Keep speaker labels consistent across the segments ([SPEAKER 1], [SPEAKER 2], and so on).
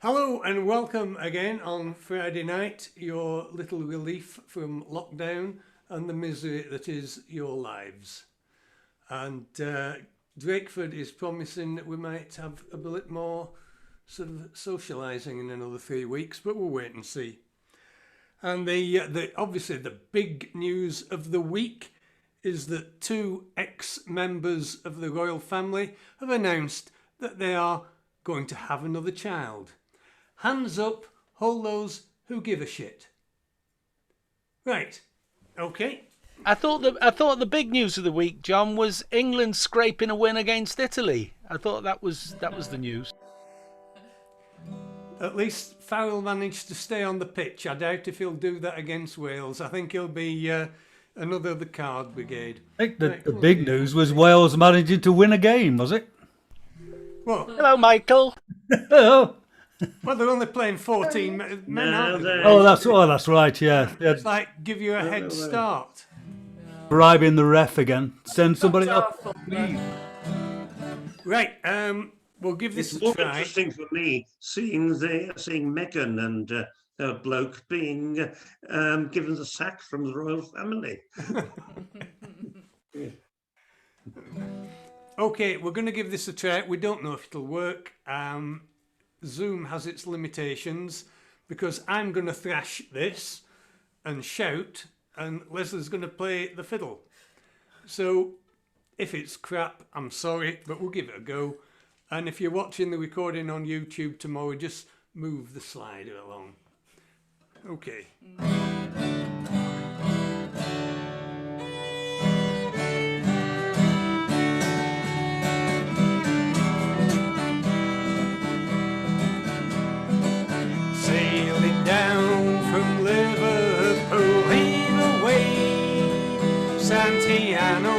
[SPEAKER 1] Hello and welcome again on Friday night, your little relief from lockdown and the misery that is your lives. And Drakeford is promising that we might have a bit more sort of socialising in another 3 weeks, but we'll wait and see. And obviously the big news of the week is that two ex-members of the royal family have announced that they are going to have another child. Hands up, all those who give a shit. Right, okay.
[SPEAKER 2] I thought the big news of the week, John, was England scraping a win against Italy. I thought that was the news.
[SPEAKER 1] At least Farrell managed to stay on the pitch. I doubt if he'll do that against Wales. I think he'll be another of the card brigade.
[SPEAKER 3] I think the big news was Wales managing to win a game, was it?
[SPEAKER 1] Well,
[SPEAKER 2] Hello, Michael.
[SPEAKER 3] Oh,
[SPEAKER 1] well, they're only playing 14 men, aren't they?
[SPEAKER 3] that's right, yeah.
[SPEAKER 1] It's like give you a head start.
[SPEAKER 3] Bribing the ref again. Send somebody up. Please.
[SPEAKER 1] Right, we'll give this
[SPEAKER 4] It's
[SPEAKER 1] a
[SPEAKER 4] more
[SPEAKER 1] try.
[SPEAKER 4] interesting for me seeing Meghan and her bloke being given the sack from the royal family.
[SPEAKER 1] Okay, we're going to give this a try. We don't know if it'll work. Zoom has its limitations because I'm going to thrash this and shout, and Leslie's going to play the fiddle. So if it's crap, I'm sorry, but we'll give it a go. And if you're watching the recording on YouTube tomorrow, just move the slider along. Okay. Sailing down from Liverpool, heave away, Santiano,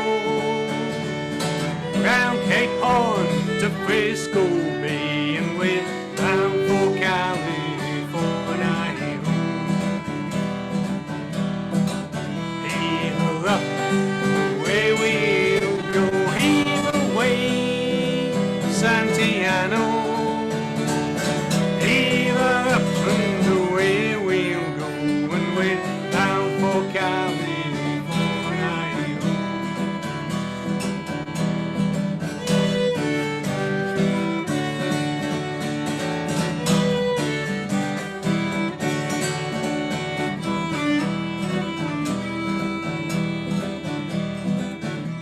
[SPEAKER 1] round Cape Horn to Frisco Bay, and we're bound for California. Heave up, away we'll go, heave away, Santiano. Heave up and away we'll go, and we're bound for California.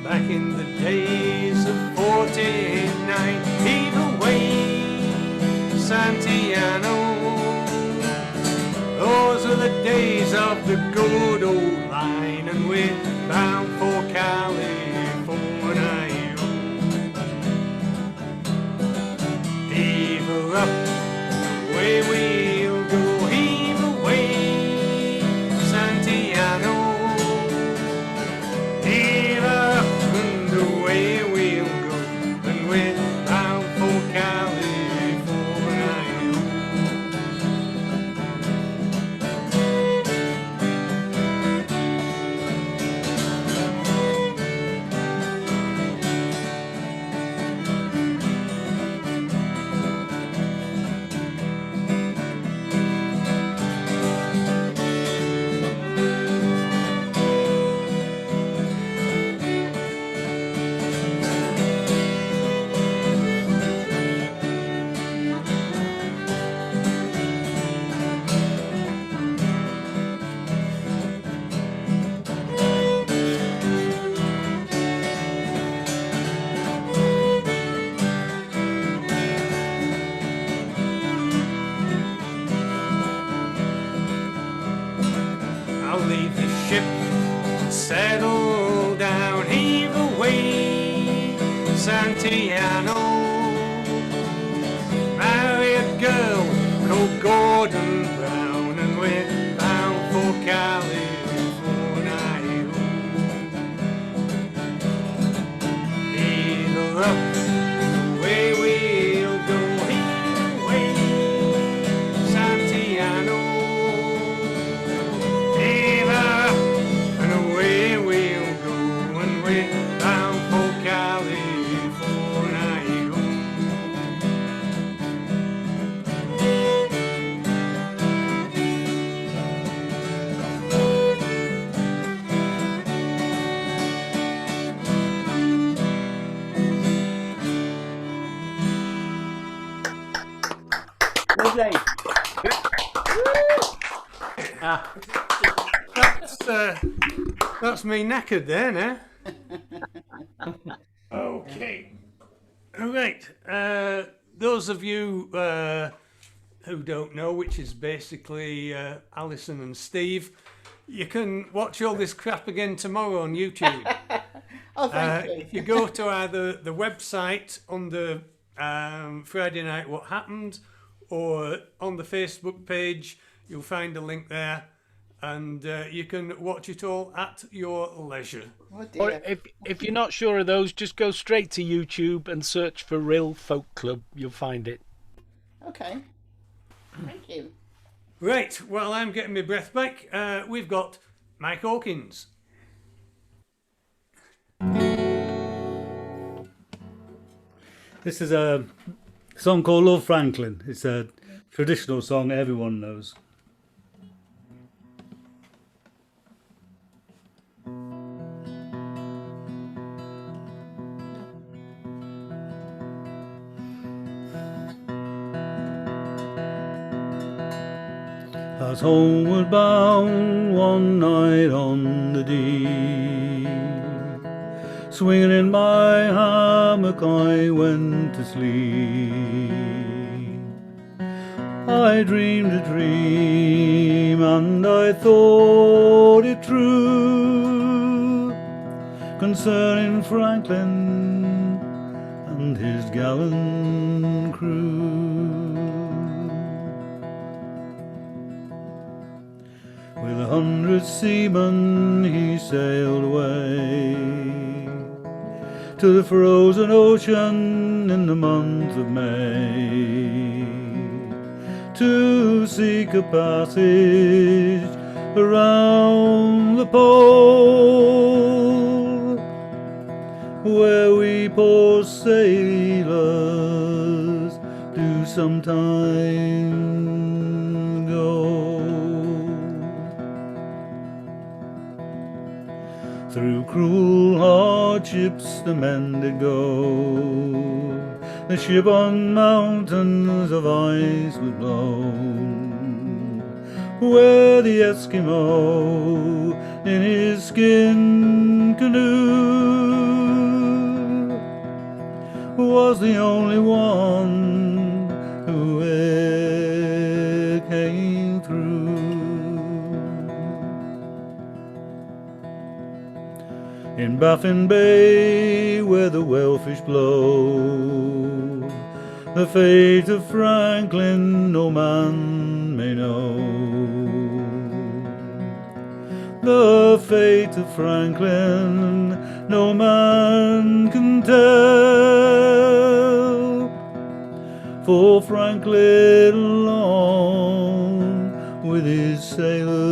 [SPEAKER 1] Back in the days of 49, heave away, Santiano. Those are the days of the good old line, and we're bound for California. Heave her up, away we'll go, heave away, Santiano. Heave up and away we'll go, and we're bound for California. I'll leave the ship and settle down, heave away, Santiano. Marry a girl called Gordon Brown, and we're bound for California. Heave her up, away we'll go, heave away, Santiano. Heave up and away we'll go, and we're bound for California.
[SPEAKER 5] Lovely.
[SPEAKER 1] That's me knackered there now. Okay. All right. Those of you who don't know, which is basically Alison and Steve, you can watch all this crap again tomorrow on YouTube.
[SPEAKER 5] Oh, thank you.
[SPEAKER 1] If you go to either the website under Friday Night What Happened or on the Facebook page, you'll find a link there, and you can watch it all at your leisure.
[SPEAKER 5] Oh,
[SPEAKER 2] Or
[SPEAKER 5] dear.
[SPEAKER 2] if you're not sure of those, just go straight to YouTube and search for Real Folk Club. You'll find it.
[SPEAKER 5] Okay. Thank you.
[SPEAKER 1] Right, well, I'm getting my breath back. We've got Mike Hawkins.
[SPEAKER 3] This is a song called Love Franklin. It's a traditional song everyone knows. I was homeward bound one night on the Dee. Swinging in my hammock I went to sleep. I dreamed a dream and I thought it true, concerning Franklin and his gallant crew. With 100 seamen he sailed away to the frozen ocean in the month of May, to seek a passage around the pole, where we poor sailors do sometimes go. Through cruel hardships the men did go, the ship on mountains of ice was blown, where the Eskimo in his skin canoe was the only one who ever came through. In Baffin Bay, where the whalefish blow, the fate of Franklin no man may know. The fate of Franklin no man can tell, for Franklin alone with his sailors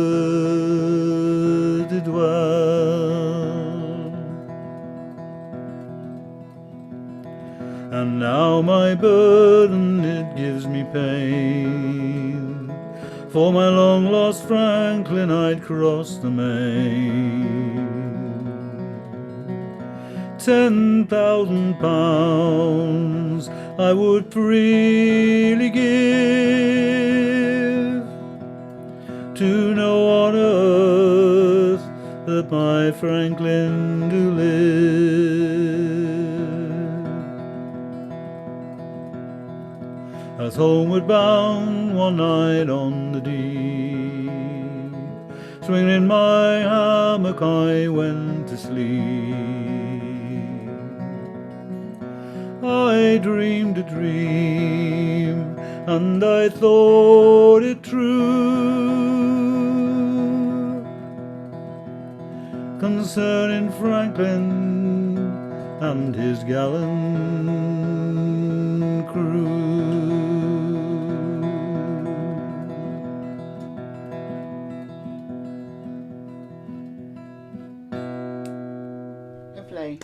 [SPEAKER 3] did dwell. And now my burden, it gives me pain, for my long-lost Franklin I'd cross the main. 10,000 pounds I would freely give to know on earth that my Franklin do live. As homeward bound one night on the Dee, swinging in my hammock I went to sleep. I dreamed a dream and I thought it true, concerning Franklin and his gallant crew.
[SPEAKER 5] Lovely.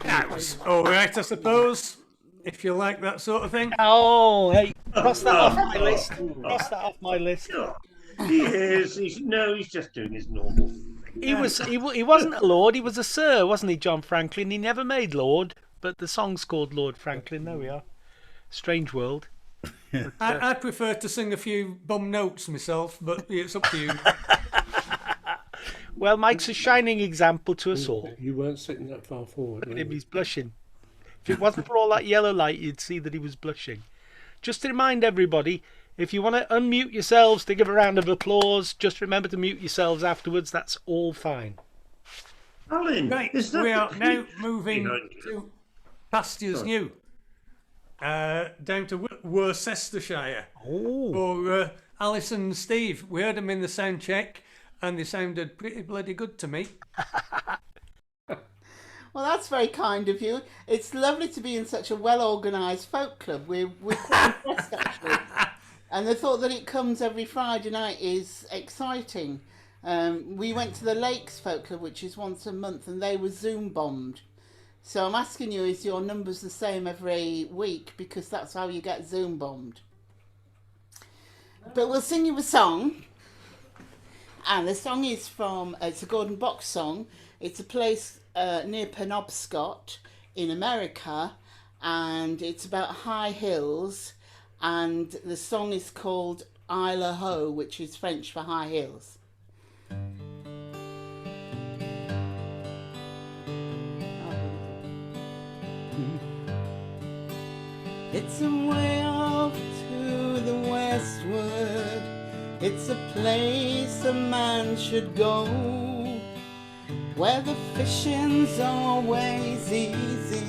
[SPEAKER 1] That was all right, I suppose, if you like that sort of thing.
[SPEAKER 2] Oh, hey, cross that off my list. Cross that off my list.
[SPEAKER 4] He is. He's just doing his normal thing.
[SPEAKER 2] He wasn't a lord. He was a sir, wasn't he, John Franklin? He never made lord. but the song's called Lord Franklin. There we are. Strange world.
[SPEAKER 1] I prefer to sing a few bum notes myself, but it's up to you.
[SPEAKER 2] Well, Mike's a shining example to us all.
[SPEAKER 6] You weren't sitting that far forward.
[SPEAKER 2] Look at him, he's blushing. If it wasn't for all that yellow light, you'd see that he was blushing. Just to remind everybody, if you want to unmute yourselves to give a round of applause, just remember to mute yourselves afterwards. That's all fine.
[SPEAKER 4] Alan,
[SPEAKER 1] Right,
[SPEAKER 4] is that
[SPEAKER 1] we are
[SPEAKER 4] the
[SPEAKER 1] now
[SPEAKER 4] clip
[SPEAKER 1] moving
[SPEAKER 4] behind you?
[SPEAKER 1] to Pastures New, down to Worcestershire.
[SPEAKER 2] Oh,
[SPEAKER 1] For Alison and Steve. We heard them in the sound check, and they sounded pretty bloody good to me.
[SPEAKER 5] Well, that's very kind of you. It's lovely to be in such a well-organised folk club. We're quite impressed, actually. And the thought that it comes every Friday night is exciting. We went to the Lakes Folk Club, which is once a month, and they were Zoom bombed. So I'm asking you, is your numbers the same every week? Because that's how you get Zoom bombed. But we'll sing you a song. And the song is from, it's a Gordon Box song. It's a place near Penobscot in America, and it's about high hills, and the song is called Isle au Haut, which is French for high hills. It's a way off to the westward. It's a place a man should go, where the fishing's always easy,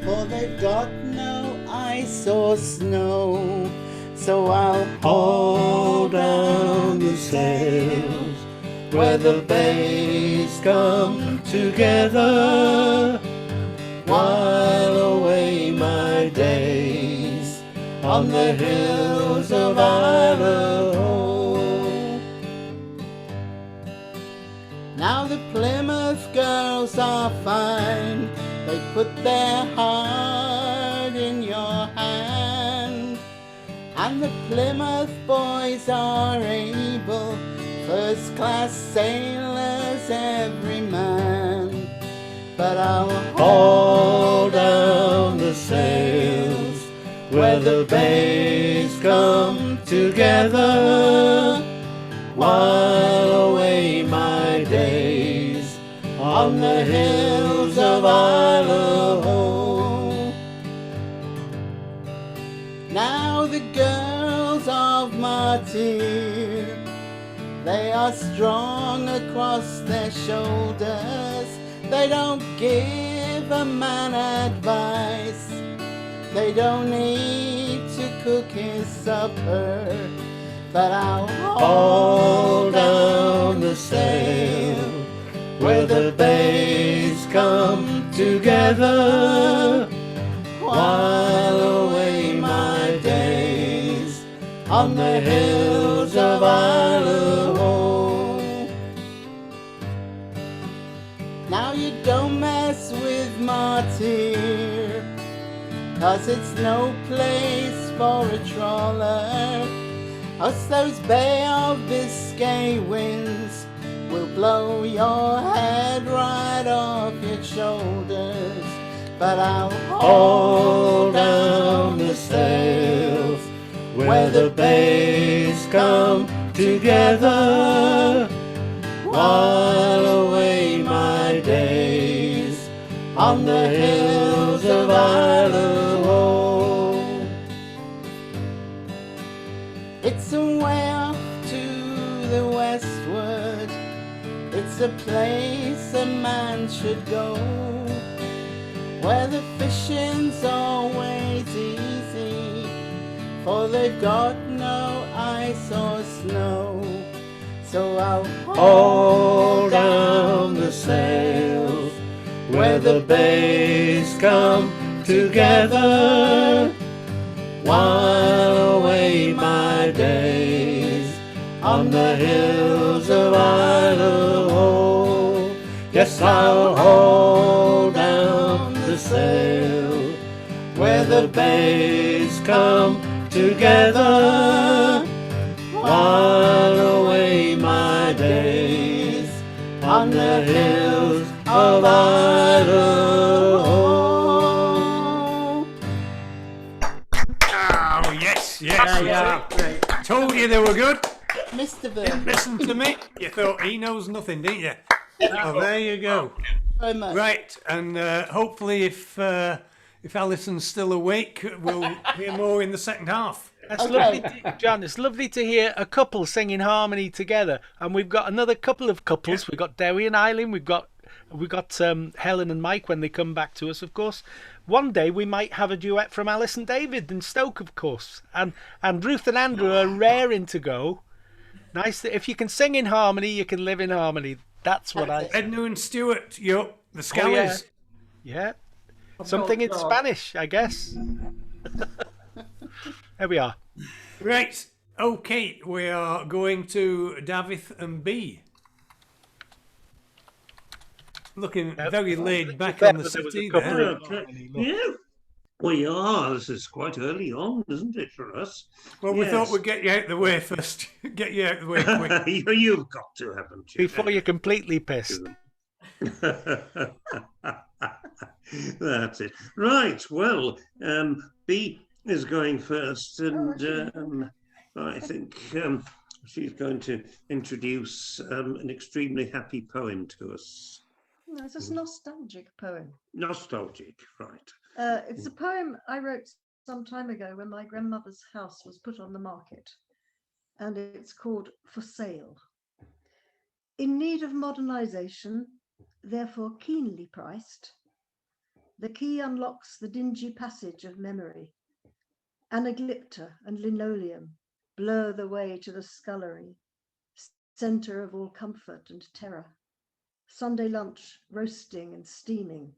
[SPEAKER 5] for they've got no ice or snow. So I'll haul down the sails where the bays come together, while away my days on the hills of Idaho. Now the Plymouth girls are fine, they put their heart in your hand, and the Plymouth boys are able, first class sailors every man. But I'll haul down the sails where the bays come together, while away my days on the hills of Idaho. Now the girls of Martyr, they are strong across their shoulders. They don't give a man advice, they don't need to cook his supper. But I'll haul down the sail where the bays come together, while away my days on the hills of Idaho. Now you don't mess with Martyr, 'cause it's no place for a trawler. Us those Bay of Biscay winds will blow your head right off your shoulders. But I'll haul down the sails where the bays come together, while away my days on the hills of Idaho. It's a way off to the westward, it's a place a man should go, where the fishing's always easy, for they've got no ice or snow. So I'll haul down the sails where the bays come together, while away my days on the hills of Idaho. Yes, I'll haul down the sail where the bays come together, while away my days on the hills of Idaho.
[SPEAKER 1] told you they were good.
[SPEAKER 5] Mr. Vernon,
[SPEAKER 1] Listen to me. You thought he knows nothing, didn't you? Oh, there you go.
[SPEAKER 5] very much.
[SPEAKER 1] Right, and hopefully if Alison's still awake, we'll hear more in the second half.
[SPEAKER 2] That's
[SPEAKER 5] Okay.
[SPEAKER 2] lovely, John. It's lovely to hear a couple sing in harmony together, and we've got another couple of couples. We've got Dewi and Eileen. We've got Helen and Mike when they come back to us, of course. One day we might have a duet from Alice and David in Stoke, of course, and Ruth and Andrew are raring to go. Nice that if you can sing in harmony, you can live in harmony. That's what I.
[SPEAKER 1] Edna and Stuart, yup, the
[SPEAKER 2] Oh,
[SPEAKER 1] Scallies.
[SPEAKER 2] yeah. Something in Spanish, I guess. There we are.
[SPEAKER 1] Right, okay, we are going to Davith and B. Looking very laid back on the
[SPEAKER 2] There was a
[SPEAKER 1] city
[SPEAKER 2] couple
[SPEAKER 1] there.
[SPEAKER 2] of-
[SPEAKER 4] Okay. Yeah, we are. This is quite early on, isn't it, for us?
[SPEAKER 1] Well, we thought
[SPEAKER 4] Yes.
[SPEAKER 1] we'd get you out the way first. Get you out the way quick.
[SPEAKER 4] You've got to, haven't you?
[SPEAKER 2] Before you're completely pissed.
[SPEAKER 4] That's it. Right. Well, B is going first, and I think she's going to introduce an extremely happy poem to us.
[SPEAKER 7] No, it's a nostalgic poem.
[SPEAKER 4] Nostalgic, right?
[SPEAKER 7] It's a poem I wrote some time ago when my grandmother's house was put on the market, and it's called For Sale. In need of modernization, therefore keenly priced, the key unlocks the dingy passage of memory. Anaglypta and linoleum blur the way to the scullery, centre of all comfort and terror. Sunday lunch roasting and steaming,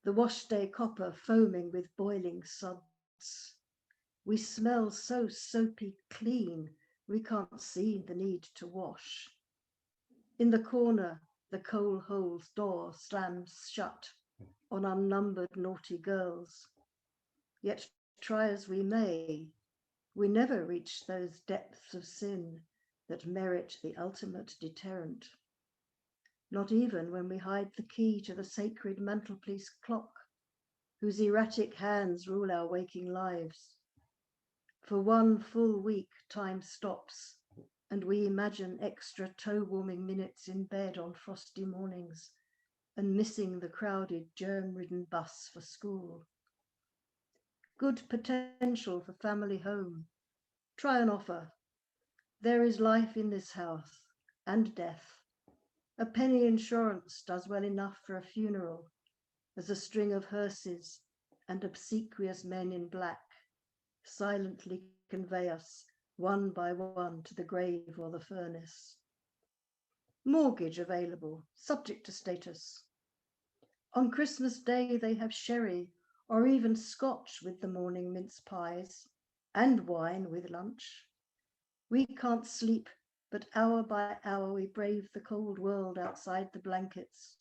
[SPEAKER 7] the wash day copper foaming with boiling suds. We smell so soapy clean, we can't see the need to wash. In the corner, the coal hole's door slams shut on unnumbered naughty girls. Yet try as we may, we never reach those depths of sin that merit the ultimate deterrent. Not even when we hide the key to the sacred mantelpiece clock, whose erratic hands rule our waking lives. For one full week, time stops, and we imagine extra toe-warming minutes in bed on frosty mornings, and missing the crowded, germ-ridden bus for school. Good potential for family home. Try an offer. There is life in this house, and death. A penny insurance does well enough for a funeral, as a string of hearses and obsequious men in black silently convey us one by one to the grave or the furnace. Mortgage available, subject to status. On Christmas Day they have sherry or even scotch with the morning mince pies, and wine with lunch. We can't sleep, but hour by hour we brave the cold world outside the blankets,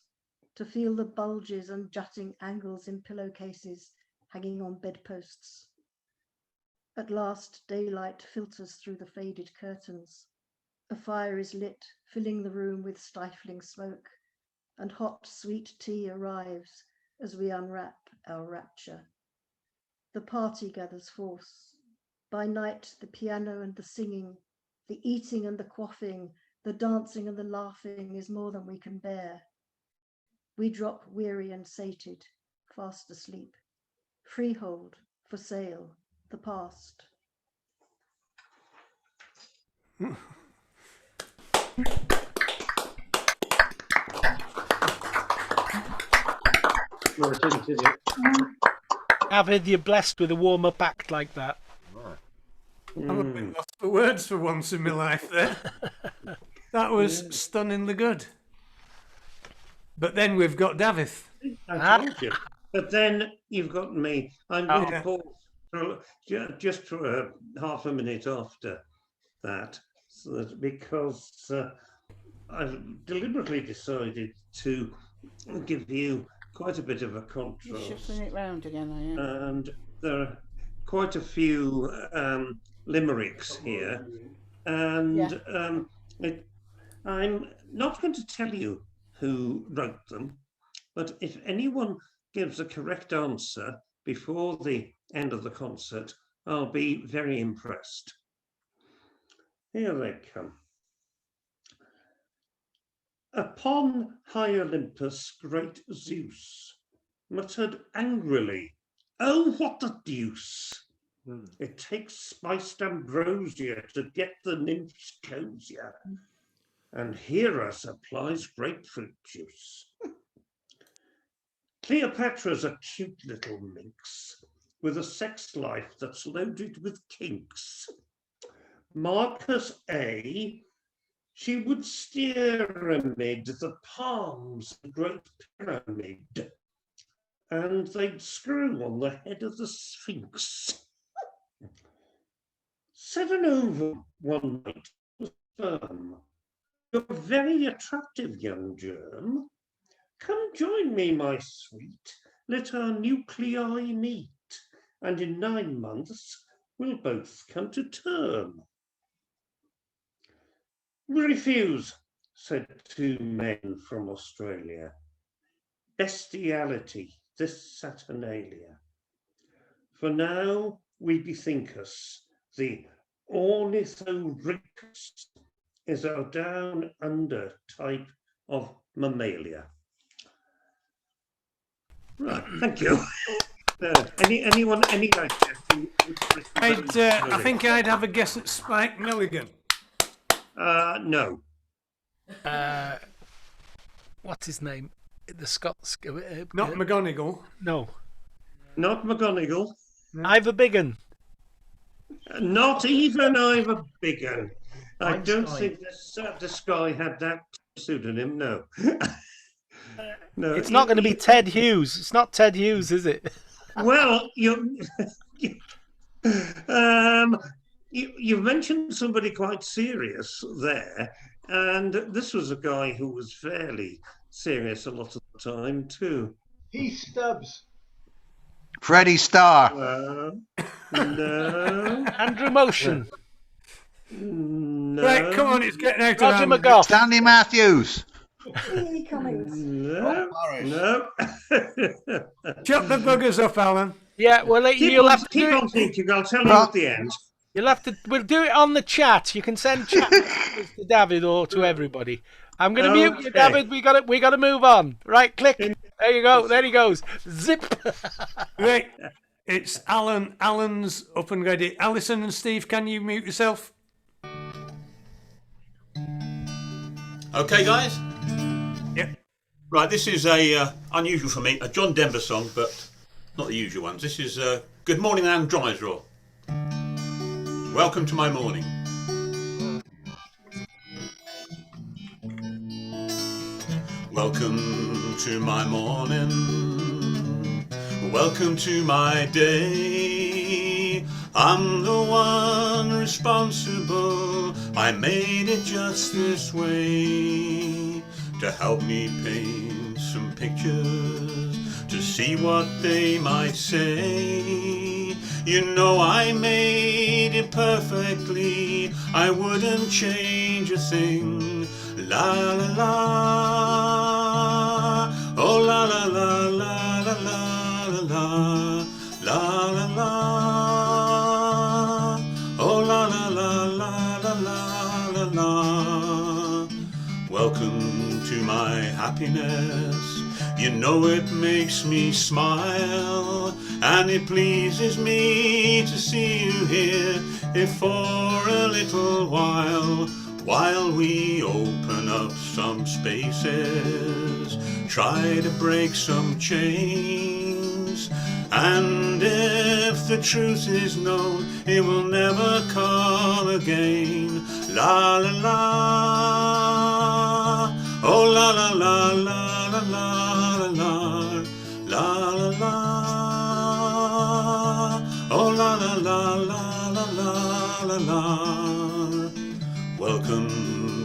[SPEAKER 7] to feel the bulges and jutting angles in pillowcases hanging on bedposts. At last daylight filters through the faded curtains. A fire is lit, filling the room with stifling smoke, and hot sweet tea arrives as we unwrap our rapture. The party gathers force. By night the piano and the singing, the eating and the quaffing, the dancing and the laughing is more than we can bear. We drop weary and sated, fast asleep. Freehold, for sale, the past.
[SPEAKER 6] No, it isn't, is it?
[SPEAKER 2] Avid, you're blessed with a warm-up act like that.
[SPEAKER 1] I'm a bit lost for words for once in my life there. That was stunningly good. But then we've got Davith.
[SPEAKER 4] I told you. But then you've got me. I'm going to
[SPEAKER 1] Yeah.
[SPEAKER 4] pause just for half a minute after that, so that because I've deliberately decided to give you quite a bit of a
[SPEAKER 5] You're
[SPEAKER 4] contrast,
[SPEAKER 5] shifting it round again, are you?
[SPEAKER 4] and there are quite a few limericks here, and I'm not going to tell you who wrote them, but if anyone gives a correct answer before the end of the concert, I'll be very impressed. Here they come. Upon high Olympus, great Zeus muttered angrily, "Oh, what the deuce! It takes spiced ambrosia to get the nymphs cozier, and Hera supplies grapefruit juice. Cleopatra's a cute little minx with a sex life that's loaded with kinks. Marcus A, she would steer amid the palms of the great pyramid, and they'd screw on the head of the Sphinx. Said an over one night was firm, "You're very attractive, young germ. Come join me, my sweet. Let our nuclei meet, and in 9 months we'll both come to term." "We refuse," said 2 men from Australia. "Bestiality, this Saturnalia. For now we bethink us, the Ornithorhynchus is our down under type of mammalia." Right, thank you. Anyone, any guys?
[SPEAKER 1] I think I'd have a guess at Spike Milligan.
[SPEAKER 4] No.
[SPEAKER 2] What's his name? The Scots.
[SPEAKER 1] Not McGonagall.
[SPEAKER 2] No.
[SPEAKER 4] Not McGonagall.
[SPEAKER 2] Ivor Biggin.
[SPEAKER 4] Not even Ivor Biggin. I don't
[SPEAKER 8] Einstein.
[SPEAKER 4] think this guy had that pseudonym, no. No.
[SPEAKER 2] It's not going to be Ted Hughes. It's not Ted Hughes, is it?
[SPEAKER 4] Well, you mentioned somebody quite serious there, and this was a guy who was fairly serious a lot of the time too.
[SPEAKER 8] Heath Stubbs.
[SPEAKER 9] Freddie Starr.
[SPEAKER 4] No.
[SPEAKER 2] Andrew Motion.
[SPEAKER 4] No.
[SPEAKER 1] Right, come on, it's getting out of
[SPEAKER 2] Roger
[SPEAKER 1] hand.
[SPEAKER 2] McGough.
[SPEAKER 9] Stanley Matthews.
[SPEAKER 7] Lily Cummings.
[SPEAKER 4] No. No.
[SPEAKER 1] Chop the buggers up, Alan.
[SPEAKER 2] Yeah, well, you'll have to
[SPEAKER 4] Keep
[SPEAKER 2] do
[SPEAKER 4] on
[SPEAKER 2] it.
[SPEAKER 4] thinking. I'll tell you at the end.
[SPEAKER 2] You'll have to. We'll do it on the chat. You can send chat messages to David or to everybody. I'm going to mute you,
[SPEAKER 4] Okay.
[SPEAKER 2] David. We got to move on. Right, click. There you go. There he goes. Zip.
[SPEAKER 1] Right, it's Alan. Alan's up and ready. Alison and Steve, can you mute yourself?
[SPEAKER 10] Okay, guys.
[SPEAKER 1] Yep.
[SPEAKER 10] Right, this is a unusual for me, a John Denver song, but not the usual ones. This is "Good Morning Anne Drysdale." Welcome to my morning. Welcome to my morning. Welcome to my day. I'm the one responsible. I made it just this way to help me paint some pictures to see what they might say. You know I made it perfectly. I wouldn't change a thing. La la la. Oh la la la la la la la la la la. Oh la la la la la la la. Welcome to my happiness. You know it makes me smile, and it pleases me to see you here, if for a little while we open up some spaces, try to break some chains. And if the truth is known, it will never come again. La la la. Oh la la la la la la la la la la. Oh la la la la la la la. Welcome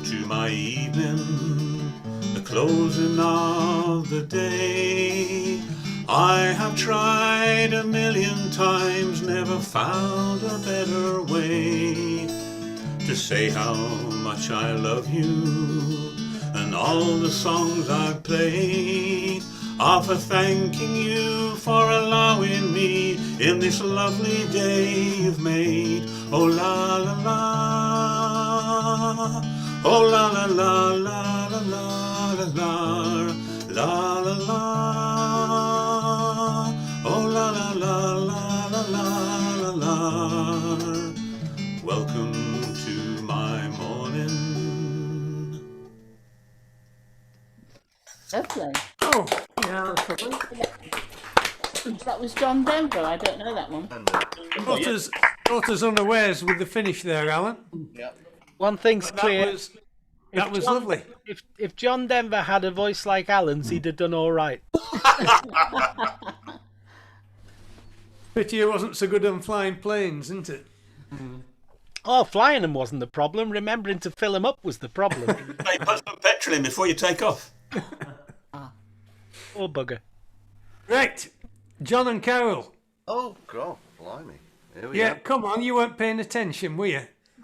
[SPEAKER 10] to my evening, the closing of the day. I have tried a million times, never found a better way to say how much I love you. And all the songs I've played are for thanking you for allowing me in this lovely day you've made. Oh la la la, oh la la la la la la la la la la, oh la la la la la la la. Welcome to my morning.
[SPEAKER 5] Lovely.
[SPEAKER 1] Oh,
[SPEAKER 6] Yeah, that's lovely.
[SPEAKER 5] That was John Denver. I don't know that one.
[SPEAKER 1] caught us unawares with the finish there, Alan.
[SPEAKER 2] One thing's clear.
[SPEAKER 1] That was
[SPEAKER 2] John-
[SPEAKER 1] lovely.
[SPEAKER 2] If John Denver had a voice like Alan's, he'd have done all right.
[SPEAKER 1] Pity it wasn't so good on flying planes, isn't it?
[SPEAKER 2] Oh, flying them wasn't the problem. Remembering to fill them up was the problem.
[SPEAKER 10] Hey, put some petrol in before you take off.
[SPEAKER 2] Poor bugger.
[SPEAKER 1] Right, John and Carol.
[SPEAKER 8] Oh, God, blimey. Here we
[SPEAKER 1] Yeah,
[SPEAKER 8] are.
[SPEAKER 1] come on, you weren't paying attention, were you?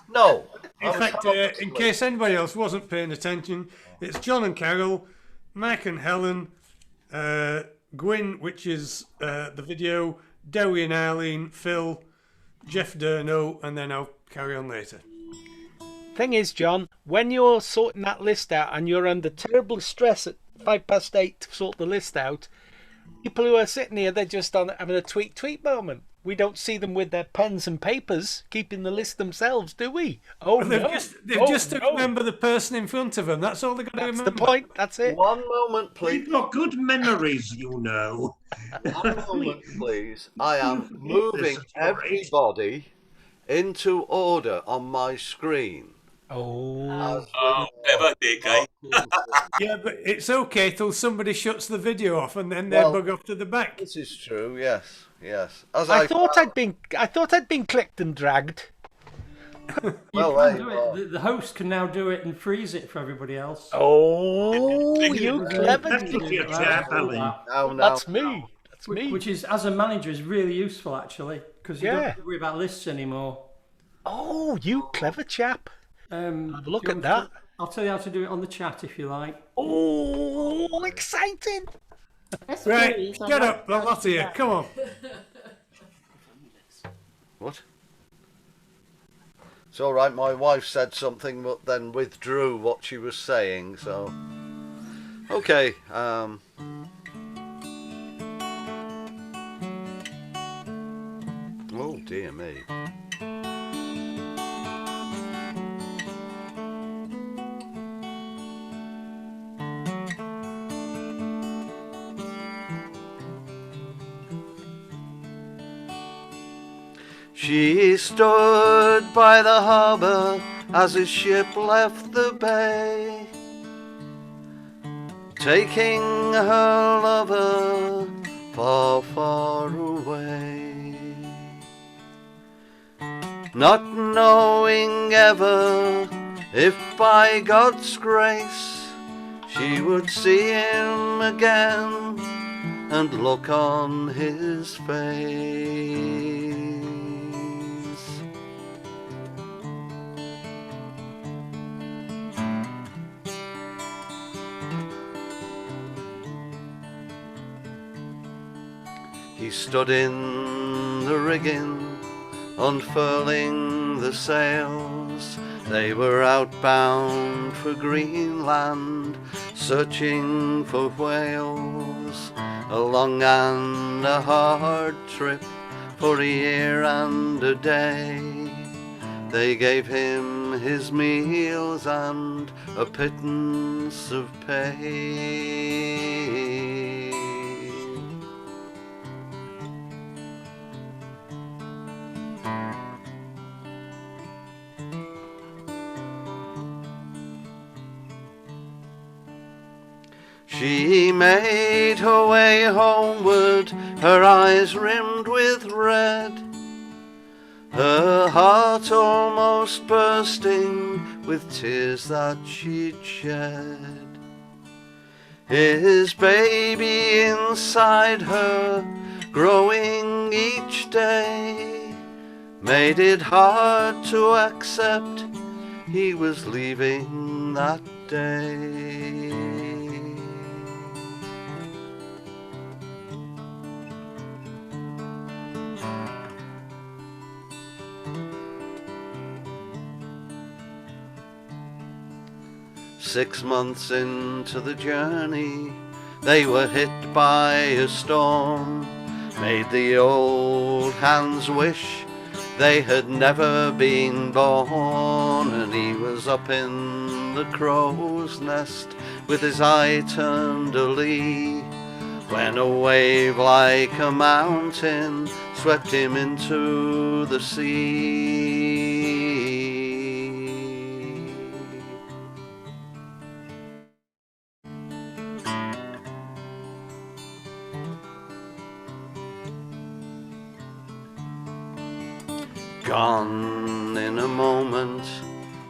[SPEAKER 8] No.
[SPEAKER 1] In fact, in case anybody else wasn't paying attention, it's John and Carol, Mac and Helen, Gwyn, which is the video, Dewi and Arlene, Phil, Jeff Durno, and then I'll carry on later.
[SPEAKER 2] Thing is, John, when you're sorting that list out and you're under terrible stress at 8:05 to sort the list out, people who are sitting here, they're just having a tweet moment. We don't see them with their pens and papers keeping the list themselves, do we? Oh,
[SPEAKER 1] They've
[SPEAKER 2] no.
[SPEAKER 1] just to remember the person in front of them. That's all they've got to
[SPEAKER 2] That's
[SPEAKER 1] remember.
[SPEAKER 2] the point. That's it.
[SPEAKER 8] One moment, please.
[SPEAKER 4] You've got good memories, you know.
[SPEAKER 8] One moment, please. I am moving
[SPEAKER 4] This is great.
[SPEAKER 8] everybody into order on my screen.
[SPEAKER 2] Oh.
[SPEAKER 10] Oh, clever, DK.
[SPEAKER 1] Yeah, but it's okay till somebody shuts the video off and then they bug off to the back.
[SPEAKER 8] This is true. Yes, yes. As
[SPEAKER 2] I thought I'd been clicked and dragged.
[SPEAKER 8] Well,
[SPEAKER 6] You can do it. The host can now do it and freeze it for everybody else.
[SPEAKER 2] Oh, you clever
[SPEAKER 4] That's
[SPEAKER 2] dude.
[SPEAKER 4] your chap, Alan.
[SPEAKER 8] Now,
[SPEAKER 2] That's me. That's me.
[SPEAKER 6] Which is, as a manager, is really useful actually, because you don't
[SPEAKER 2] Yeah.
[SPEAKER 6] have to worry about lists anymore.
[SPEAKER 2] Oh, you clever chap.
[SPEAKER 6] Have
[SPEAKER 2] a look at that.
[SPEAKER 6] I'll tell you how to do it on the chat if you like.
[SPEAKER 2] Oh, exciting.
[SPEAKER 5] Yes,
[SPEAKER 1] Right,
[SPEAKER 5] please, I'd
[SPEAKER 1] get
[SPEAKER 5] like
[SPEAKER 1] up, the lot of you. Come on.
[SPEAKER 8] What? It's all right. My wife said something, but then withdrew what she was saying. So, okay. Oh dear me. She stood by the harbour as his ship left the bay, taking her lover far, far away, not knowing ever if by God's grace she would see him again and look on his face. He stood in the rigging, unfurling the sails. They were outbound for Greenland, searching for whales. A long and a hard trip for a year and a day. They gave him his meals and a pittance of pay. She made her way homeward, her eyes rimmed with red, her heart almost bursting with tears that she'd shed. His baby inside her, growing each day, made it hard to accept he was leaving that day. 6 months into the journey, they were hit by a storm. Made the old hands wish they had never been born, and he was up in the crow's nest with his eye turned a lee, when a wave like a mountain swept him into the sea. Gone in a moment,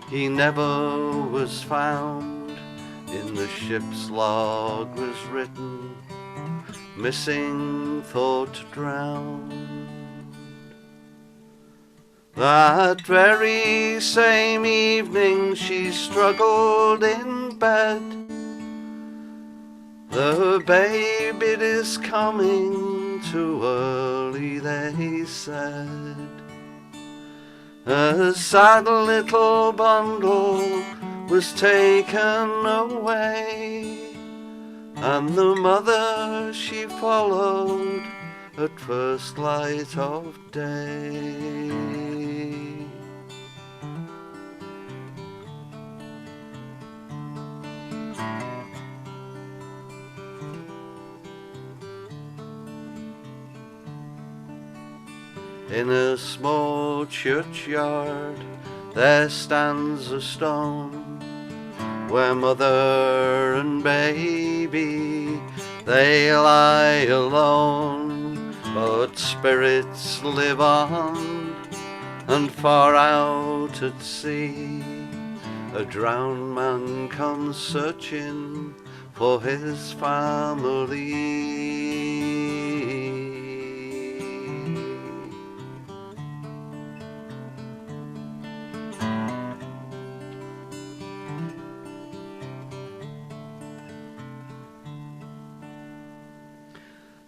[SPEAKER 8] he never was found. In the ship's log was written, missing, thought drowned. That very same evening she struggled in bed. The baby is coming too early, they said. A sad little bundle was taken away, and the mother she followed at first light of day. In a small churchyard there stands a stone, where mother and baby they lie alone. But spirits live on, and far out at sea a drowned man comes searching for his family.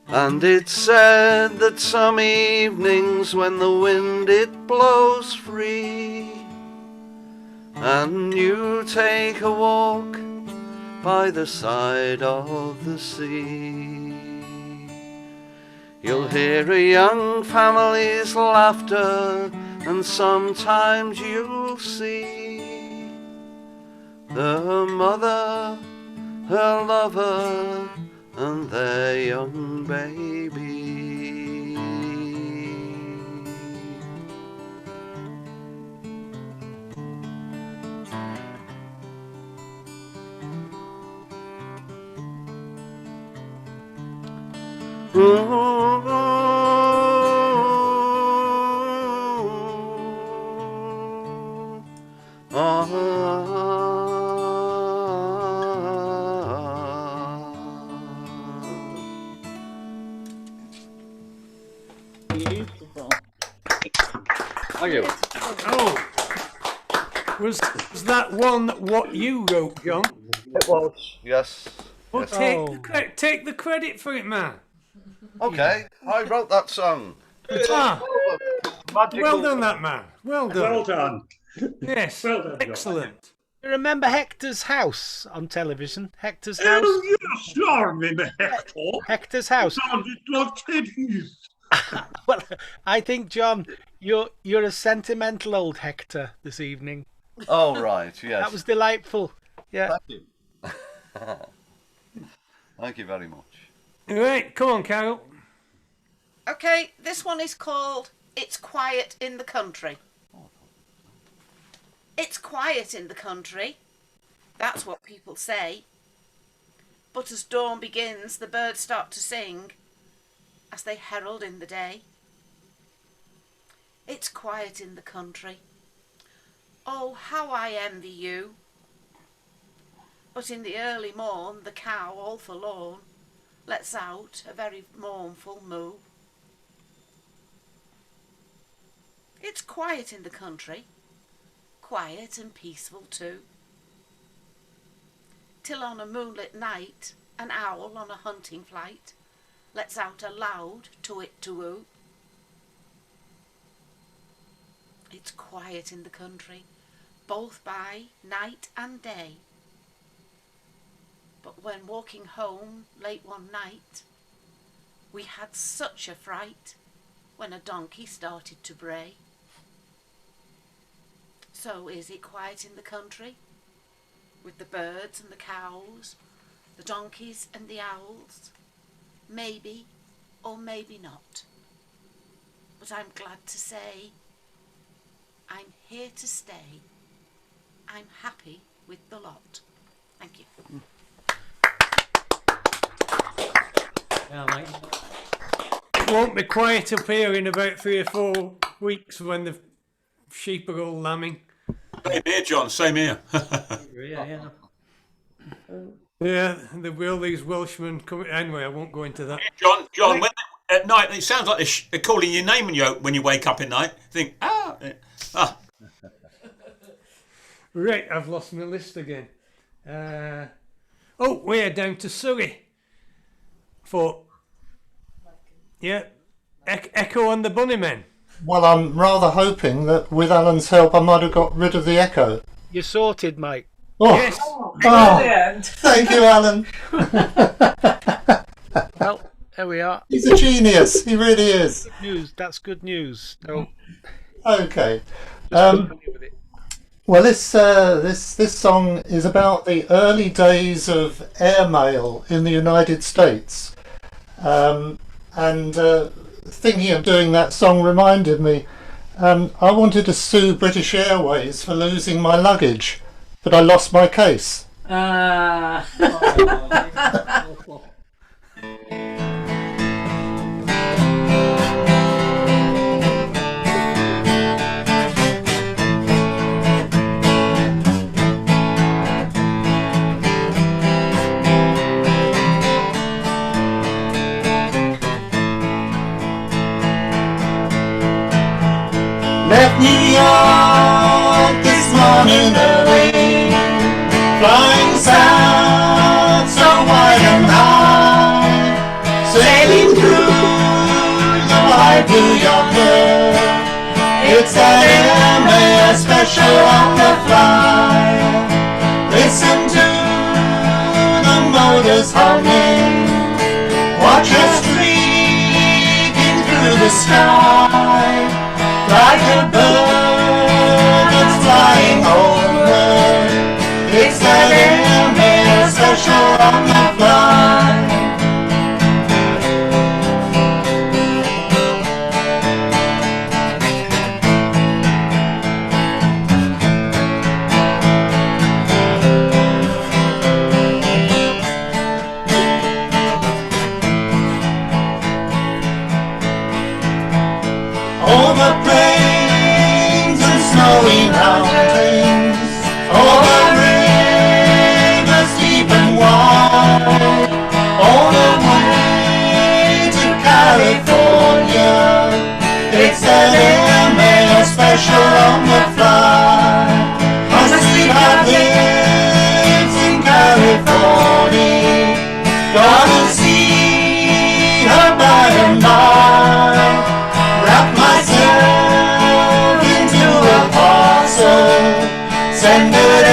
[SPEAKER 8] And it's said that some evenings when the wind it blows free, and you take a walk by the side of the sea, you'll hear a young family's laughter, and sometimes you'll see the mother, her lover, and their young baby.
[SPEAKER 5] Beautiful.
[SPEAKER 8] Thank you.
[SPEAKER 1] Oh, was that one what you wrote, John?
[SPEAKER 8] It was. Yes.
[SPEAKER 1] Well,
[SPEAKER 8] Yes.
[SPEAKER 1] take the credit for it, man.
[SPEAKER 8] Okay, I wrote that song.
[SPEAKER 1] Ah,
[SPEAKER 8] Magical.
[SPEAKER 1] well done, that man. Well done.
[SPEAKER 4] Well done.
[SPEAKER 1] Yes,
[SPEAKER 4] Well done, John.
[SPEAKER 1] excellent.
[SPEAKER 2] You remember Hector's House on television? Hector's House?
[SPEAKER 4] Oh, yes, I remember Hector.
[SPEAKER 2] Hector's House.
[SPEAKER 4] Sounded like Teddy's.
[SPEAKER 2] Well, I think, John, you're a sentimental old Hector this evening.
[SPEAKER 8] Oh, right, yes.
[SPEAKER 2] That was delightful. Yeah.
[SPEAKER 8] Thank you. Thank you very much.
[SPEAKER 1] Right, come on, Carol.
[SPEAKER 11] Okay, this one is called It's Quiet in the Country. It's quiet in the country. That's what people say. But as dawn begins, the birds start to sing as they herald in the day. It's quiet in the country. Oh, how I envy you. But in the early morn, the cow, all forlorn, lets out a very mournful moo. It's quiet in the country, quiet and peaceful too, till on a moonlit night, an owl on a hunting flight lets out a loud to-it-to-oo. It's quiet in the country, both by night and day. But when walking home late one night, we had such a fright when a donkey started to bray. So is it quiet in the country? With the birds and the cows, the donkeys and the owls? Maybe or maybe not. But I'm glad to say I'm here to stay. I'm happy with the lot. Thank you.
[SPEAKER 6] Yeah, mate.
[SPEAKER 1] It won't be quiet up here in about 3 or 4 weeks when the sheep are all lambing.
[SPEAKER 10] Same here, John. Same here.
[SPEAKER 6] Yeah.
[SPEAKER 1] Yeah, there will these Welshmen coming. Anyway, I won't go into that.
[SPEAKER 10] John. When, at night, it sounds like they're calling your name when you wake up at night. Think, ah.
[SPEAKER 1] Right, I've lost my list again. We're down to Surrey. Echo and the Bunnymen.
[SPEAKER 12] Well, I'm rather hoping that with Alan's help I might have got rid of the echo.
[SPEAKER 2] You're sorted, Mike.
[SPEAKER 12] Oh,
[SPEAKER 1] Yes.
[SPEAKER 12] Thank you, Alan.
[SPEAKER 2] Well, there we are.
[SPEAKER 12] He's a genius. He really is.
[SPEAKER 2] Good news. That's good news. No,
[SPEAKER 12] Okay.
[SPEAKER 2] just continue with it.
[SPEAKER 12] Well, this song is about the early days of airmail in the United States, and thinking of doing that song reminded me. I wanted to sue British Airways for losing my luggage, but I lost my case. Left New York this morning early, flying south so wide and high, sailing through the wide blue yonder. It's that MAS special on the fly. Listen to the motors humming, watch us streaking through the sky. Like a bird that's flying homeward, it's that MAS special on the fly. Over plains and snowy mountains, over rivers deep and wide, all the way to California. It's that MAS special on the fly. My sweetheart lives in California, gonna see her by and by. Wrap myself into a parcel, send it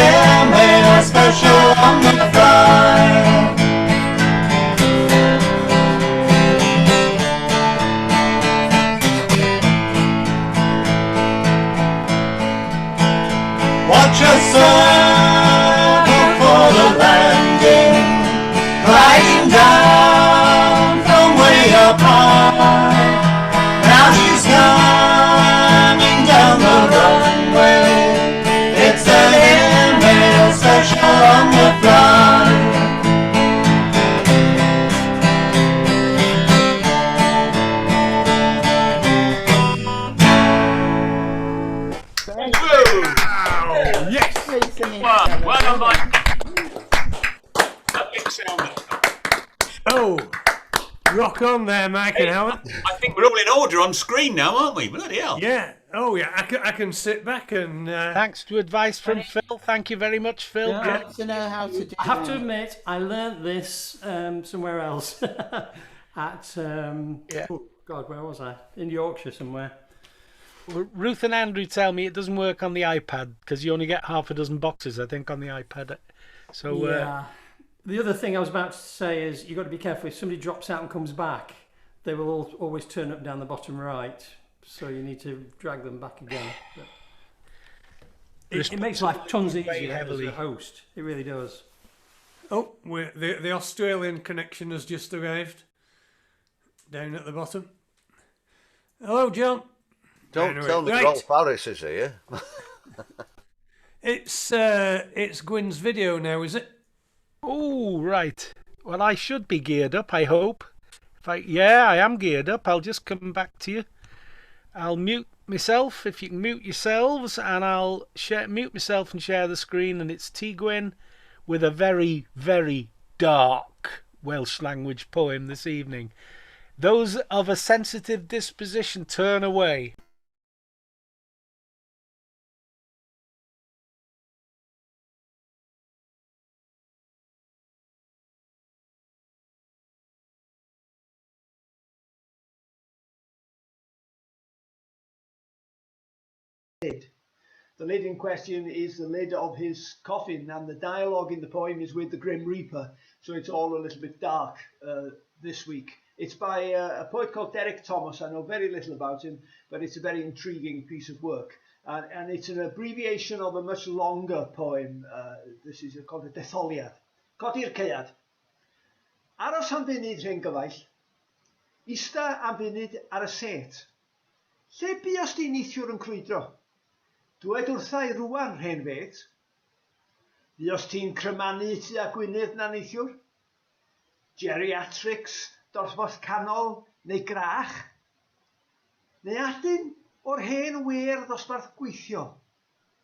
[SPEAKER 12] MAS special on the fly. Watch us circle for the landing, gliding down from way up high. Now she's coming down the runway, it's an MAS special on the fly.
[SPEAKER 1] Yes.
[SPEAKER 10] Well done, Mike. Lovely sound.
[SPEAKER 1] Oh, rock on there, Mike and Alan.
[SPEAKER 10] I think we're all in order on screen now, aren't we? Bloody hell.
[SPEAKER 1] Yeah. Oh, yeah. I can sit back and.
[SPEAKER 2] Thanks to advice from Phil. Thank you very much, Phil.
[SPEAKER 6] Yeah.
[SPEAKER 5] Got to know how to do
[SPEAKER 6] I have
[SPEAKER 5] that.
[SPEAKER 6] to admit, I learnt this somewhere else. At, oh God, where was I? In Yorkshire somewhere.
[SPEAKER 2] Ruth and Andrew tell me it doesn't work on the iPad because you only get half a dozen boxes, I think, on the iPad. So
[SPEAKER 6] Yeah. The other thing I was about to say is you've got to be careful. If somebody drops out and comes back, they will always turn up down the bottom right. So you need to drag them back again. But it makes life tons easier as a host. It really does.
[SPEAKER 1] Oh, the Australian connection has just arrived. Down at the bottom. Hello, John.
[SPEAKER 8] Don't tell me Rolf Harris is here.
[SPEAKER 1] It's Gwyn's video now, is it?
[SPEAKER 2] Oh, right. Well, I should be geared up, I hope. Yeah, I am geared up. I'll just come back to you. I'll mute myself, if you can mute yourselves, and I'll mute myself and share the screen, and it's T. Gwyn with a very, very dark Welsh language poem this evening. Those of a sensitive disposition turn away.
[SPEAKER 13] The lid in question is the lid of his coffin, and the dialogue in the poem is with the Grim Reaper, so it's all a little bit dark this week. It's by a poet called Derek Thomas. I know very little about him, but it's a very intriguing piece of work. And it's an abbreviation of a much longer poem. This is called a detholiad. Codi'r Caead. Aros am funud rhen gyfaill, ista am funud ar y set. Lle buos di neithiwr yn crwydro? Dwed wrthai rwan rhen fet. Buos ti'n crymanu tu a Gwynedd na neithiwr? Geriatrics, dosbarth canol neu grach? Neu adyn o'r hen wer ddosbarth gweithio?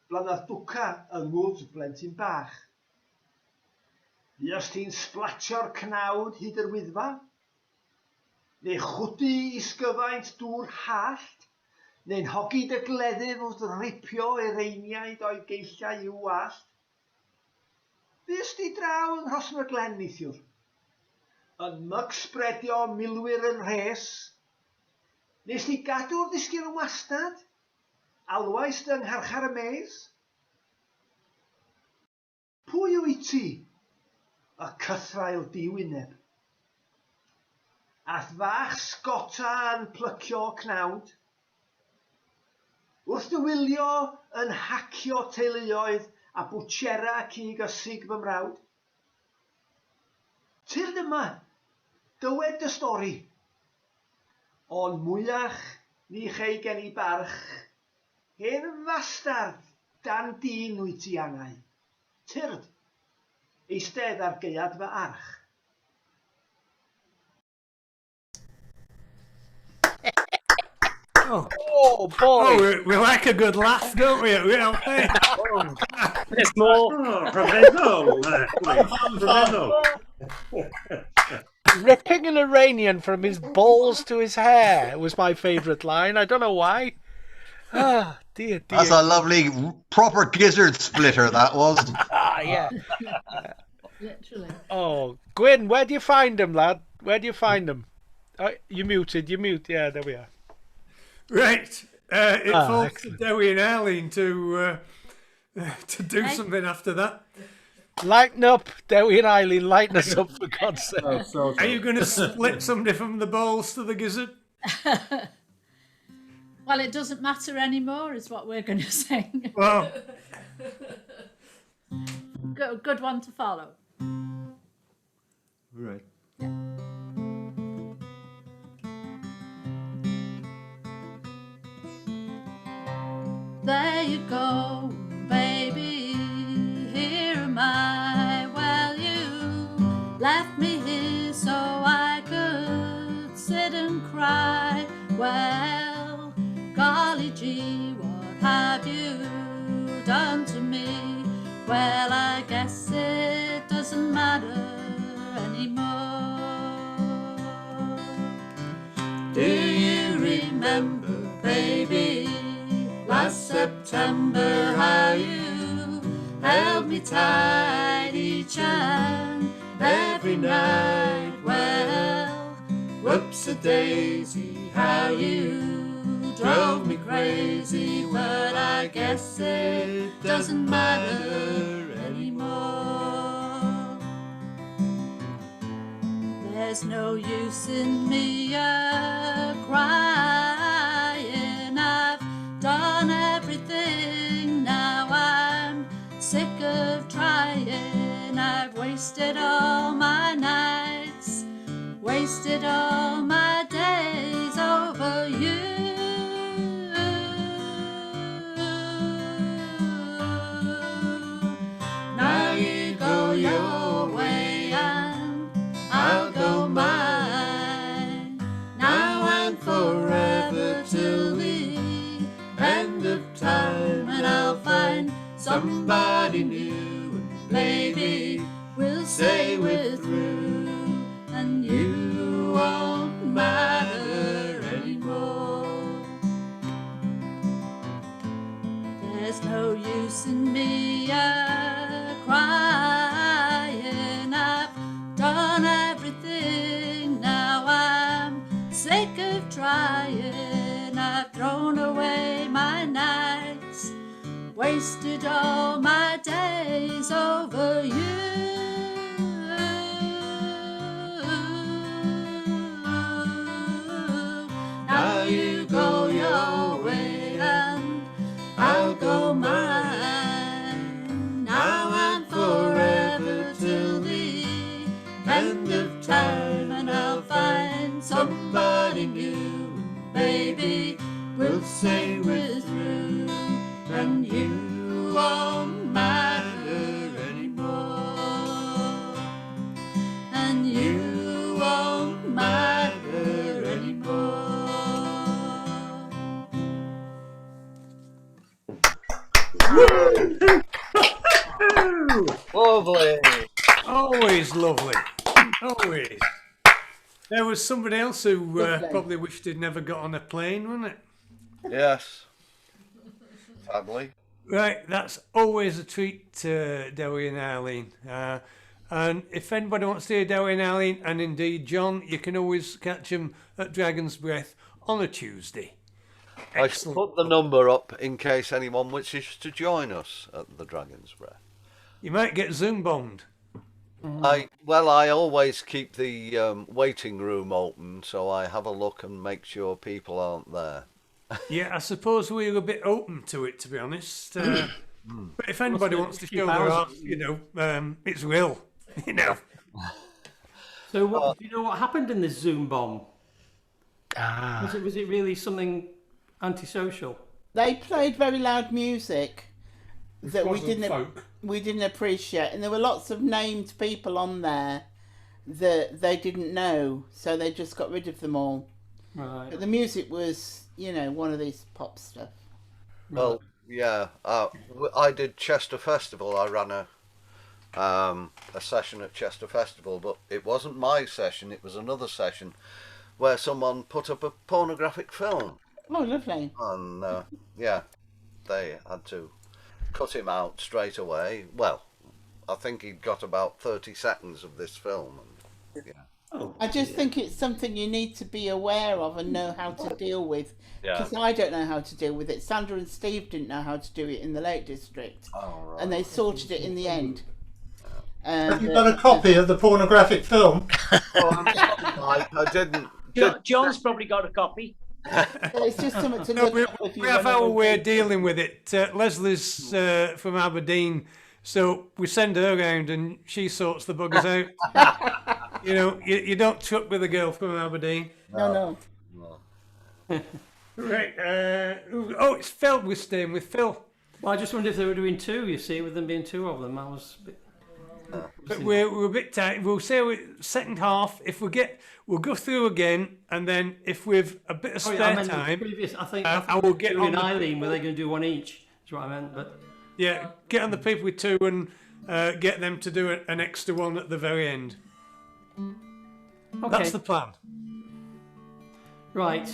[SPEAKER 13] Blanedd dwca yng ngwd blentyn bach. Buos ti'n splatio'r cnawd hyd yr wyddfa? Neu chwdu isgyfaint dŵr hallt? Neu'n hogi dy gleddyf wrth ripio ei reiniaid o'i geilliau i'w wallt? Fes di draw yng Nghosno Glen neithiwr? Yn myg sbredio milwyr yn rhes? Nes di gadw'r ddisgyn yn wastad? Alwaist yng ngharchar y mes? Pwy wyt ti? Y cythrail diwyneb. Ath fach sgota yn plycio cnawd? Wrth dy wylio yn hacio teuluoedd a bwtsiera cig ysig fy mrawd? Tyr dyma, dywed dy stori. Ond mwyach ni chei gen i barch, hen fastard dan dyn wyt ti angau. Tyrd, eistedd ar gaead fy arch.
[SPEAKER 2] Oh, boy.
[SPEAKER 1] Oh, we like a good laugh, don't we?
[SPEAKER 2] There's more. Ripping an Iranian from his balls to his hair was my favourite line. I don't know why. Ah, dear.
[SPEAKER 9] That's a lovely, proper gizzard splitter, that was.
[SPEAKER 2] Yeah.
[SPEAKER 7] Literally.
[SPEAKER 2] Oh, Gwyn, where do you find him, lad? Where do you find him? Oh, you muted. Yeah, there we are.
[SPEAKER 1] Right. It falls to Dewi and Arlene to do something after that.
[SPEAKER 2] Lighten up, Dewi and Eileen, lighten us up, for God's sake.
[SPEAKER 1] Are you going to split somebody from the balls to the gizzard?
[SPEAKER 14] Well, it doesn't matter anymore, is what we're going to sing.
[SPEAKER 1] Well,
[SPEAKER 14] good one to follow.
[SPEAKER 3] Right.
[SPEAKER 14] There you go, baby, here am I. Well, you left me here so I could sit and cry. Well, golly gee, what have you done to me? Well, I guess it doesn't matter anymore. Do you remember, baby, last September, how you held me tight each and every night? Well, whoops-a-daisy, how you drove me crazy, but I guess it doesn't matter anymore. There's no use in me crying. I've done everything, now I'm sick of trying. I've wasted all my nights, wasted all my days over you. Now you go your way and I'll go mine, now and forever till the end of time. And I'll find somebody new, maybe we'll say we're through, and you won't matter anymore. There's no use in me crying. I've done everything, now I'm sick of trying. I've thrown away my nights, wasted all my days over you. Now you go your way and I'll go mine, now and forever till the end of time. And I'll find somebody new, baby, we'll say we're through, and you won't matter anymore, and you won't matter anymore.
[SPEAKER 8] Lovely.
[SPEAKER 1] Always lovely. Always. There was somebody else who probably wished he'd never got on a plane, wasn't it?
[SPEAKER 8] Yes. Sadly.
[SPEAKER 1] Right, that's always a treat to Dewi and Arlene. And if anybody wants to hear Dewi and Arlene, and indeed John, you can always catch them at Dragon's Breath on a Tuesday.
[SPEAKER 8] I should put the number up in case anyone wishes to join us at the Dragon's Breath.
[SPEAKER 1] You might get Zoom bombed.
[SPEAKER 8] I always keep the waiting room open, so I have a look and make sure people aren't there.
[SPEAKER 1] Yeah, I suppose we're a bit open to it, to be honest. But if anybody wants to show their art, it's Will,
[SPEAKER 6] So, do you know what happened in this Zoom bomb? Was it really something antisocial?
[SPEAKER 5] They played very loud music that we
[SPEAKER 6] wasn't
[SPEAKER 5] didn't
[SPEAKER 6] folk.
[SPEAKER 5] appreciate, and there were lots of named people on there that they didn't know, so they just got rid of them all.
[SPEAKER 6] Right.
[SPEAKER 5] But the music was, one of these pop stuff.
[SPEAKER 8] Well, yeah. I did Chester Festival. I ran a session at Chester Festival, but it wasn't my session. It was another session where someone put up a pornographic film.
[SPEAKER 5] Oh, lovely.
[SPEAKER 8] And they had to cut him out straight away. Well, I think he'd got about 30 seconds of this film. And,
[SPEAKER 5] I just think it's something you need to be aware of and know how to deal with.
[SPEAKER 8] Yeah.
[SPEAKER 5] Because I don't know how to deal with it. Sandra and Steve didn't know how to do it in the Lake District.
[SPEAKER 8] Oh, right.
[SPEAKER 5] And they sorted it in the end.
[SPEAKER 12] Have you got a copy of the pornographic film?
[SPEAKER 8] I didn't.
[SPEAKER 15] John's probably got a copy.
[SPEAKER 5] It's just something to
[SPEAKER 1] No,
[SPEAKER 5] look at if you
[SPEAKER 1] we have
[SPEAKER 5] wanna
[SPEAKER 1] our
[SPEAKER 5] go
[SPEAKER 1] way of
[SPEAKER 5] deep.
[SPEAKER 1] dealing with it. Leslie's from Aberdeen, so we send her around and she sorts the buggers out. You don't truck with a girl from Aberdeen.
[SPEAKER 5] No.
[SPEAKER 1] Right. It's Phil. We're staying with Phil.
[SPEAKER 6] Well, I just wondered if they were doing two, you see, with them being two of them. I was a bit...
[SPEAKER 1] But we're a bit tight. We'll say second half. If we'll go through again, and then if we've a bit of spare
[SPEAKER 6] I meant
[SPEAKER 1] time,
[SPEAKER 6] I think
[SPEAKER 1] I will get on
[SPEAKER 6] and
[SPEAKER 1] the
[SPEAKER 6] Eileen. Were they going to do one each? Is what I meant. But
[SPEAKER 1] yeah, get on the people with two and get them to do an extra one at the very end.
[SPEAKER 6] Okay.
[SPEAKER 1] That's the plan.
[SPEAKER 6] Right.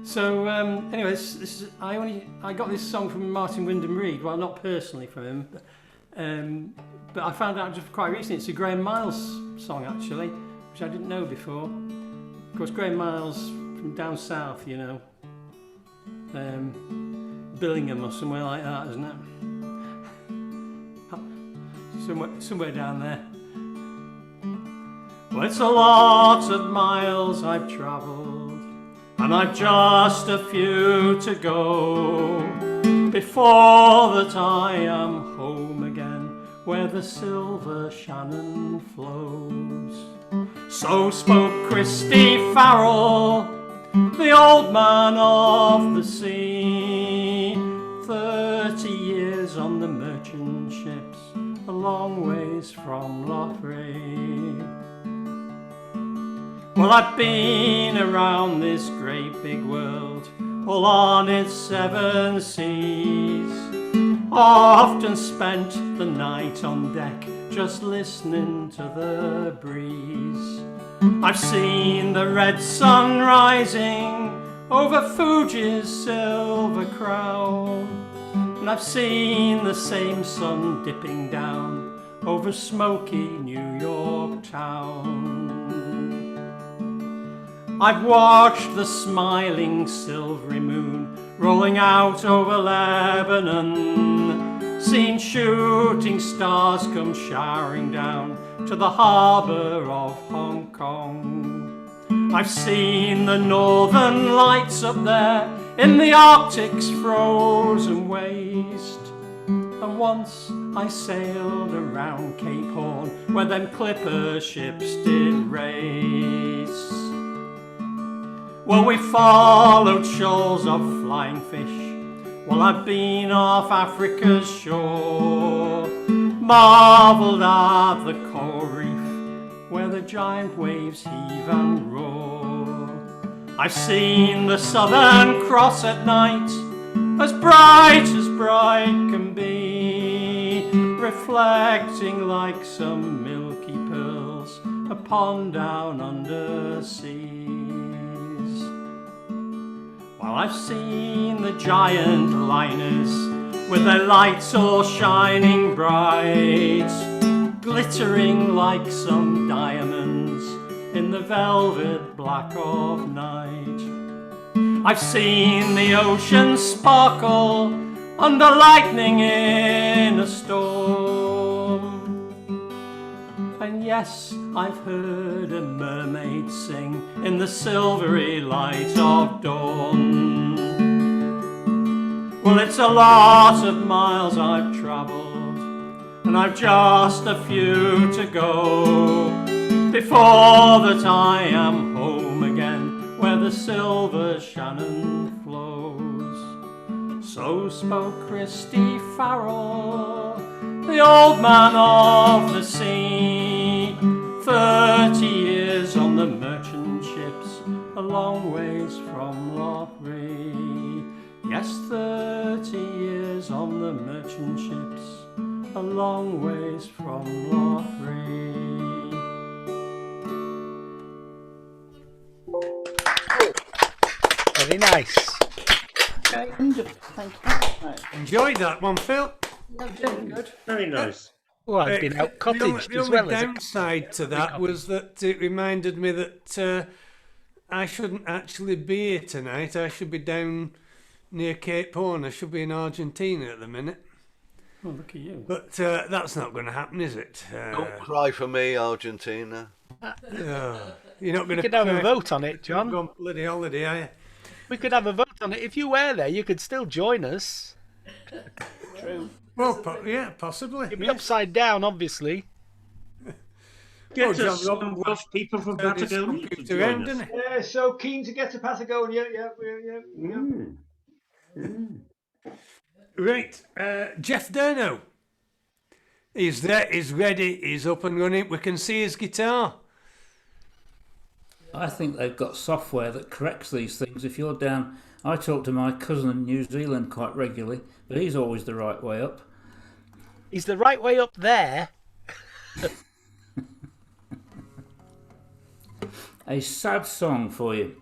[SPEAKER 6] So anyway, this is I got this song from Martin Wyndham Reed. Well, not personally from him, but I found out just quite recently it's a Graham Miles song actually, which I didn't know before. Of course, Graham Miles from down south, Billingham or somewhere like that, isn't it? Somewhere down there. Well, it's a lot of miles I've travelled, and I've just a few to go before that I am home again, where the silver Shannon flows. So spoke Christy Farrell, the old man of the sea. 30 years on the merchant ships, a long ways from Loughrea. Well, I've been around this great big world, all on its 7 seas. Often spent the night on deck, just listening to the breeze. I've seen the red sun rising over Fuji's silver crown, and I've seen the same sun dipping down over smoky New York town. I've watched the smiling silvery moon rolling out over Lebanon, seen shooting stars come showering down to the harbour of Hong Kong. I've seen the northern lights up there in the Arctic's frozen waste, and once I sailed around Cape Horn where them clipper ships did race. Well, we followed shoals of flying fish, well, I've been off Africa's shore, marvelled at the coral reef where the giant waves heave and roar. I've seen the Southern Cross at night, as bright can be, reflecting like some milky pearls upon down under seas. Well, I've seen the giant liners with their lights all shining bright, glittering like some diamonds in the velvet black of night. I've seen the ocean sparkle under lightning in a storm, and yes, I've heard a mermaid sing in the silvery light of dawn. Well, it's a lot of miles I've travelled, and I've just a few to go before that I am home again, where the silver Shannon flows. So spoke Christy Farrell, the old man of the sea. 30 years on the merchant ships, a long ways from Loughrea. Yes, 30 years on the merchant ships, a long ways from Loughrea.
[SPEAKER 2] Very nice.
[SPEAKER 5] Okay. Thank you. Right.
[SPEAKER 1] Enjoyed that one, Phil.
[SPEAKER 5] Good.
[SPEAKER 4] Very nice.
[SPEAKER 2] Well, I've been out cottaged
[SPEAKER 1] the
[SPEAKER 2] as
[SPEAKER 1] only
[SPEAKER 2] well.
[SPEAKER 1] downside to that was that it reminded me that I shouldn't actually be here tonight. I should be down near Cape Horn. I should be in Argentina at the minute.
[SPEAKER 6] Oh, look at you.
[SPEAKER 1] But that's not going to happen, is it?
[SPEAKER 8] Don't cry for me, Argentina.
[SPEAKER 1] You're not going to.
[SPEAKER 2] We could have a vote on it, John.
[SPEAKER 1] Go on bloody holiday, are you?
[SPEAKER 2] We could have a vote on it. If you were there, you could still join us.
[SPEAKER 5] True.
[SPEAKER 1] Well, yeah, possibly.
[SPEAKER 2] It'd be upside down, obviously.
[SPEAKER 4] Get
[SPEAKER 1] John
[SPEAKER 4] us some
[SPEAKER 1] Robin
[SPEAKER 4] Welsh people from Patagonia to join us.
[SPEAKER 13] Yeah, so keen to get to Patagonia. Yeah.
[SPEAKER 1] Right, Jeff Durno. He's there, he's ready, he's up and running. We can see his guitar.
[SPEAKER 16] I think they've got software that corrects these things. If you're down, I talk to my cousin in New Zealand quite regularly, but he's always the right way up.
[SPEAKER 2] He's the right way up there.
[SPEAKER 16] A sad song for you.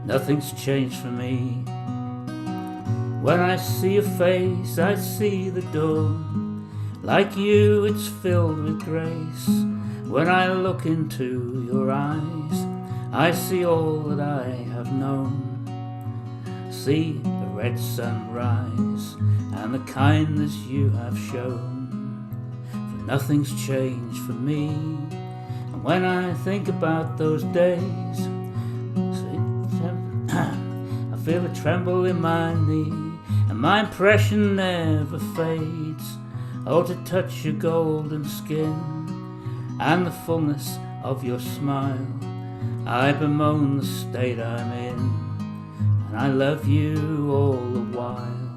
[SPEAKER 16] nothing's changed for me. When I see your face, I see the dawn. Like you, it's filled with grace. When I look into your eyes, I see all that I have known. See the red sunrise and the kindness you have shown. For nothing's changed for me. And when I think about those days, I feel a tremble in my knee. And my impression never fades. Oh, to touch your golden skin and the fullness of your smile, I bemoan the state I'm in, and I love you all the while.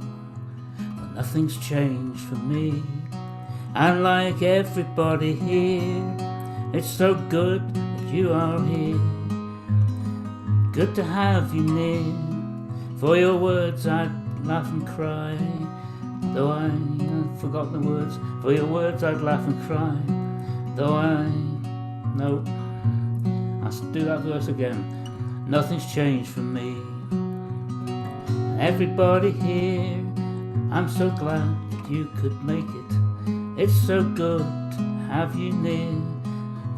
[SPEAKER 16] But nothing's changed for me, and like everybody here, it's so good that you are here. Good to have you near. For your words I'd laugh and cry, though I've forgotten the words. For your words I'd laugh and cry, though no, I'll do that verse again. Nothing's changed for me. Everybody here, I'm so glad that you could make it. It's so good to have you near.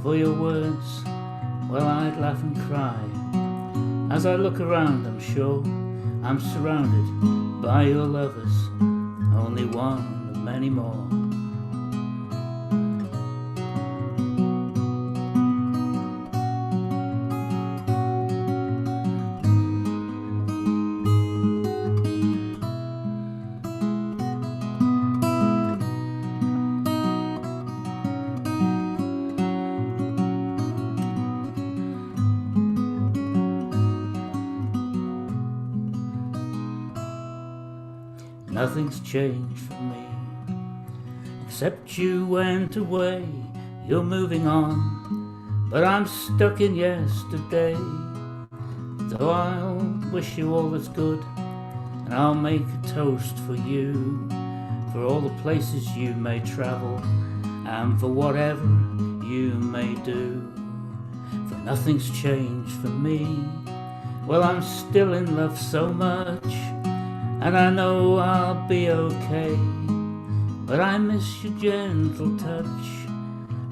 [SPEAKER 16] For your words, well, I'd laugh and cry. As I look around, I'm sure I'm surrounded by your lovers, only one of many more. Nothing's changed for me, except you went away. You're moving on, but I'm stuck in yesterday. Though I'll wish you all that's good, and I'll make a toast for you, for all the places you may travel, and for whatever you may do. For nothing's changed for me. Well, I'm still in love so much, and I know I'll be okay, but I miss your gentle touch.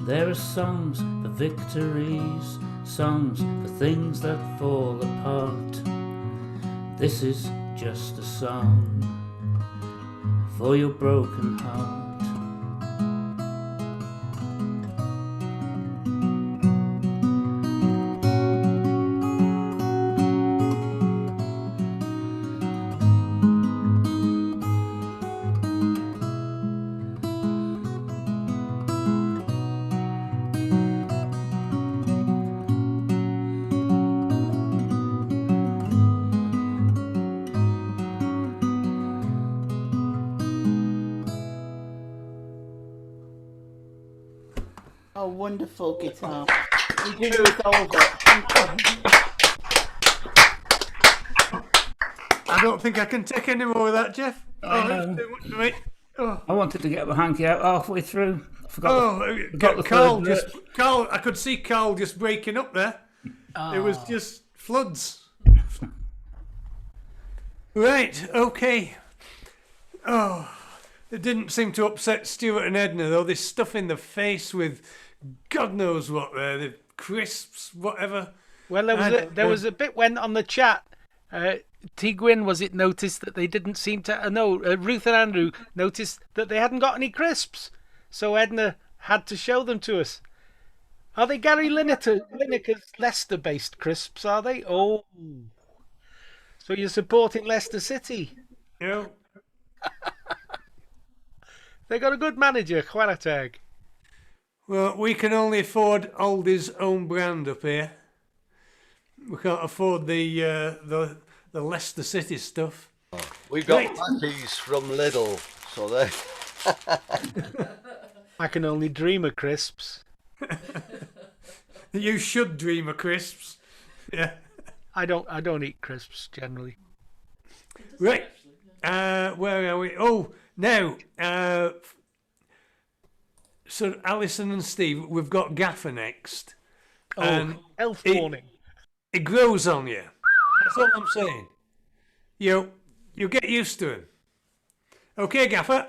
[SPEAKER 16] There are songs for victories, songs for things that fall apart. This is just a song for your broken heart.
[SPEAKER 5] Oh, wonderful guitar. You did resolve it.
[SPEAKER 1] I don't think I can take any more of that, Jeff. It's too much for me. Oh.
[SPEAKER 16] I wanted to get my hanky out halfway through. I forgot the
[SPEAKER 1] Carl
[SPEAKER 16] third
[SPEAKER 1] Carl, I could see Carl just breaking up there. It was just floods. Right, okay. Oh, it didn't seem to upset Stuart and Edna, though. This stuff in the face with God knows what there, the crisps, whatever.
[SPEAKER 2] Well, there was a bit when on the chat, T. Gwyn, was it noticed that they didn't seem to... Ruth and Andrew noticed that they hadn't got any crisps. So Edna had to show them to us. Are they Gary Lineker's Leicester-based crisps, are they? Oh. So you're supporting Leicester City?
[SPEAKER 1] Yeah.
[SPEAKER 2] They got a good manager, Quarateg.
[SPEAKER 1] Well, we can only afford Aldi's own brand up here. We can't afford the Leicester City stuff.
[SPEAKER 8] We've got Mackies from Lidl, so they...
[SPEAKER 2] I can only dream of crisps.
[SPEAKER 1] You should dream of crisps. Yeah.
[SPEAKER 2] I don't eat crisps generally.
[SPEAKER 1] Right. Where are we? Oh, now, so Alison and Steve, we've got Gaffer next.
[SPEAKER 2] Oh, elf warning.
[SPEAKER 1] It grows on you. That's all I'm saying. You get used to him. Okay, Gaffer.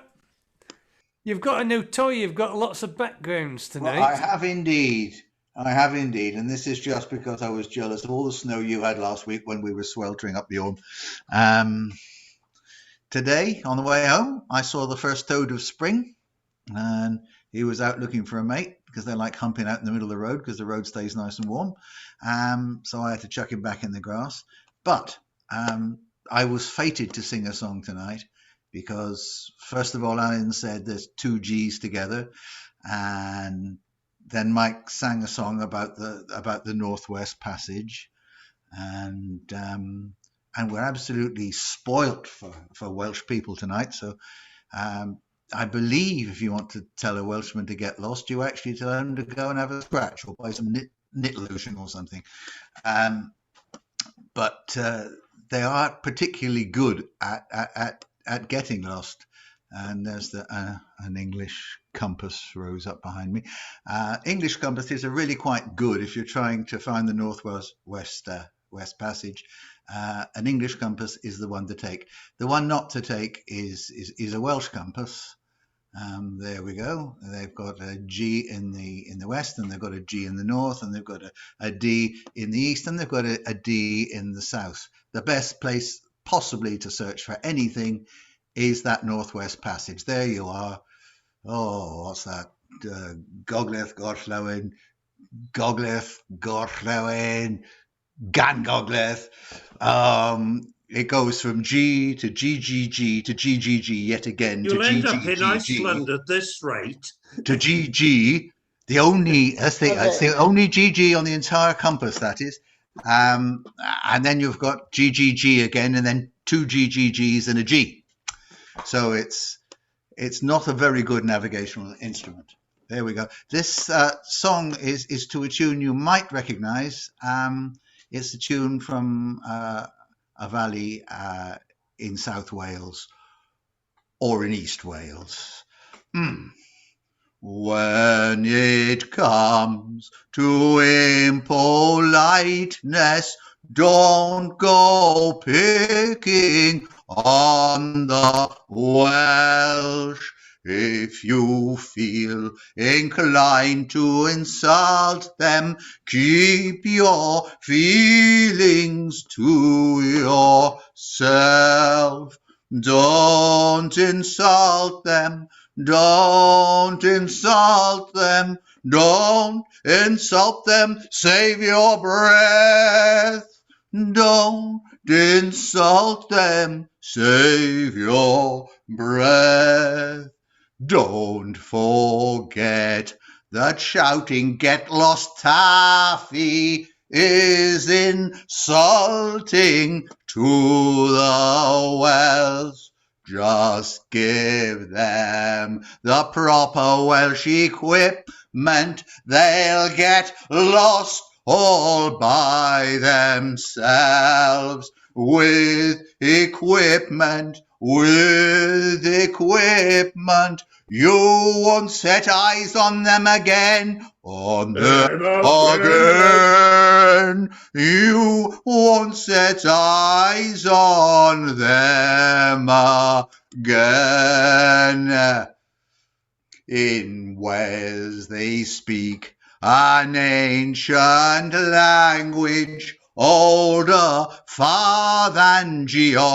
[SPEAKER 1] You've got a new toy. You've got lots of backgrounds tonight.
[SPEAKER 9] Well, I have indeed. And this is just because I was jealous of all the snow you had last week when we were sweltering up Bjorn. Today, on the way home, I saw the first toad of spring, and he was out looking for a mate because they like humping out in the middle of the road because the road stays nice and warm. So I had to chuck him back in the grass. But I was fated to sing a song tonight because, first of all, Alan said there's two G's together, and then Mike sang a song about the Northwest Passage, and we're absolutely spoilt for Welsh people tonight. So I believe if you want to tell a Welshman to get lost, you actually tell him to go and have a scratch or buy some knit lotion or something. But they are particularly good at getting lost. And there's an English compass rose up behind me. English compasses are really quite good if you're trying to find the Northwest West Passage. An English compass is the one to take. The one not to take is a Welsh compass. There we go. They've got a G in the west, and they've got a G in the north, and they've got a D in the east, and they've got a D in the south. The best place possibly to search for anything is that Northwest Passage. There you are. Oh, what's that? Gogledd, Gorllewin, Gan Gogledd. It goes from G to GGG to GGG yet again.
[SPEAKER 4] You'll
[SPEAKER 9] to
[SPEAKER 4] end
[SPEAKER 9] GGGG,
[SPEAKER 4] up in Iceland at this rate.
[SPEAKER 9] To GG. That's the only GG on the entire compass, that is. And then you've got GGG again, and then two GGGs and a G. So it's not a very good navigational instrument. There we go. This song is to a tune you might recognise. It's a tune from a valley in South Wales or in East Wales. When it comes to impoliteness, don't go picking on the Welsh. If you feel inclined to insult them, keep your feelings to yourself. Don't insult them. Don't insult them. Don't insult them. Save your breath. Don't insult them. Save your breath. Don't forget that shouting "Get lost, Taffy" is insulting to the Welsh. Just give them the proper Welsh equipment. They'll get lost all by themselves. With equipment, you won't set eyes on them again. Again. You won't set eyes on them again. In Wales they speak an ancient language, older far than geography.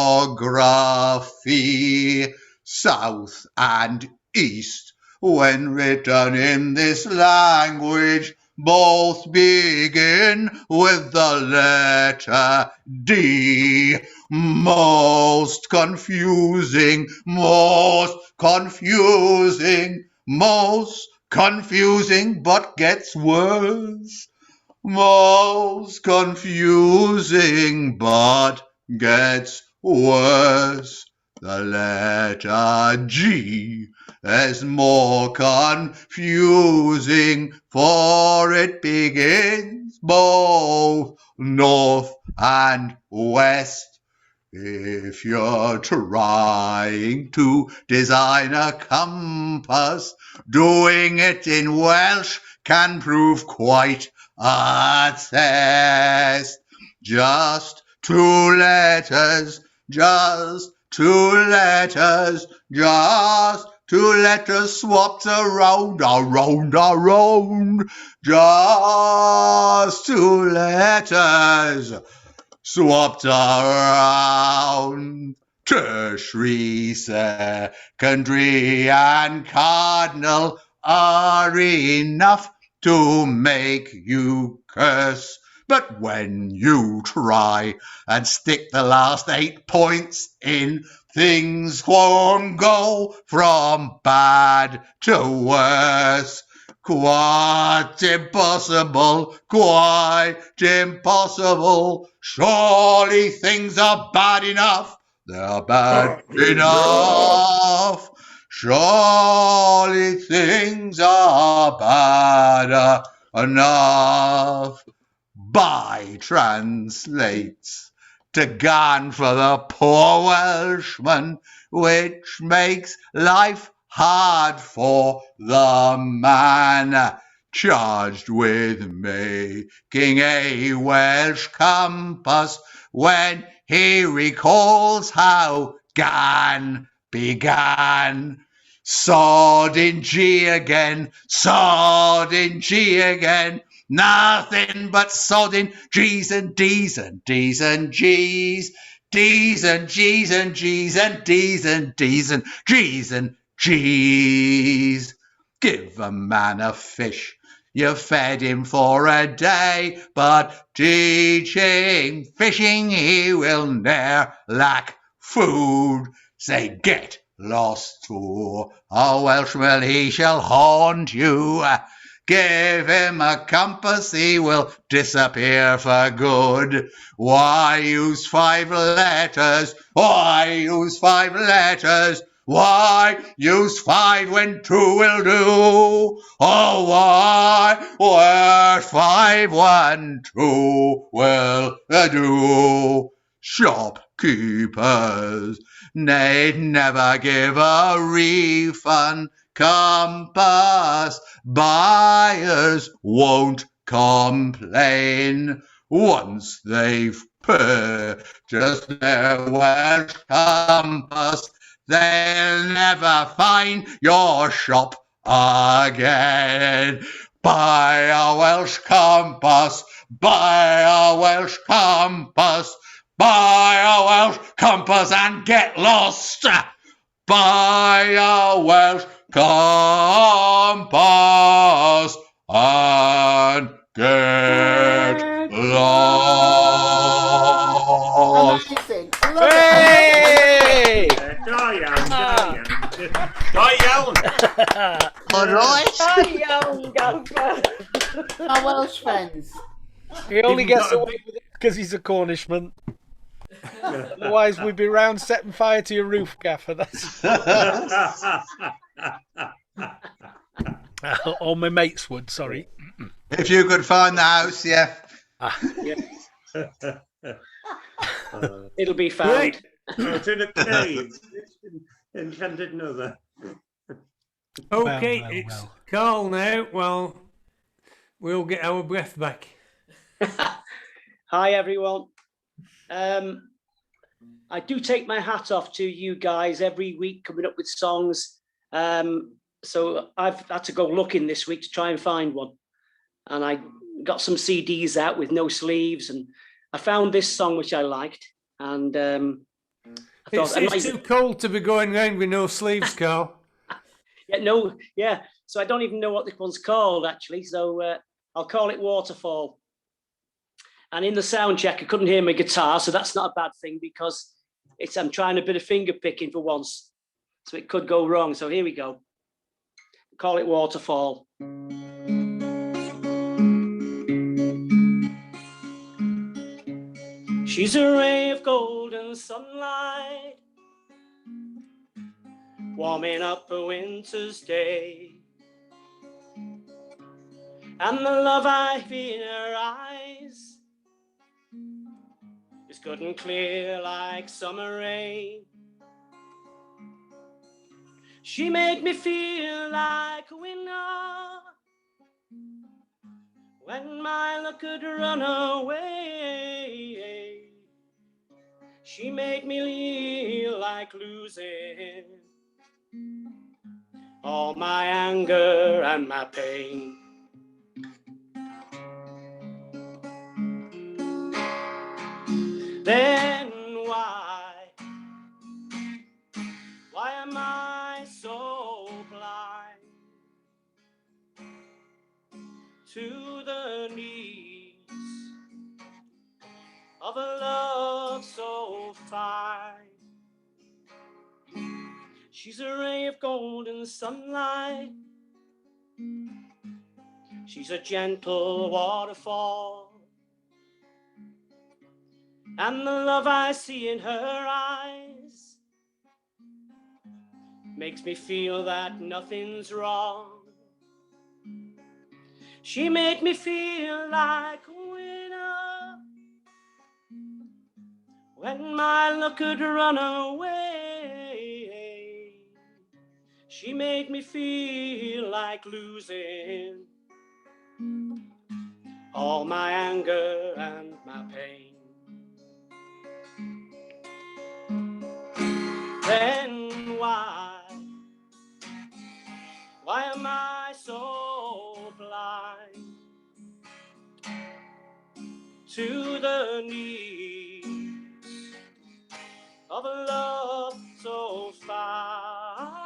[SPEAKER 9] South and east, when written in this language, both begin with the letter D. Most confusing, but gets worse. Most confusing, but gets worse. The letter G is more confusing, for it begins both north and west. If you're trying to design a compass, doing it in Welsh can prove quite a test. Just two letters, just two letters, just two letters swapped around, just two letters swapped around. Tertiary, secondary, and cardinal are enough to make you curse. But when you try and stick the last 8 points in, things won't go from bad to worse. Quite impossible, quite impossible. Surely things are bad enough. They're bad enough. Surely things are bad enough. By translates to Gan for the poor Welshman, which makes life hard for the man charged with making a Welsh compass when he recalls how Gan began. Sword in G again, sword in G again. Nothing but sodding G's and D's and D's and G's. D's and G's and G's and D's and D's and G's and G's. Give a man a fish, you fed him for a day, but teach him fishing, he will ne'er lack food. Say, get lost to a Welshman, he shall haunt you. Give him a compass, he will disappear for good. Why use 5 letters? Why use 5 letters? Why use 5 when 2 will do? Oh, why were 5 when 2 will do? Shopkeepers need never give a refund. Compass buyers won't complain once they've purchased their Welsh compass. They'll never find your shop again. Buy a Welsh compass, buy a Welsh compass, buy a Welsh compass and get lost. Buy a Welsh compass and get lost.
[SPEAKER 5] Amazing.
[SPEAKER 2] Hey!
[SPEAKER 4] Da iawn, da iawn.
[SPEAKER 10] Da iawn.
[SPEAKER 9] All right.
[SPEAKER 5] Our Welsh friends.
[SPEAKER 2] He only
[SPEAKER 10] Even
[SPEAKER 2] gets
[SPEAKER 10] got a
[SPEAKER 2] away with it because he's a Cornishman. Otherwise, we'd be round setting fire to your roof, Gaffer. That's... or my mates would, sorry.
[SPEAKER 9] If you could find the house, yeah.
[SPEAKER 15] It'll be found.
[SPEAKER 4] Right. It's in a cave. It's enchanted another.
[SPEAKER 1] Okay,
[SPEAKER 2] well,
[SPEAKER 1] it's
[SPEAKER 2] well.
[SPEAKER 1] Carl now. Well, we'll get our breath back.
[SPEAKER 15] Hi, everyone. I do take my hat off to you guys every week coming up with songs. So I've had to go looking this week to try and find one. And I got some CDs out with no sleeves, and I found this song which I liked. And I thought
[SPEAKER 1] It's too cold to be going round with no sleeves, Carl.
[SPEAKER 15] Yeah. So I don't even know what this one's called actually. So I'll call it Waterfall. And in the sound check, I couldn't hear my guitar, so that's not a bad thing because I'm trying a bit of finger picking for once, so it could go wrong. So here we go. Call it Waterfall. She's a ray of golden sunlight, warming up a winter's day. And the love I feel in her eyes is good and clear like summer rain. She made me feel like a winner when my luck could run away. She made me feel like losing all my anger and my pain. Then why am I so blind to the needs of a love so fine? She's a ray of golden sunlight. She's a gentle waterfall. And the love I see in her eyes makes me feel that nothing's wrong. She made me feel like a winner when my luck had run away. She made me feel like losing all my anger and my pain. Then why am I so blind to the needs of a love so fine?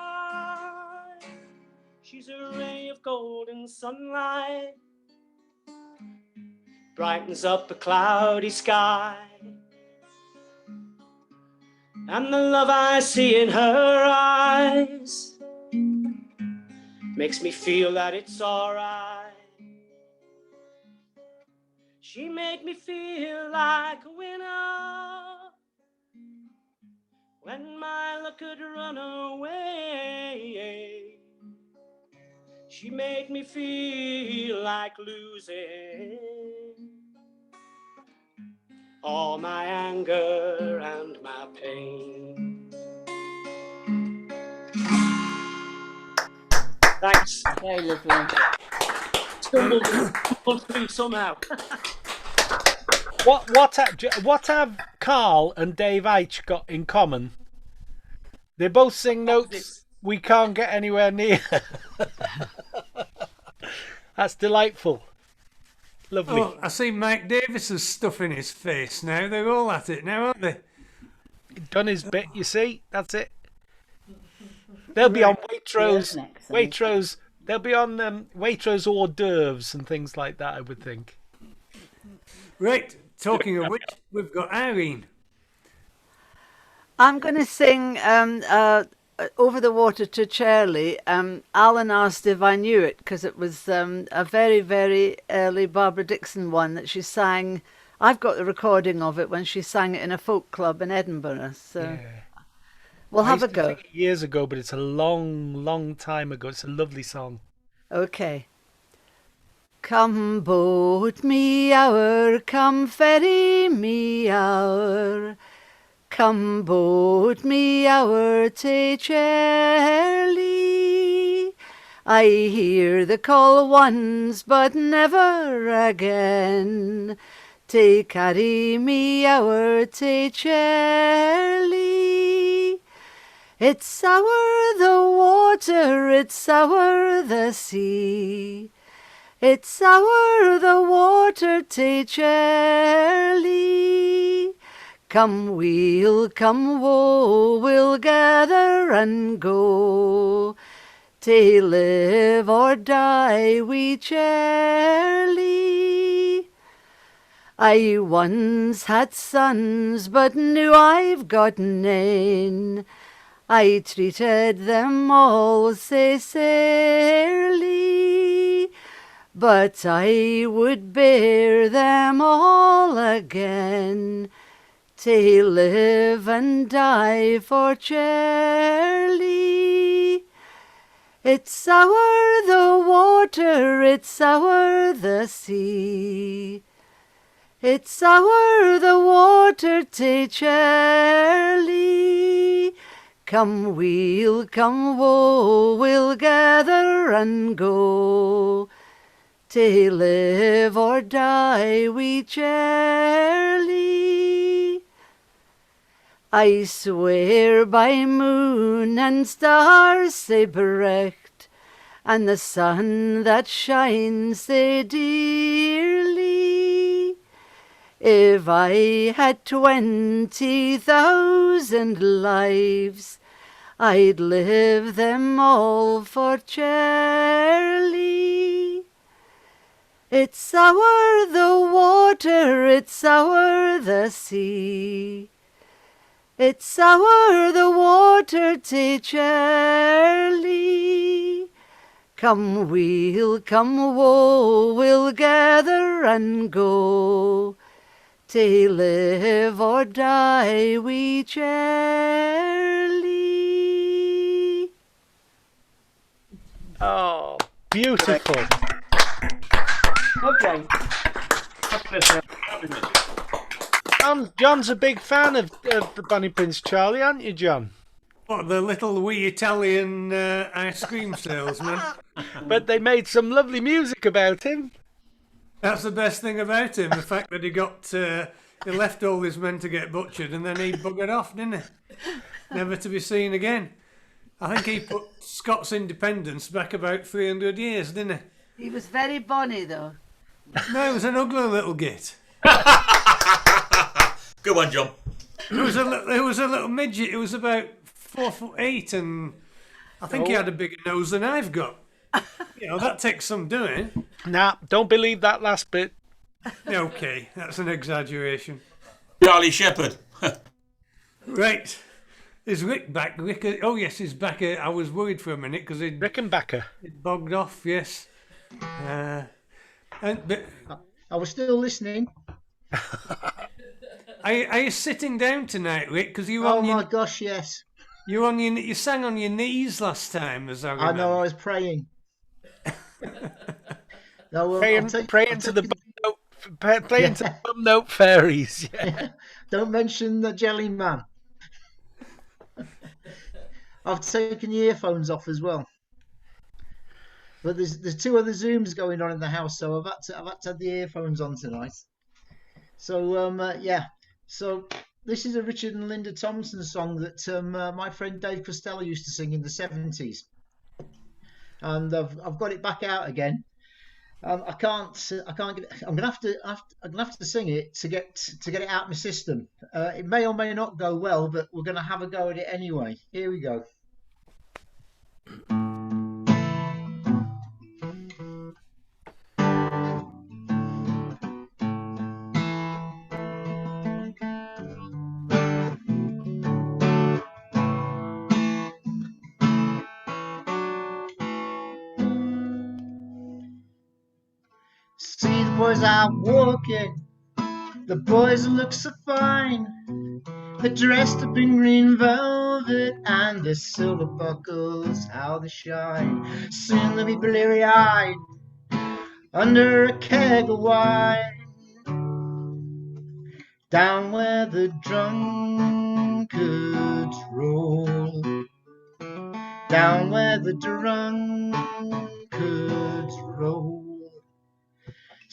[SPEAKER 15] She's a ray of golden sunlight, brightens up a cloudy sky. And the love I see in her eyes makes me feel that it's alright. She made me feel like a winner when my luck could run away. She made me feel like losing all my anger and my pain. Thanks.
[SPEAKER 5] Very lovely.
[SPEAKER 15] Stumbled through somehow.
[SPEAKER 2] What have Carl and Dave H got in common? They both sing notes we can't get anywhere near. That's delightful. Lovely.
[SPEAKER 1] Oh, I see Mike Davis's stuff in his face now. They're all at it now, aren't they?
[SPEAKER 2] Done his bit, you see. That's it. They'll be on Waitrose. They'll be on Waitrose hors d'oeuvres and things like that, I would think.
[SPEAKER 1] Right. Talking of which, we've got Irene.
[SPEAKER 14] I'm going to sing Over the Water to Charlie. Alan asked if I knew it because it was a very, very early Barbara Dixon one that she sang. I've got the recording of it when she sang it in a folk club in Edinburgh. So we'll have a go.
[SPEAKER 2] I used to sing it years ago, but it's a long, long time ago. It's a lovely song.
[SPEAKER 14] Okay. Come boat me o'er, come ferry me o'er, come boat me o'er to Charlie. I hear the call once, but never again, to carry me o'er to Charlie. It's sour the water, it's sour the sea, it's sour the water to Charlie. Come we'll, come woe, we'll gather and go, to live or die we Charlie. I once had sons, but now I've got none. I treated them all sae sairly, but I would bear them all again, to live and die for Charlie. It's sour the water, it's sour the sea, it's sour the water to Charlie. Come we'll, come woe, we'll gather and go, to live or die we Charlie. I swear by moon and stars sae bright, and the sun that shines sae dearly, if I had 20,000 lives, I'd live them all for Charlie. It's sour the water, it's sour the sea, it's sour the water to Charlie. Come we'll, come woe, we'll gather and go, to live or die we Charlie.
[SPEAKER 2] Oh, beautiful.
[SPEAKER 15] Okay.
[SPEAKER 2] John's a big fan of the Bonnie Prince Charlie, aren't you, John?
[SPEAKER 1] What, the little wee Italian ice cream salesman?
[SPEAKER 2] But they made some lovely music about him.
[SPEAKER 1] That's the best thing about him, the fact that he left all his men to get butchered and then he buggered off, didn't he? Never to be seen again. I think he put Scots independence back about 300 years, didn't he?
[SPEAKER 14] He was very bonny though.
[SPEAKER 1] No, he was an ugly little git.
[SPEAKER 10] Go on, John.
[SPEAKER 1] It was a little midget. It was about 4'8", and I think he had a bigger nose than I've got. You know, that takes some doing.
[SPEAKER 2] Nah, don't believe that last bit.
[SPEAKER 1] Okay, that's an exaggeration.
[SPEAKER 10] Charlie Shepherd.
[SPEAKER 1] Right. Is Rick back? Oh, yes, he's back. I was worried for a minute because he'd
[SPEAKER 2] Rickenbacker.
[SPEAKER 1] Bogged off, yes. But
[SPEAKER 13] I was still listening.
[SPEAKER 1] Are you sitting down tonight, Rick? Because you
[SPEAKER 13] Oh my gosh, yes.
[SPEAKER 1] You sang on your knees last time, as I remember.
[SPEAKER 13] I know, I was praying. No,
[SPEAKER 2] Praying to the bum note fairies.
[SPEAKER 13] Yeah. Don't mention the jelly man. I've taken the earphones off as well. But there's two other Zooms going on in the house, so I've had to have the earphones on tonight. So yeah. So this is a Richard and Linda Thompson song that my friend Dave Costello used to sing in the 70s, and I've got it back out again. I can't get it. I'm gonna have to sing it to get it out of my system. It may or may not go well, but we're gonna have a go at it anyway. Here we go. See the boys out walking, the boys look so fine. They're dressed up in green velvet and the silver buckles, how they shine. Soon they'll be bleary-eyed under a keg of wine, down where the drunkards roll, down where the drunkards roll.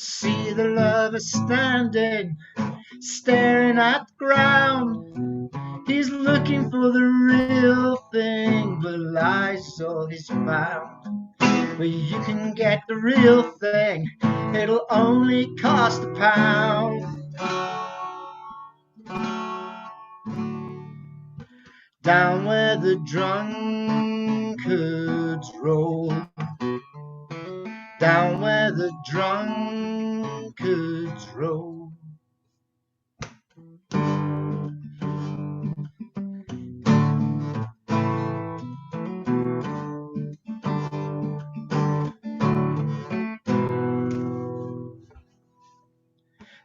[SPEAKER 13] See the lovers standing, staring at the ground. He's looking for the real thing, but lies all he's found. But you can get the real thing, it'll only cost £1. Down where the drunkards roll, down where the drunkards roll.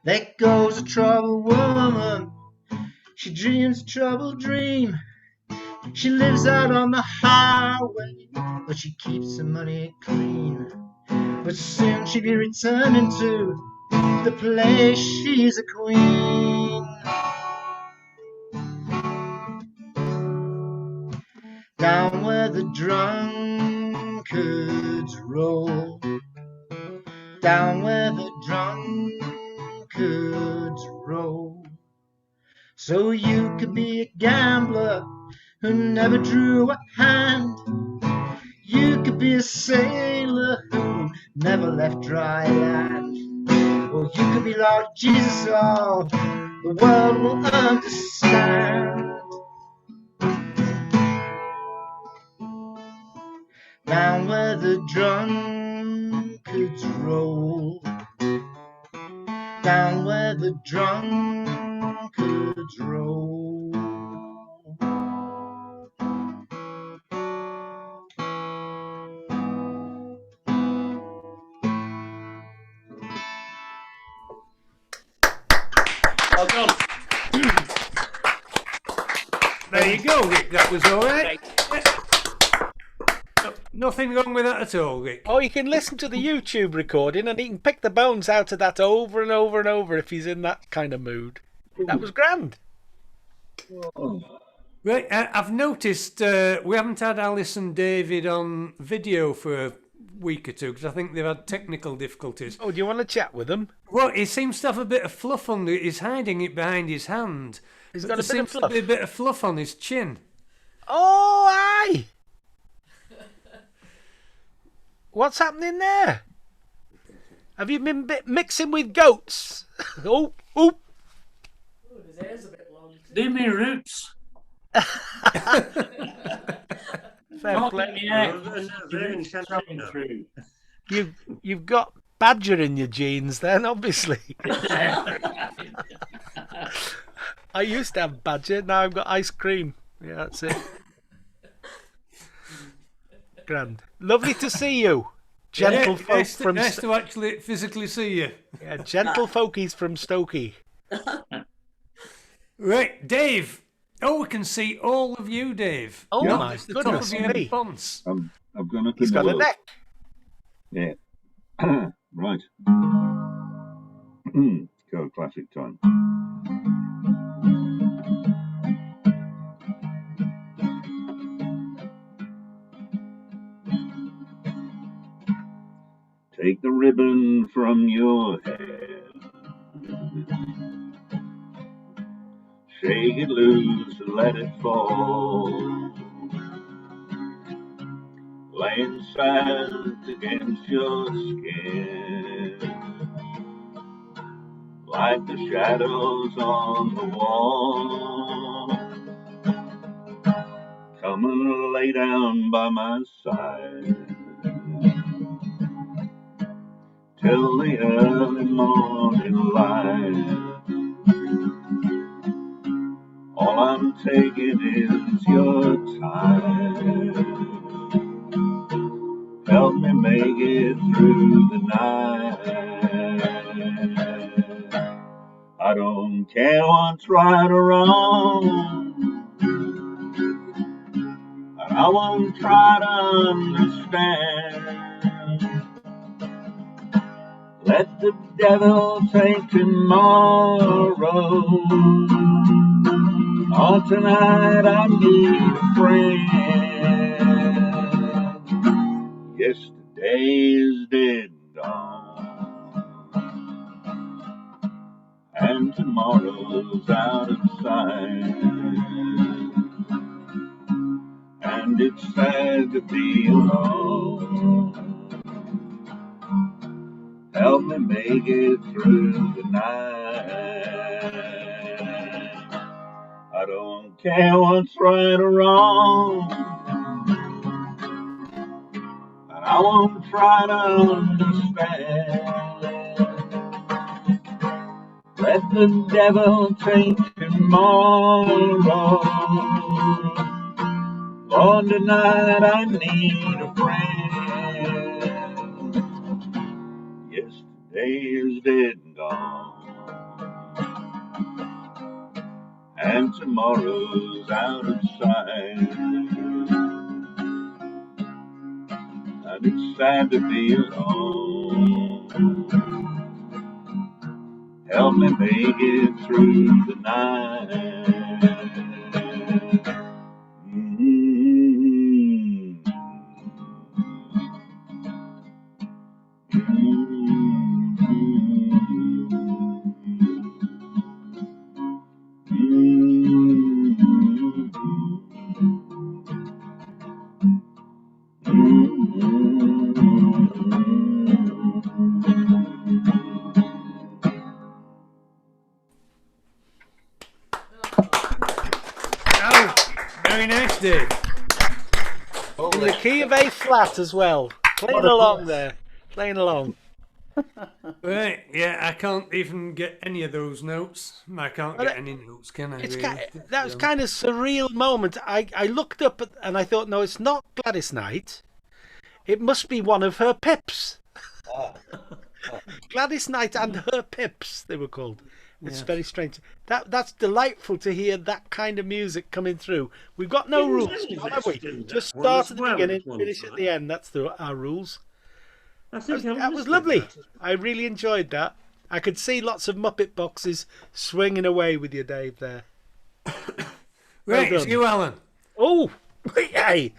[SPEAKER 13] There goes a troubled woman, she dreams a troubled dream. She lives out on the highway, but she keeps her money clean. But soon she'll be returning to the place she's a queen. Down where the drunkards roll, down where the drunkards roll.
[SPEAKER 17] So you could be a gambler who never drew a hand. You could be a sailor who never left dry land. Or you could be Lord Jesus, all the world will understand. Down where the drunkards roll, down where the drunkards roll.
[SPEAKER 15] Well done.
[SPEAKER 1] There you go, Rick. That was all right. Nothing wrong with that at all, Rick.
[SPEAKER 2] Oh, you can listen to the YouTube recording and he can pick the bones out of that over and over and over if he's in that kind of mood. That was grand.
[SPEAKER 1] Right, I've noticed we haven't had Alice and David on video for a week or two because I think they've had technical difficulties.
[SPEAKER 2] Oh, do you want to chat with them?
[SPEAKER 1] Well, he seems to have a bit of fluff under it. He's hiding it behind his hand.
[SPEAKER 2] He's
[SPEAKER 1] But
[SPEAKER 2] got a
[SPEAKER 1] there
[SPEAKER 2] bit of
[SPEAKER 1] seems
[SPEAKER 2] fluff.
[SPEAKER 1] to be a bit of fluff on his chin.
[SPEAKER 2] Oh, aye. What's happening there? Have you been mixing with goats? Oh.
[SPEAKER 6] His hair's a bit long.
[SPEAKER 16] Do me roots.
[SPEAKER 2] Fair
[SPEAKER 16] Not
[SPEAKER 2] play.
[SPEAKER 16] let me out.
[SPEAKER 4] Very enchanting.
[SPEAKER 16] Through.
[SPEAKER 2] You've got badger in your genes then, obviously. I used to have badger, now I've got ice cream. Yeah, that's it. Grand. Lovely to see you. Gentle folk
[SPEAKER 1] nice
[SPEAKER 2] from
[SPEAKER 1] nice to actually physically see you.
[SPEAKER 2] Yeah, gentle folkies from Stokey.
[SPEAKER 1] Right, Dave. Oh, we can see all of you, Dave.
[SPEAKER 2] Oh,
[SPEAKER 1] Not
[SPEAKER 2] my
[SPEAKER 1] just the
[SPEAKER 2] goodness
[SPEAKER 1] top of your
[SPEAKER 2] me.
[SPEAKER 1] response.
[SPEAKER 3] I've gone up
[SPEAKER 2] He's
[SPEAKER 3] in the
[SPEAKER 2] got a
[SPEAKER 3] world.
[SPEAKER 2] neck.
[SPEAKER 3] Yeah. Right. Go classic time. Take the ribbon from your hair, shake it loose and let it fall. Laying sand against your skin, like the shadows on the wall. Come and lay down by my side till the early morning light. All I'm taking is your time. Help me make it through the night. I don't care what's right or wrong, and I won't try to understand. Let the devil take tomorrow. Oh, tonight I need a friend. Yesterday is dead and gone, and tomorrow's out of sight. And it's sad to be alone. Help me make it through the night. I don't care what's right or wrong, and I won't try to understand. Let the devil take tomorrow. On tonight I need a friend. Yesterday is dead and gone, and tomorrow's out of sight. And it's sad to be alone. Help me make it through the night.
[SPEAKER 2] in the key of A flat as well. Playing along there. Playing along.
[SPEAKER 1] Right, yeah, I can't even get any of those notes. I can't get any notes, can I?
[SPEAKER 2] It's
[SPEAKER 1] really?
[SPEAKER 2] that was kind of surreal moment. I looked up and I thought, no, it's not Gladys Knight. It must be one of her pips. Gladys Knight and her pips, they were called. It's very strange. That's delightful to hear that kind of music coming through. We've got no rules, have we? Just start at the beginning, finish at the end. That's our rules. That was lovely. I really enjoyed that. I could see lots of Muppet boxes swinging away with you, Dave, there.
[SPEAKER 1] Right, it's you, Alan.
[SPEAKER 2] Oh, hey.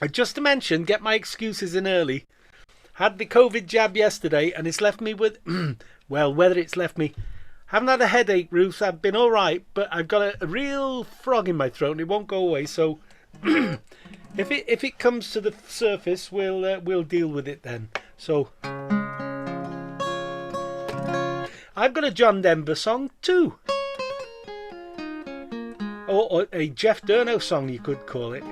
[SPEAKER 2] Just to mention, get my excuses in early. Had the COVID jab yesterday, and it's left me with, well, whether it's left me, haven't had a headache, Ruth. I've been all right, but I've got a real frog in my throat, and it won't go away. So, if it comes to the surface, we'll deal with it then. So, I've got a John Denver song too, or a Jeff Durno song, you could call it.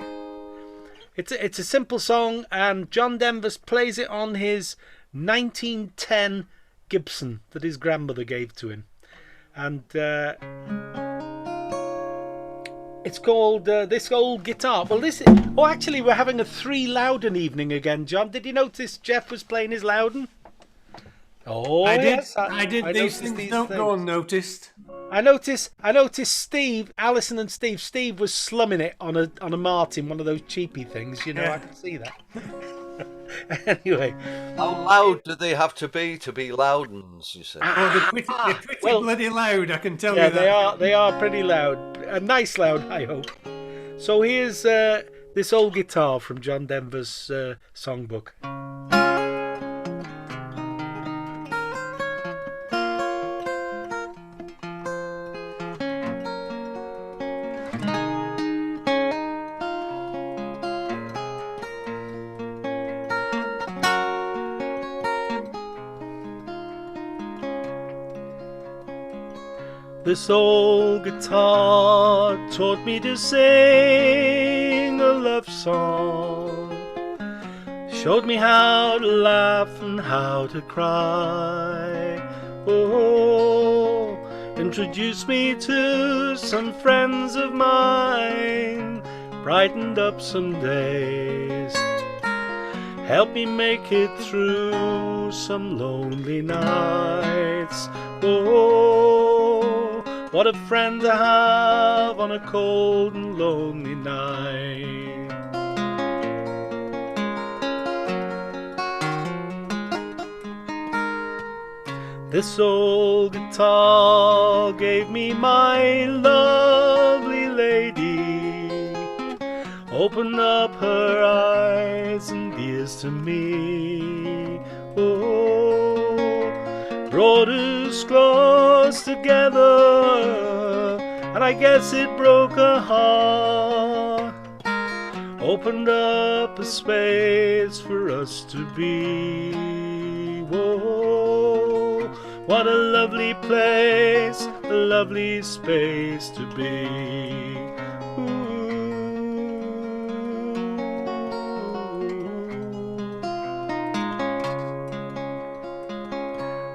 [SPEAKER 2] It's a simple song, and John Denver plays it on his 1910 Gibson that his grandmother gave to him, and it's called This Old Guitar. Well, actually, we're having a 3 Loudon evening again, John. Did you notice Jeff was playing his Loudon? Oh,
[SPEAKER 1] I did.
[SPEAKER 2] yes,
[SPEAKER 1] I did. These things don't go unnoticed.
[SPEAKER 2] I noticed Steve, Alison and Steve. Steve was slumming it on a Martin, one of those cheapy things. You know, I can see that. Anyway,
[SPEAKER 8] how loud do they have to be Loudons? You say?
[SPEAKER 1] They're pretty bloody loud. I can tell you that.
[SPEAKER 2] Yeah, they are pretty loud. A nice loud, I hope. So here's This Old Guitar from John Denver's songbook. This old guitar taught me to sing a love song, showed me how to laugh and how to cry. Oh, introduced me to some friends of mine, brightened up some days, helped me make it through some lonely nights. Oh, what a friend to have on a cold and lonely night. This old guitar gave me my lovely lady, opened up her eyes and ears to me. Oh, brought us close together, and I guess it broke her heart. Opened up a space for us to be. Whoa, what a lovely place, a lovely space to be.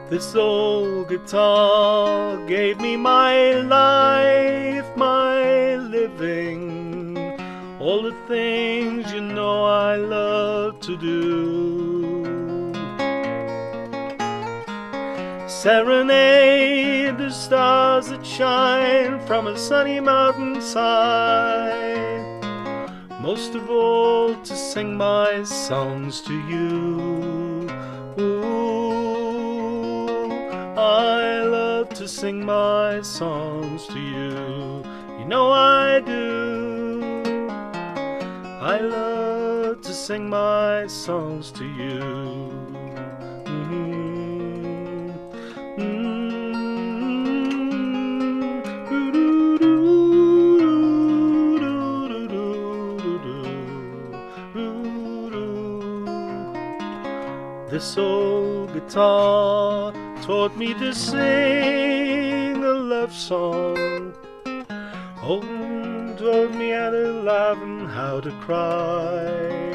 [SPEAKER 2] This old guitar gave me my life, my living, all the things you know I love to do. Serenade the stars that shine from a sunny mountainside, most of all to sing my songs to you. Ooh, I love to sing my songs to you. You know I do. I love to sing my songs to you. This old guitar taught me to sing a love song, oh, told me how to laugh and how to cry.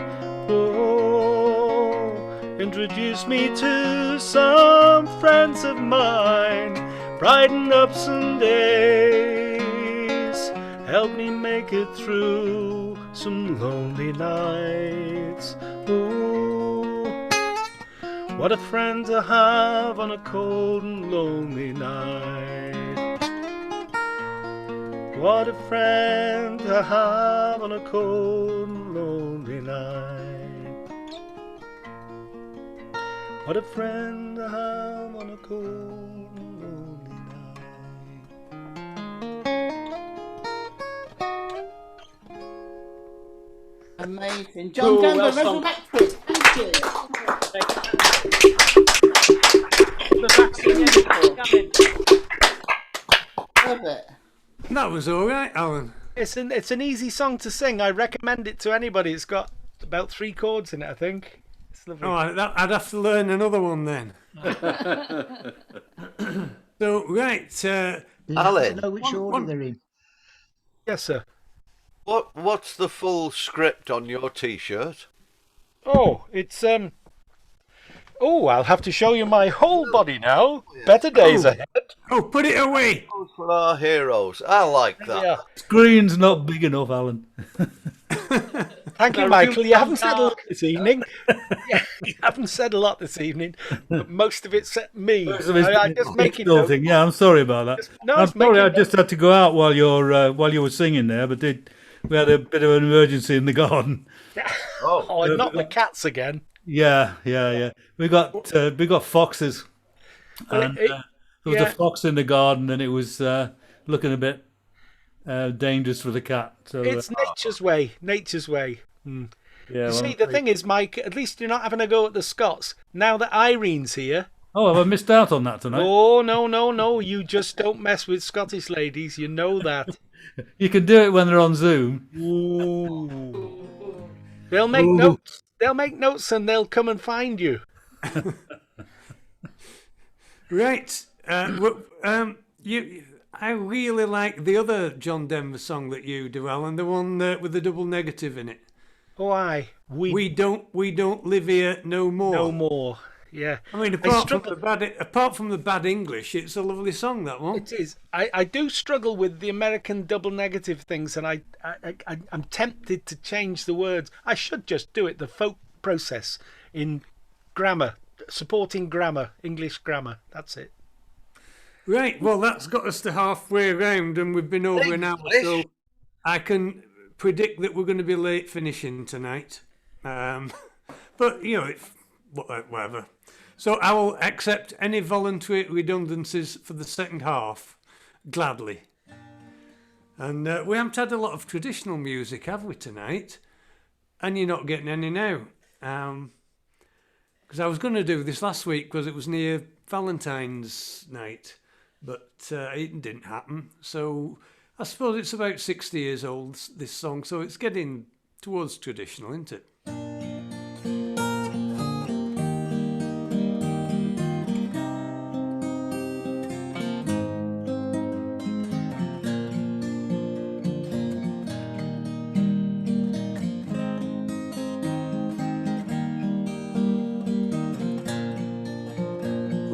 [SPEAKER 2] Oh, introduce me to some friends of mine, brighten up some days, help me make it through some lonely nights. Ooh, what a friend to have on a cold and lonely night. What a friend to have on a cold and lonely night. What a friend to have on a cold and lonely night.
[SPEAKER 5] Amazing. John Denver,
[SPEAKER 15] well
[SPEAKER 5] Russell
[SPEAKER 15] sung.
[SPEAKER 5] Beckford. Thank you. Love it.
[SPEAKER 1] That was all right, Alan.
[SPEAKER 2] It's an easy song to sing. I recommend it to anybody. It's got about 3 chords in it, I think. It's lovely.
[SPEAKER 1] Oh, I'd have to learn another one then. So, right.
[SPEAKER 8] Alan.
[SPEAKER 17] know which order they're in.
[SPEAKER 2] Yes, sir.
[SPEAKER 8] What's the full script on your T-shirt?
[SPEAKER 2] Oh, it's Oh, I'll have to show you my whole body now. Better days ahead.
[SPEAKER 1] Oh, put it away.
[SPEAKER 8] For our heroes. I like that.
[SPEAKER 2] Yeah.
[SPEAKER 3] Screen's not big enough, Alan.
[SPEAKER 2] Thank you, Michael. You haven't said a lot this evening. Yeah, you haven't said a lot this evening. But most of it's me. I just make it.
[SPEAKER 3] Yeah, I'm sorry about that.
[SPEAKER 2] No,
[SPEAKER 3] I'm
[SPEAKER 2] it's
[SPEAKER 3] sorry. I
[SPEAKER 2] making
[SPEAKER 3] just had to go out while you were singing there, but we had a bit of an emergency in the garden.
[SPEAKER 2] Oh, not the cats again.
[SPEAKER 3] Yeah. We got foxes, and there was a fox in the garden, and it was looking a bit dangerous for the cat. So
[SPEAKER 2] It's nature's way. Nature's way. Mm.
[SPEAKER 3] Yeah.
[SPEAKER 2] You see, the thing is, Mike, at least you're not having a go at the Scots. Now that Irene's here.
[SPEAKER 3] Oh, have I missed out on that tonight?
[SPEAKER 2] Oh, no. You just don't mess with Scottish ladies. You know that.
[SPEAKER 3] You can do it when they're on Zoom.
[SPEAKER 2] Ooh. They'll make notes. They'll make notes and they'll come and find you.
[SPEAKER 1] Right. I really like the other John Denver song that you do, Alan, the one with the double negative in it.
[SPEAKER 2] Oh, aye.
[SPEAKER 1] We don't live here no more.
[SPEAKER 2] No more. Yeah.
[SPEAKER 1] I mean, apart from the bad English, it's a lovely song, that one.
[SPEAKER 2] It is. I do struggle with the American double negative things, and I'm tempted to change the words. I should just do it the folk process in grammar, supporting grammar, English grammar. That's it.
[SPEAKER 1] Right. Well, that's got us to halfway around, and we've been over an hour, so I can predict that we're going to be late finishing tonight. But whatever. So I will accept any voluntary redundancies for the second half, gladly. And we haven't had a lot of traditional music, have we, tonight? And you're not getting any now. Because I was going to do this last week because it was near Valentine's night, but it didn't happen. So I suppose it's about 60 years old, this song, so it's getting towards traditional, isn't it?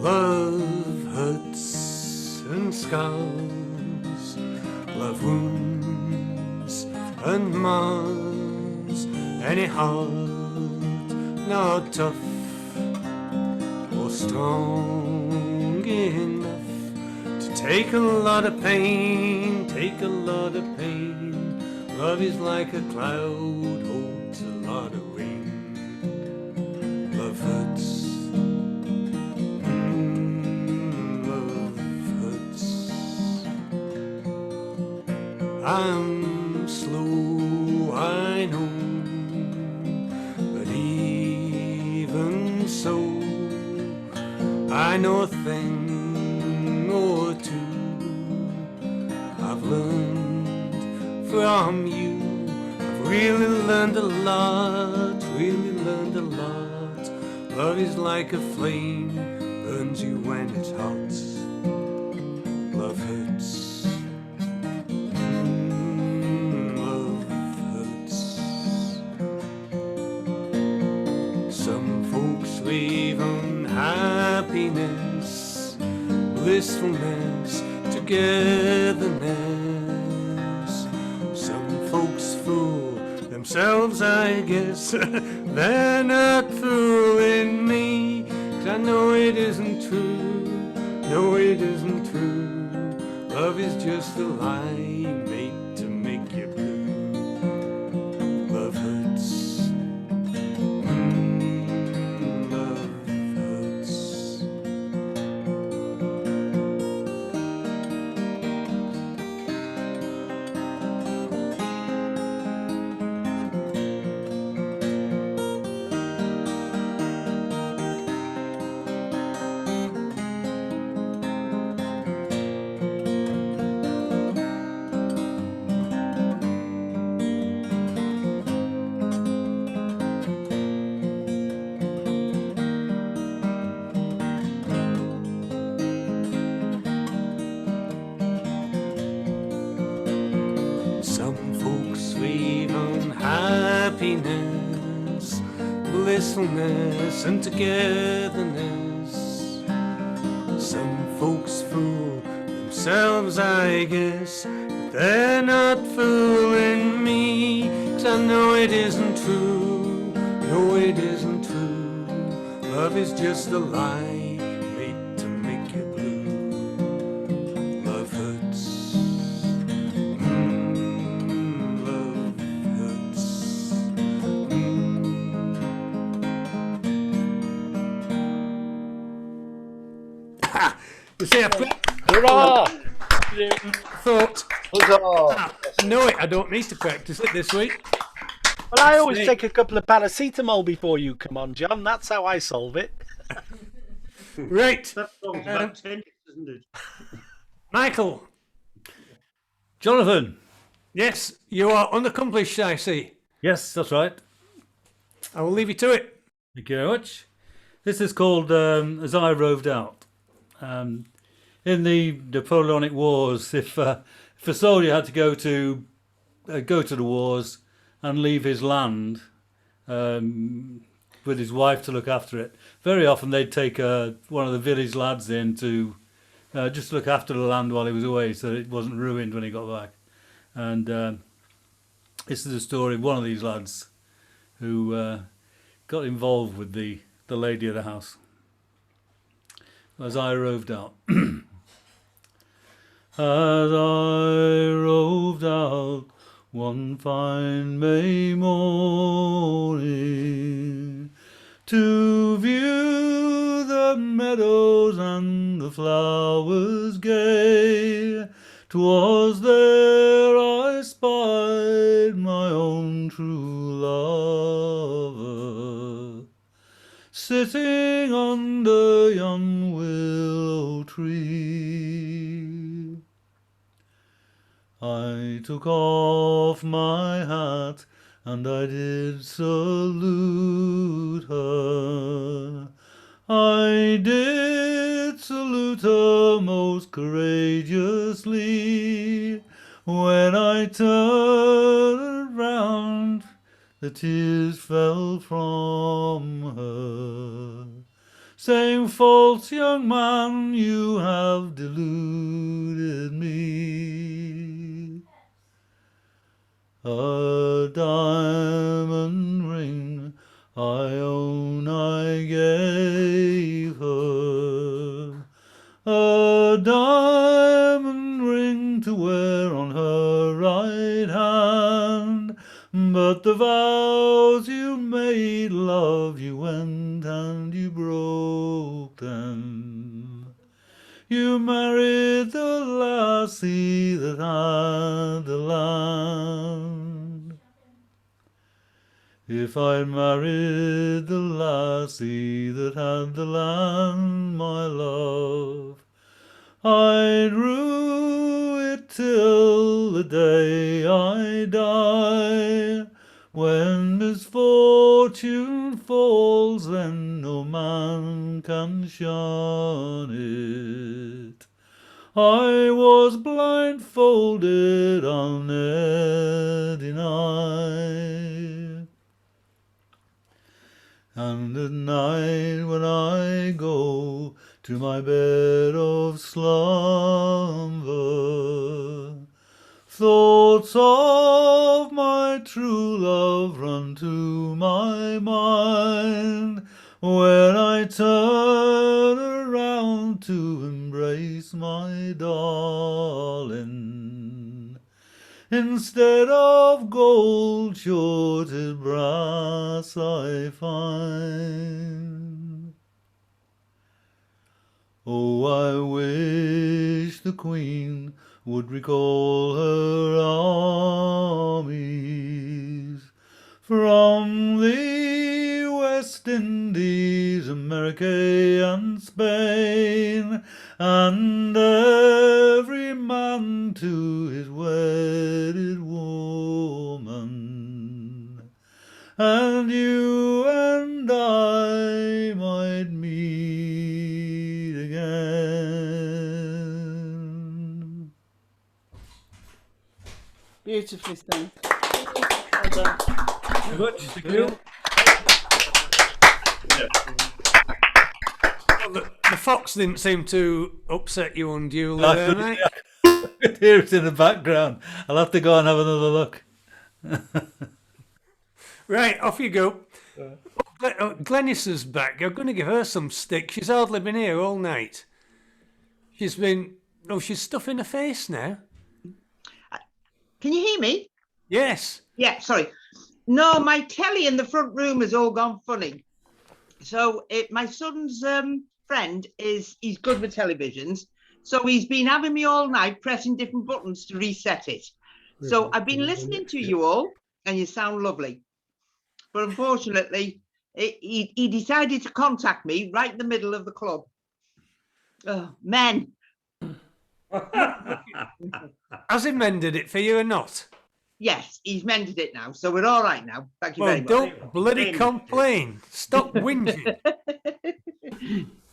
[SPEAKER 1] Love hurts and scars, love wounds and mars, any heart not tough or strong enough to take a lot of pain, Love is like a cloud, holds a lot of rain. Love hurts. I'm slow, I know, but even so, I know a thing or two. I've learned from you. I've really learned a lot, Love is like a flame, burns you when it's hot. Love hurts. happiness, blissfulness, togetherness. Some folks fool themselves, I guess. They're not fooling me, 'cause I know it isn't true. No, it isn't true. Love is just a lie made to make you blue. Love hurts. Love hurts. Some folks rave on happiness, blissfulness, and togetherness. Some folks fool themselves, I guess, but they're not fooling me, 'cause I know it isn't true. No, it isn't true. Love is just a lie made to make you blue. Love hurts. Love hurts. Ha! You see, I
[SPEAKER 2] Hurrah!
[SPEAKER 1] thought,
[SPEAKER 2] Huzzah!
[SPEAKER 1] no, I don't need to practice it this week.
[SPEAKER 2] Well, I always take a couple of paracetamol before you come on, John. That's how I solve it.
[SPEAKER 1] Right.
[SPEAKER 4] That song's about tennis, isn't it?
[SPEAKER 1] Michael.
[SPEAKER 3] Jonathan.
[SPEAKER 1] Yes, you are unaccomplished, I see.
[SPEAKER 3] Yes, that's right.
[SPEAKER 1] I will leave you to it.
[SPEAKER 3] Thank you very much. This is called As I Roved Out. In the Napoleonic Wars, if a soldier had to go to the wars and leave his land with his wife to look after it, very often they'd take one of the village lads in to just look after the land while he was away, so that it wasn't ruined when he got back. And this is the story of one of these lads who got involved with the lady of the house. As I roved out. As I roved out one fine May morning to view the meadows and the flowers gay, 'twas there I spied my own true lover, sitting under yon willow tree. I took off my hat and I did salute her. I did salute her most courageously. When I turned round, the tears fell from her, saying, "False young man, you have deluded me." A diamond ring I own I gave her, a diamond ring to wear on her right hand, but the vows you made, love, you went and you broke them. You married the lassie that had the land. If I'd married the lassie that had the land, my love, I'd rue it till the day I die. When misfortune falls, then no man can shun it. I was blindfolded, I'll ne'er deny. And at night when I go to my bed of slumber. Thoughts of my true love run to my mind when I turn around to embrace my darling. Instead of gold-shorted brass I find. Oh, I wish the Queen would recall her armies from the West Indies, America and Spain, and every man to his wedded woman, and you and I might meet again.
[SPEAKER 5] Beautifully sung.
[SPEAKER 1] Good. Well, the fox didn't seem to upset you unduly there, mate.
[SPEAKER 3] I could hear it in the background. I'll have to go and have another look.
[SPEAKER 1] Right, off you go. Glenys is back. I'm going to give her some stick. She's hardly been here all night. She's stuffing her face now.
[SPEAKER 18] Can you hear me?
[SPEAKER 1] Yes.
[SPEAKER 18] Yeah, sorry. No, my telly in the front room has all gone funny. So my son's friend he's good with televisions. So he's been having me all night pressing different buttons to reset it. So I've been listening to you all and you sound lovely. But unfortunately, he decided to contact me right in the middle of the club. Oh, men.
[SPEAKER 1] Has he mended it for you or not?
[SPEAKER 18] Yes, he's mended it now, so we're all right now. Thank you
[SPEAKER 1] Well,
[SPEAKER 18] very much.
[SPEAKER 1] don't bloody complain. Stop whinging.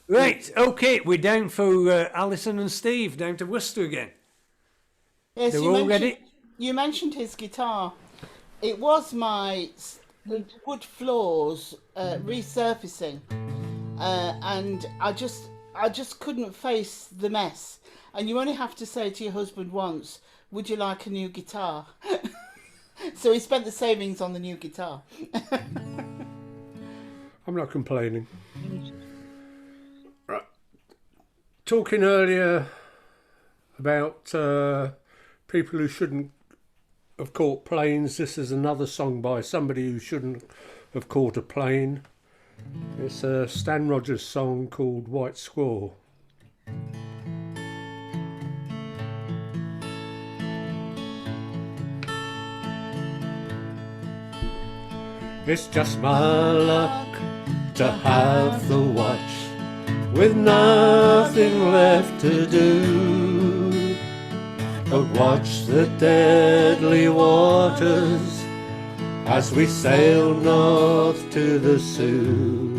[SPEAKER 1] Right, okay, we're down for Alison and Steve, down to Worcester again.
[SPEAKER 5] Yes,
[SPEAKER 1] They're all ready?
[SPEAKER 5] You mentioned his guitar. It was my wood floors resurfacing, and I just couldn't face the mess. And you only have to say to your husband once, "Would you like a new guitar?" So he spent the savings on the new guitar.
[SPEAKER 19] I'm not complaining. Right. Talking earlier about people who shouldn't have caught planes, this is another song by somebody who shouldn't have caught a plane. It's a Stan Rogers song called White Squaw. It's just my luck to have the watch with nothing left to do but watch the deadly waters as we sail north to the Sioux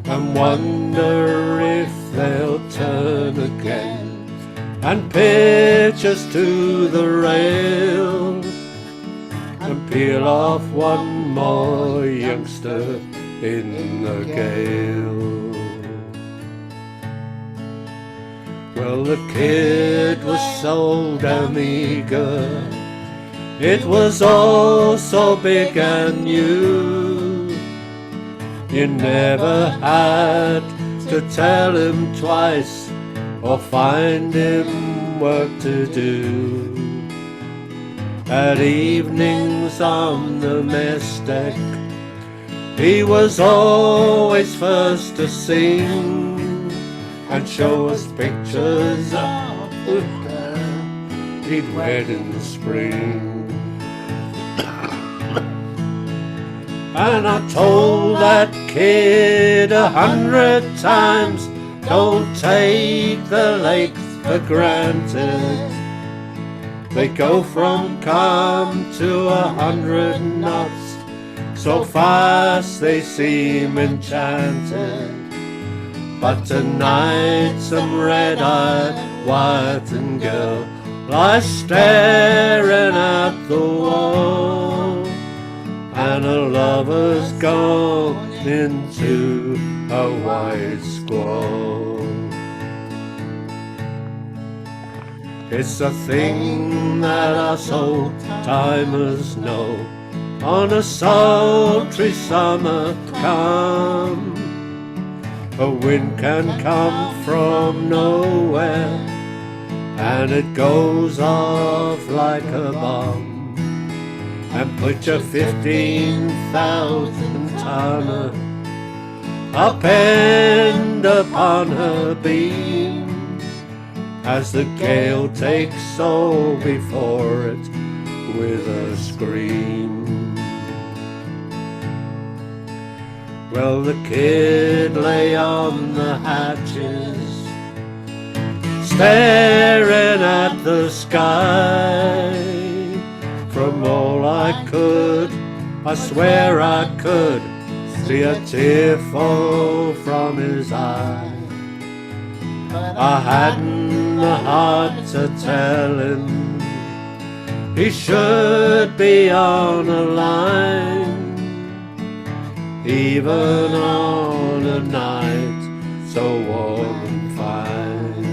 [SPEAKER 19] and wonder if they'll turn again and pitch us to the rail and peel off one more youngster in the gale. Well, the kid was so damn eager, it was all so big and new. You never had to tell him twice or find him work to do. At evenings on the mess deck, he was always first to sing and show us pictures of the girl he'd wed in the spring. And I told that kid 100 times, don't take the lakes for granted. They go from calm to 100 knots, so fast they seem enchanted. But tonight some red-eyed white girl lies staring at the wall, and her lover's gone into a white squaw. squall. It's a thing that us old timers know. On a sultry summer come, a wind can come from nowhere, and it goes off like a bomb, and put your 15,000 tonner upend upon her beam, as the gale takes all before it with a scream. Well, the kid lay on the hatches, staring at the sky. From all I could, I swear I could, see a tear fall from his eye. I hadn't the heart to tell him he should be on a line, even on a night so warm and fine.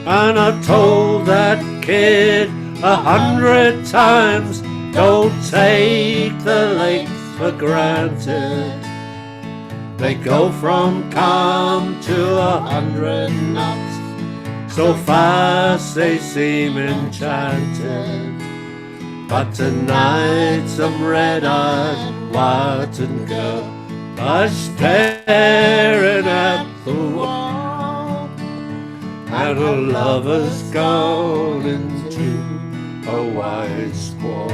[SPEAKER 19] And I told that kid 100 times, don't take the lakes for granted. They go from calm to 100 knots, so fast they seem enchanted. But tonight some red-eyed white-and girl are staring at the wall, and her lover's gone into a white squall.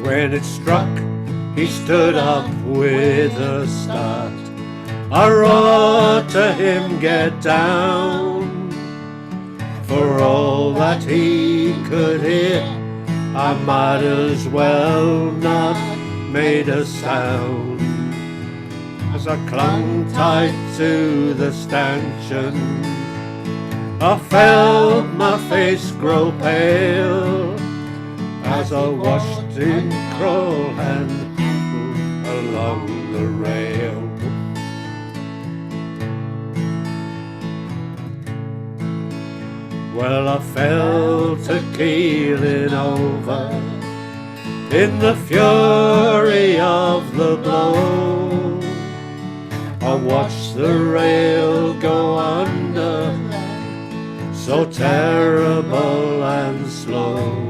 [SPEAKER 19] When it struck, he stood up with a start. I roared to him, get down. For all that he could hear, I might as well not made a sound. As I clung tight to the stanchion, I felt my face grow pale, as I watched him crawl and along the rail. Well, I fell to keeling over in the fury of the blow. I watched the rail go under, so terrible and slow.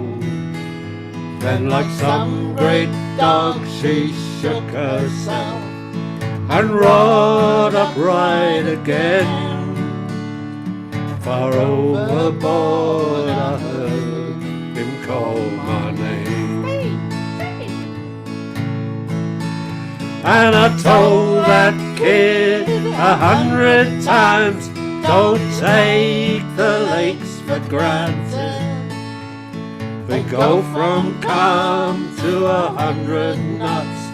[SPEAKER 19] Then like some great dog she shook herself and roared upright again. Far overboard I heard him call my name. And I told that kid 100 times, don't take the lakes for granted. They go from calm to 100 knots,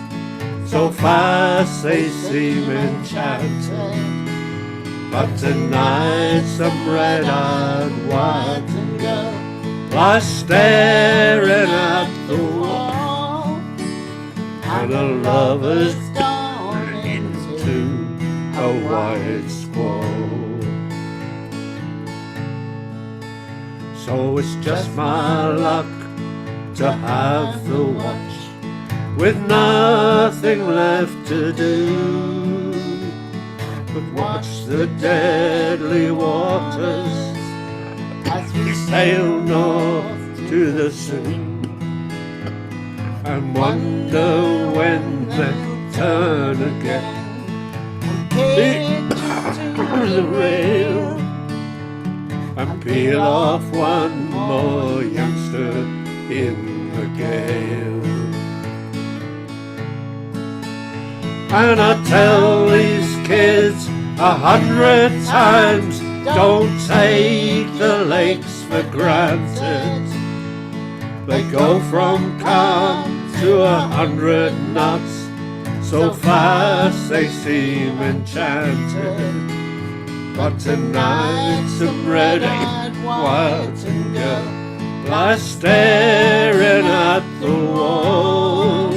[SPEAKER 19] so fast they seem enchanted. But tonight some red-eyed white-and girl lies staring at the wall, and her lover's gone into a white squall. So it's just my luck to have the watch with nothing left to do but watch the deadly waters as we sail north to the sea, and wonder when they'll turn again to the rail and peel off one more youngster in the gale. And I tell these kids 100 times, don't take the lakes for granted. They go from calm to 100 knots, so fast they seem enchanted. But tonight some red-eyed white-and girl lies staring at the wall,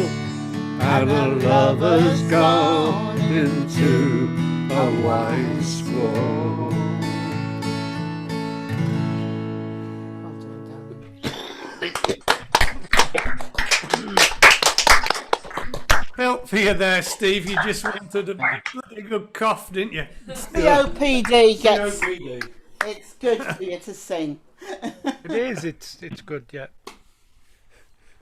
[SPEAKER 19] and a lover's gone into a wine squall.
[SPEAKER 1] Felt for you there, Steve. You just wanted a bloody good cough, didn't you?
[SPEAKER 5] COPD gets.
[SPEAKER 1] COPD.
[SPEAKER 5] It's good for you to sing.
[SPEAKER 2] It is. It's good. Yeah.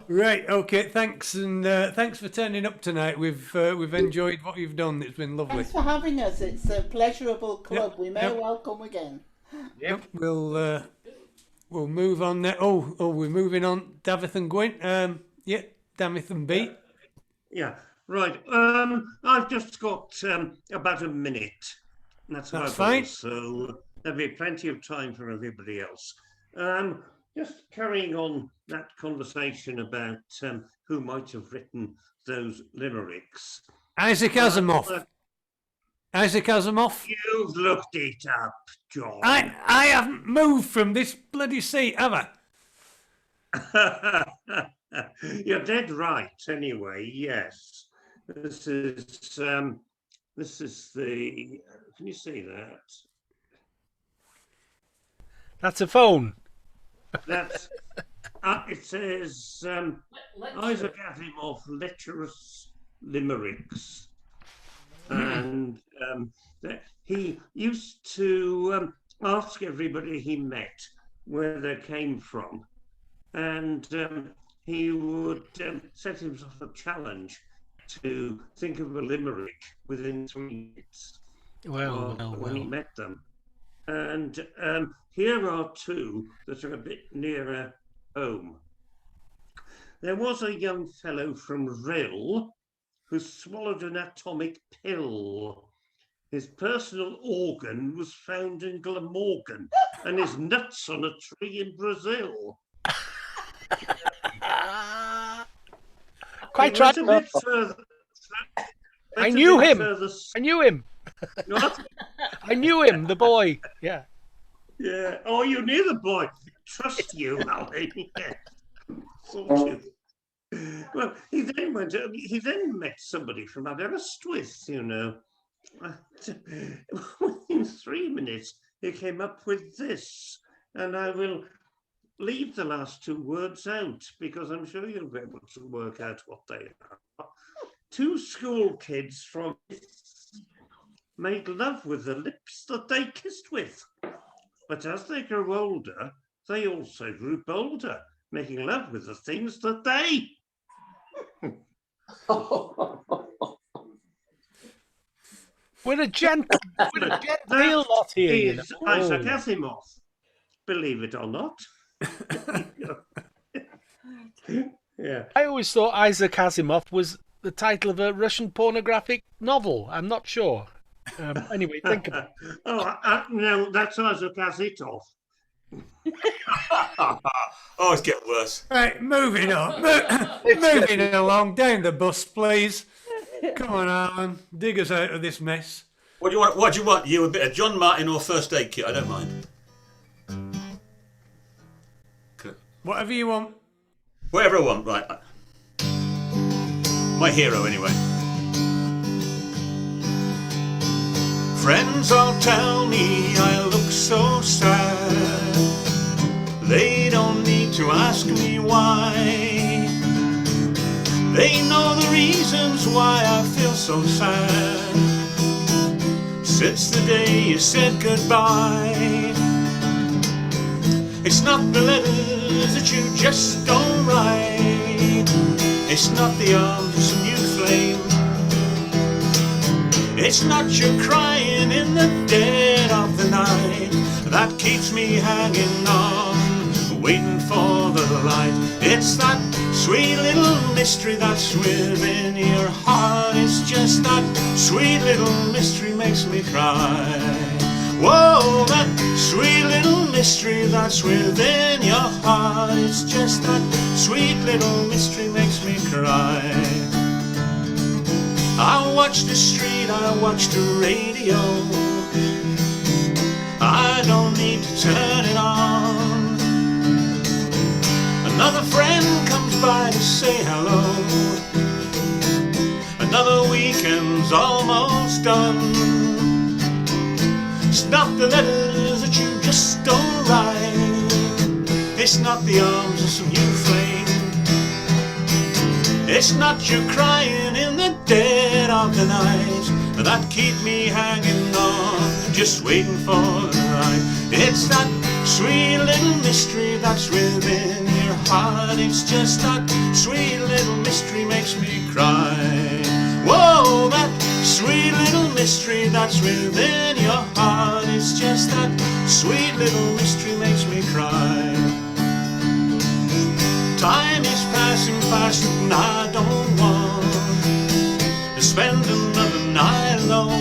[SPEAKER 1] Right. Okay. Thanks, and thanks for turning up tonight. We've enjoyed what you've done. It's been lovely.
[SPEAKER 5] Thanks for having us. It's a pleasurable club. We may well come again.
[SPEAKER 1] Yep. We'll move on now. Oh, we're moving on. Davith and Gwyn. Yeah. Davith and Beat.
[SPEAKER 4] Yeah, right. I've just got about a minute. That's
[SPEAKER 1] fine.
[SPEAKER 4] So there'll be plenty of time for everybody else. Just carrying on that conversation about who might have written those limericks.
[SPEAKER 1] Isaac Asimov. Isaac Asimov.
[SPEAKER 4] You've looked it up, John.
[SPEAKER 1] I haven't moved from this bloody seat, have I?
[SPEAKER 4] You're dead right. Anyway, yes. This is the. Can you see that?
[SPEAKER 2] That's a phone.
[SPEAKER 4] That's. It says Isaac Asimov Lecherous Limericks, and he used to ask everybody he met where they came from, and he would set himself a challenge to think of a limerick within 3 minutes when he met them. And here are two that are a bit nearer home. There was a young fellow from Rill who swallowed an atomic pill. His personal organ was found in Glamorgan and his nuts on a tree in Brazil.
[SPEAKER 2] Quite right. I knew him. I knew him.
[SPEAKER 4] What?
[SPEAKER 2] I knew him, the boy. Yeah.
[SPEAKER 4] Yeah. Oh, you knew the boy. Trust you, Ali. Yeah. Thought you. Well, he then met somebody from Aberystwyth, you know. Within 3 minutes, he came up with this, and I will leave the last two words out because I'm sure you'll be able to work out what they are. Two school kids from made love with the lips that they kissed with. But as they grew older, they also grew bolder, making love with the things that they...
[SPEAKER 2] We're a genteel lot here.
[SPEAKER 4] He is Isaac Asimov, believe it or not. Yeah.
[SPEAKER 2] I always thought Isaac Asimov was the title of a Russian pornographic novel. I'm not sure. Anyway, think about it.
[SPEAKER 4] No, that's Isaac Asimov.
[SPEAKER 10] Oh, it's getting worse.
[SPEAKER 1] Right, moving on. Moving along. Down the bus, please. Come on, Alan. Dig us out of this mess.
[SPEAKER 10] What do you want? What do you want? You a bit of John Martin or First Aid Kit? I don't mind.
[SPEAKER 1] Whatever you want.
[SPEAKER 10] Whatever I want, right. My hero, anyway. Friends all tell me I look so sad. They don't need to ask me why. They know the reasons why I feel so sad. Since the day you said goodbye. It's not the letters that you just don't write. It's not the arms you flame. It's not your crying in the dead of the night that keeps me hanging on, waiting for the light. It's that sweet little mystery that's within your heart. It's just that sweet little mystery makes me cry. Whoa, that sweet little mystery that's within your heart. It's just that sweet little mystery makes me cry. I watch the street, I watch the radio. I don't need to turn it on. Another friend comes by to say hello. is almost done. It's not the letters that you just don't write. It's not the arms of some new flame. It's not you crying in the dead of the night that keep me hanging on, just waiting for the light. It's that sweet little mystery that's within your heart. It's just that sweet little mystery makes me cry. Whoa, that sweet little mystery that's within your heart. It's just that sweet little mystery makes me cry. Time is passing fast and I don't want to spend another night alone.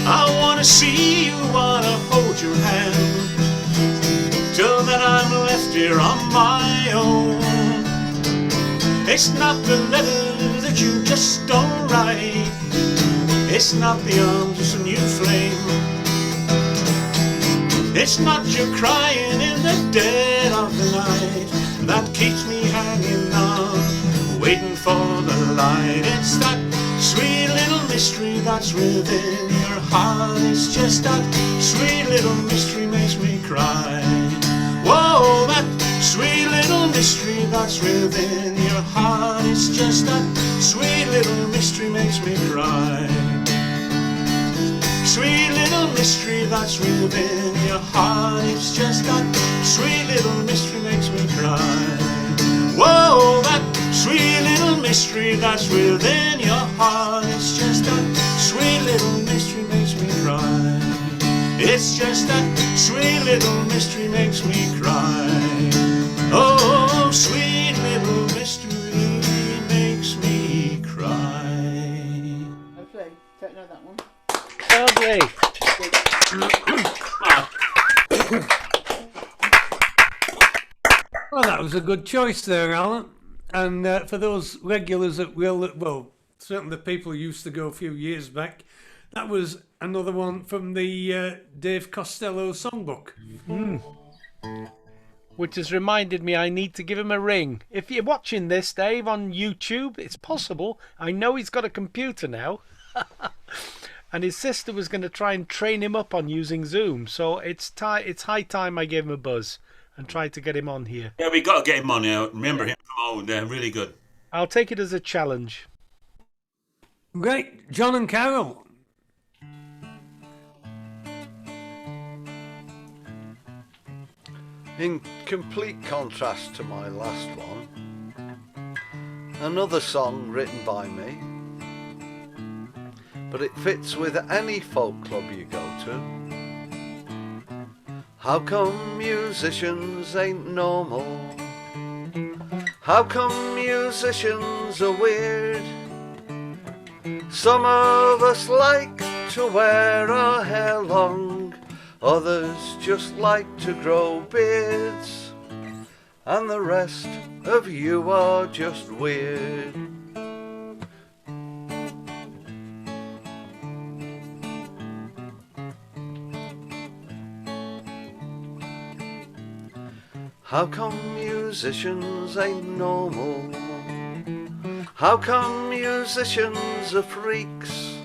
[SPEAKER 10] I wanna see you, wanna hold your hand, till then I'm left here on my own. It's not the letters that you just don't write. It's not the arms of some new flame. It's not you crying in the dead of the night that keeps me hanging on, waiting for the light. It's that sweet little mystery that's within your heart. It's just that sweet little mystery makes me cry. Whoa, that sweet little mystery that's within your heart. It's just that sweet little mystery makes me cry. Sweet little mystery that's within your heart. It's just that sweet little mystery makes me cry. Whoa, that sweet little mystery that's within your heart. It's just that sweet little mystery makes me cry. It's just that sweet little mystery makes me cry. Oh, sweet little mystery makes me cry.
[SPEAKER 5] Lovely. Don't know that one.
[SPEAKER 2] Lovely.
[SPEAKER 1] Well, that was a good choice there, Alan. And for those regulars that will, well, certainly the people who used to go a few years back, that was another one from the Dave Costello songbook.
[SPEAKER 2] Which has reminded me I need to give him a ring. If you're watching this, Dave, on YouTube, it's possible. I know he's got a computer now. And his sister was going to try and train him up on using Zoom. So it's high time I gave him a buzz and tried to get him on here.
[SPEAKER 10] Yeah, we got to get him on now. Remember him from old, really good.
[SPEAKER 2] I'll take it as a challenge.
[SPEAKER 1] Great. John and Carol.
[SPEAKER 8] In complete contrast to my last one, another song written by me, but it fits with any folk club you go to. How come musicians ain't normal? How come musicians are weird? Some of us like to wear our hair long, others just like to grow beards, and the rest of you are just weird. How come musicians ain't normal? How come musicians are freaks?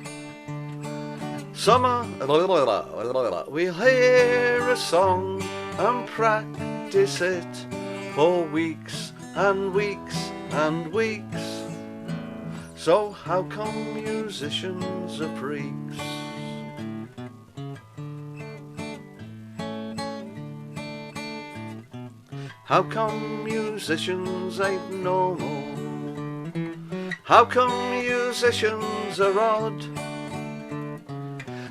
[SPEAKER 8] Summer, we'll hear a song and practice it for weeks and weeks and weeks. So how come musicians are freaks? How come musicians ain't normal? How come musicians are odd?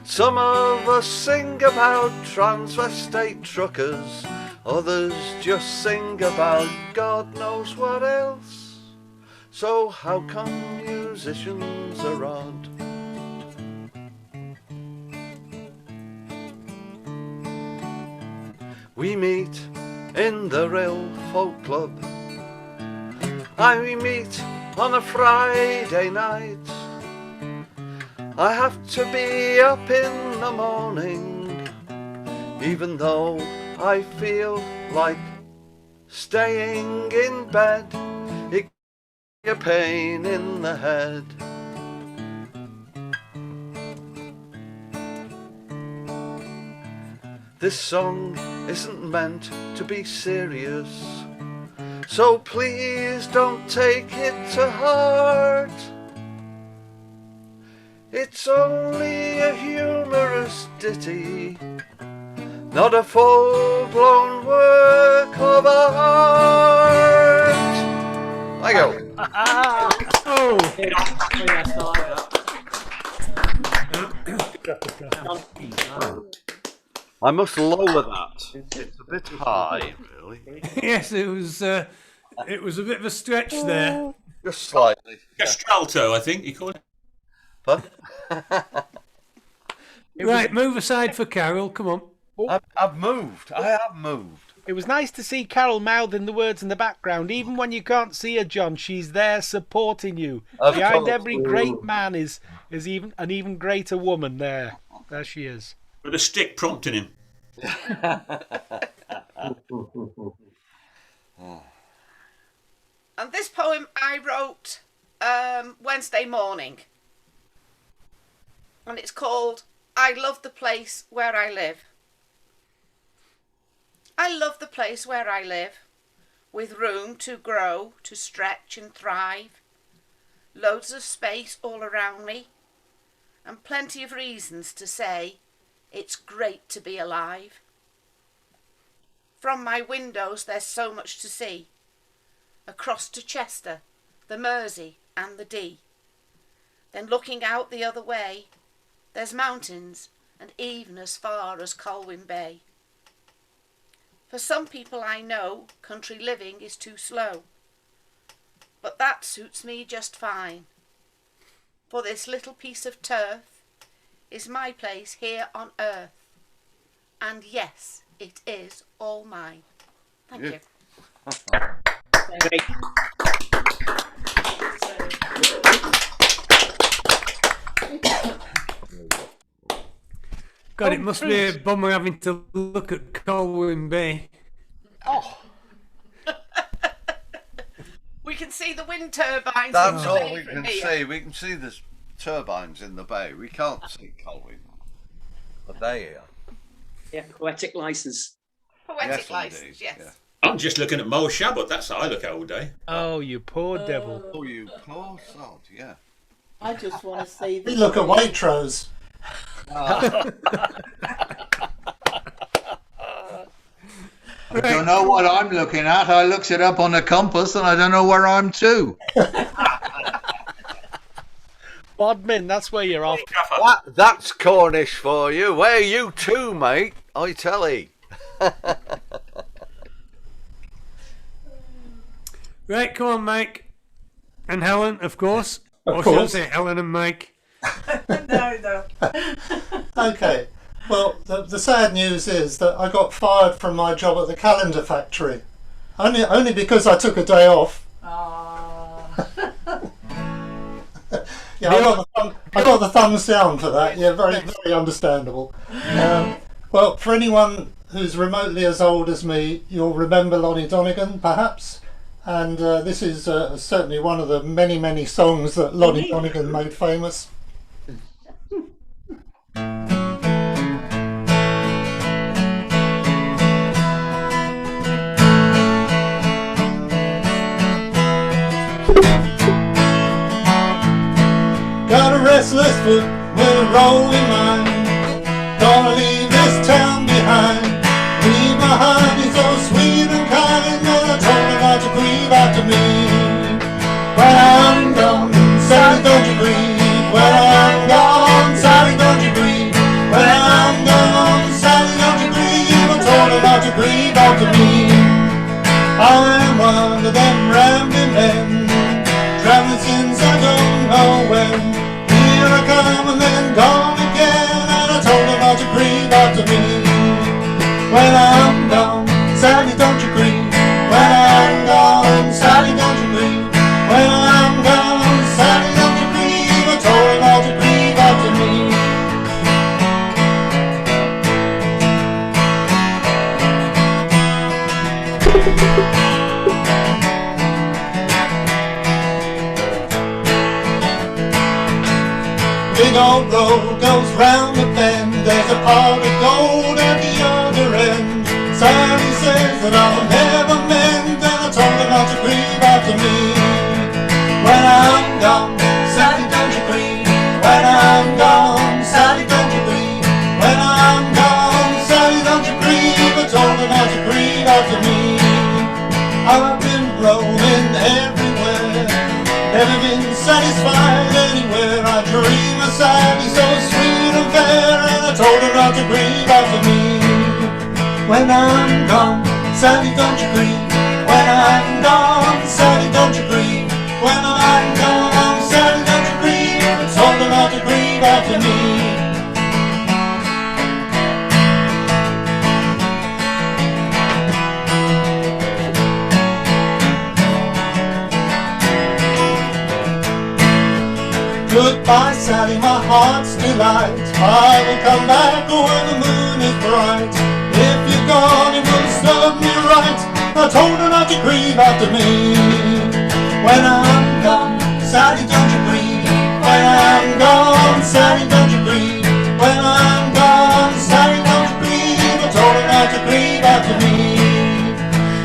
[SPEAKER 8] Some of us sing about transvestite truckers, others just sing about God knows what else. So how come musicians are odd? We meet in the Real Folk Club. We meet on a Friday night. I have to be up in the morning, even though I feel like staying in bed. It gives me a pain in the head. This song isn't meant to be serious, so please don't take it to heart. It's only a humorous ditty, not a full-blown work of art. I go. I must lower that. It's a bit high, really.
[SPEAKER 1] Yes, it was a bit of a stretch there.
[SPEAKER 8] Just slightly.
[SPEAKER 10] Castralto, I think you call it.
[SPEAKER 8] Huh?
[SPEAKER 1] Right, move aside for Carol. Come on.
[SPEAKER 8] I've moved. I have moved.
[SPEAKER 2] It was nice to see Carol mouthing the words in the background. Even when you can't see her, John, she's there supporting you.
[SPEAKER 8] Of
[SPEAKER 2] Behind
[SPEAKER 8] course.
[SPEAKER 2] every great man is even an even greater woman there. There she is.
[SPEAKER 10] With a stick prompting him.
[SPEAKER 11] And this poem I wrote Wednesday morning. And it's called I Love the Place Where I Live. I love the place where I live, with room to grow, to stretch and thrive. Loads of space all around me, and plenty of reasons to say it's great to be alive. From my windows there's so much to see. Across to Chester, the Mersey and the Dee. Then looking out the other way, there's mountains and even as far as Colwyn Bay. For some people I know, country living is too slow. But that suits me just fine. For this little piece of turf is my place here on earth. And yes, it is all mine. Thank you.
[SPEAKER 1] God, it must be a bummer having to look at Colwyn Bay.
[SPEAKER 11] Oh. We can see the wind turbines.
[SPEAKER 8] That's
[SPEAKER 11] in the
[SPEAKER 8] all
[SPEAKER 11] bay
[SPEAKER 8] we
[SPEAKER 11] from
[SPEAKER 8] can
[SPEAKER 11] here.
[SPEAKER 8] see. We can see the turbines in the bay. We can't see Colwyn. But they're here.
[SPEAKER 15] Yeah, poetic license.
[SPEAKER 11] Poetic
[SPEAKER 8] Yes,
[SPEAKER 11] license,
[SPEAKER 8] indeed,
[SPEAKER 11] yes.
[SPEAKER 10] I'm just looking at Mo Shabbat. That's how I look at all day.
[SPEAKER 2] Oh, you poor devil.
[SPEAKER 8] Oh, you poor sod, yeah.
[SPEAKER 5] I just want to see
[SPEAKER 12] We look at Waitrose.
[SPEAKER 9] I don't know what I'm looking at. I looked it up on the compass and I don't know where I'm to.
[SPEAKER 2] Bodmin, that's where you're off.
[SPEAKER 8] That's Cornish for you. Where you to, mate? I tell you.
[SPEAKER 1] Right, come on, Mike. And Helen, of course.
[SPEAKER 12] Of
[SPEAKER 1] or shall I
[SPEAKER 12] course.
[SPEAKER 1] say Helen and Mike?
[SPEAKER 12] No. Okay. Well, the sad news is that I got fired from my job at the calendar factory. Only because I took a day off. Yeah, I got the thumbs down for that. Yeah, very, very understandable. Well, for anyone who's remotely as old as me, you'll remember Lonnie Donegan, perhaps. And this is certainly one of the many, many songs that Lonnie Donegan made famous. Got a restless foot with a rolling mind. Gonna leave this town behind. Leave my honey so sweet and kind. And I told her not to grieve after me. When I'm gone, Sally, don't you grieve. When I'm gone, Sally, don't you grieve. When I'm gone, Sally, don't you grieve. I told her not to grieve after me. I'm one of them rambling men, traveling since I don't know when. Here I come and then gone again, and I told her not to grieve after me. When I'm gone, Sally, don't you grieve. When I'm gone, Sally, don't you grieve. When I'm gone, Sally, don't you grieve. I told her not to grieve after me. Big old road goes round the bend. There's a pot of gold at the other that I'll never mend, and I told her not to grieve after me. When I'm gone, Sally, don't you grieve. When I'm gone, Sally, don't you grieve. When I'm gone, Sally, don't you grieve. I told her not to grieve after me. I've been roaming everywhere, never been satisfied anywhere. I dream of Sally so sweet and fair, and I told her not to grieve after me. When I'm gone, Sally, don't you grieve. When I'm gone, Sally, don't you grieve. When I'm gone, Sally, don't you grieve. I told her not to grieve after me. Goodbye, Sally, my heart's delight. I will come back when the moon is bright. If you're gone, it will serve me right. I told her not to grieve after me. When I'm gone, Sally, don't you grieve. When I'm gone, Sally, don't you grieve. When I'm gone, Sally, don't you grieve. I told her not to grieve after me.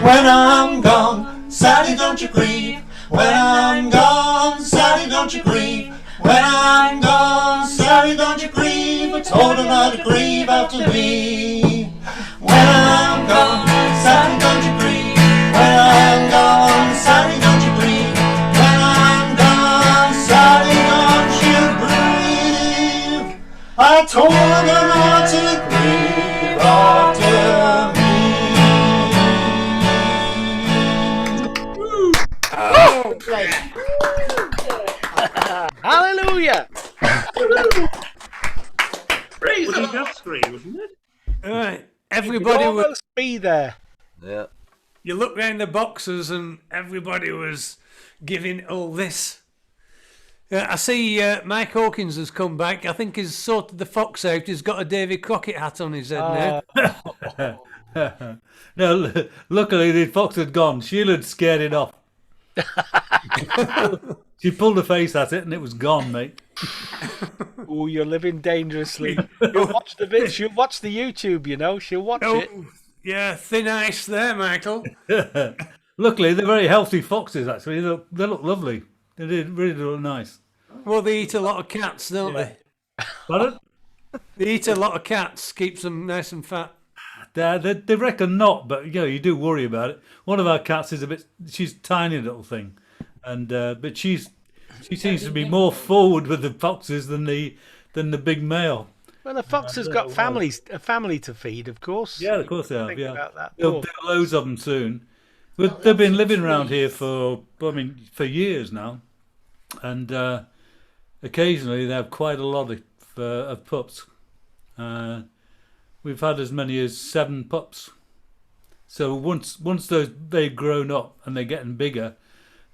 [SPEAKER 12] When I'm gone, Sally, don't you grieve. When I'm gone, Sally, don't you grieve. When I'm gone, Sally, don't you grieve. I told her not to grieve after me. When I'm gone, Sally, don't you grieve. When I'm gone, Sally, don't you grieve. When I'm gone, Sally, don't you grieve. I told her not to grieve after me.
[SPEAKER 2] Great. Hallelujah!
[SPEAKER 4] Praise the Lord. Screen, wasn't it?
[SPEAKER 1] All right,
[SPEAKER 2] Everybody
[SPEAKER 1] everybody
[SPEAKER 2] would
[SPEAKER 1] was.
[SPEAKER 2] be there.
[SPEAKER 8] Yeah.
[SPEAKER 1] You look round the boxes and everybody was giving all this. I see Mike Hawkins has come back. I think he's sorted the fox out. He's got a Davy Crockett hat on his head now.
[SPEAKER 3] No, luckily the fox had gone. Sheila had scared it off. She pulled her face at it and it was gone, mate.
[SPEAKER 2] Oh, you're living dangerously. You'll watch the bit. She'll watch the YouTube. You know, she'll watch it.
[SPEAKER 1] Yeah, thin ice there, Michael.
[SPEAKER 3] Luckily, they're very healthy foxes. Actually, they look lovely. They really look nice.
[SPEAKER 1] Well, they eat a lot of cats, don't they?
[SPEAKER 3] Pardon?
[SPEAKER 1] They eat a lot of cats. Keeps them nice and fat.
[SPEAKER 3] They reckon not, but you do worry about it. One of our cats is she's a tiny little thing, and but she seems to be more forward with the foxes than the big male.
[SPEAKER 2] Well, the fox has got a family to feed, of course.
[SPEAKER 3] Yeah, of course they have.
[SPEAKER 2] Think
[SPEAKER 3] Yeah,
[SPEAKER 2] about that.
[SPEAKER 3] there'll be loads of them soon. But they've been living around here for years now, and occasionally they have quite a lot of pups. We've had as many as 7 pups. So once they've grown up and they're getting bigger,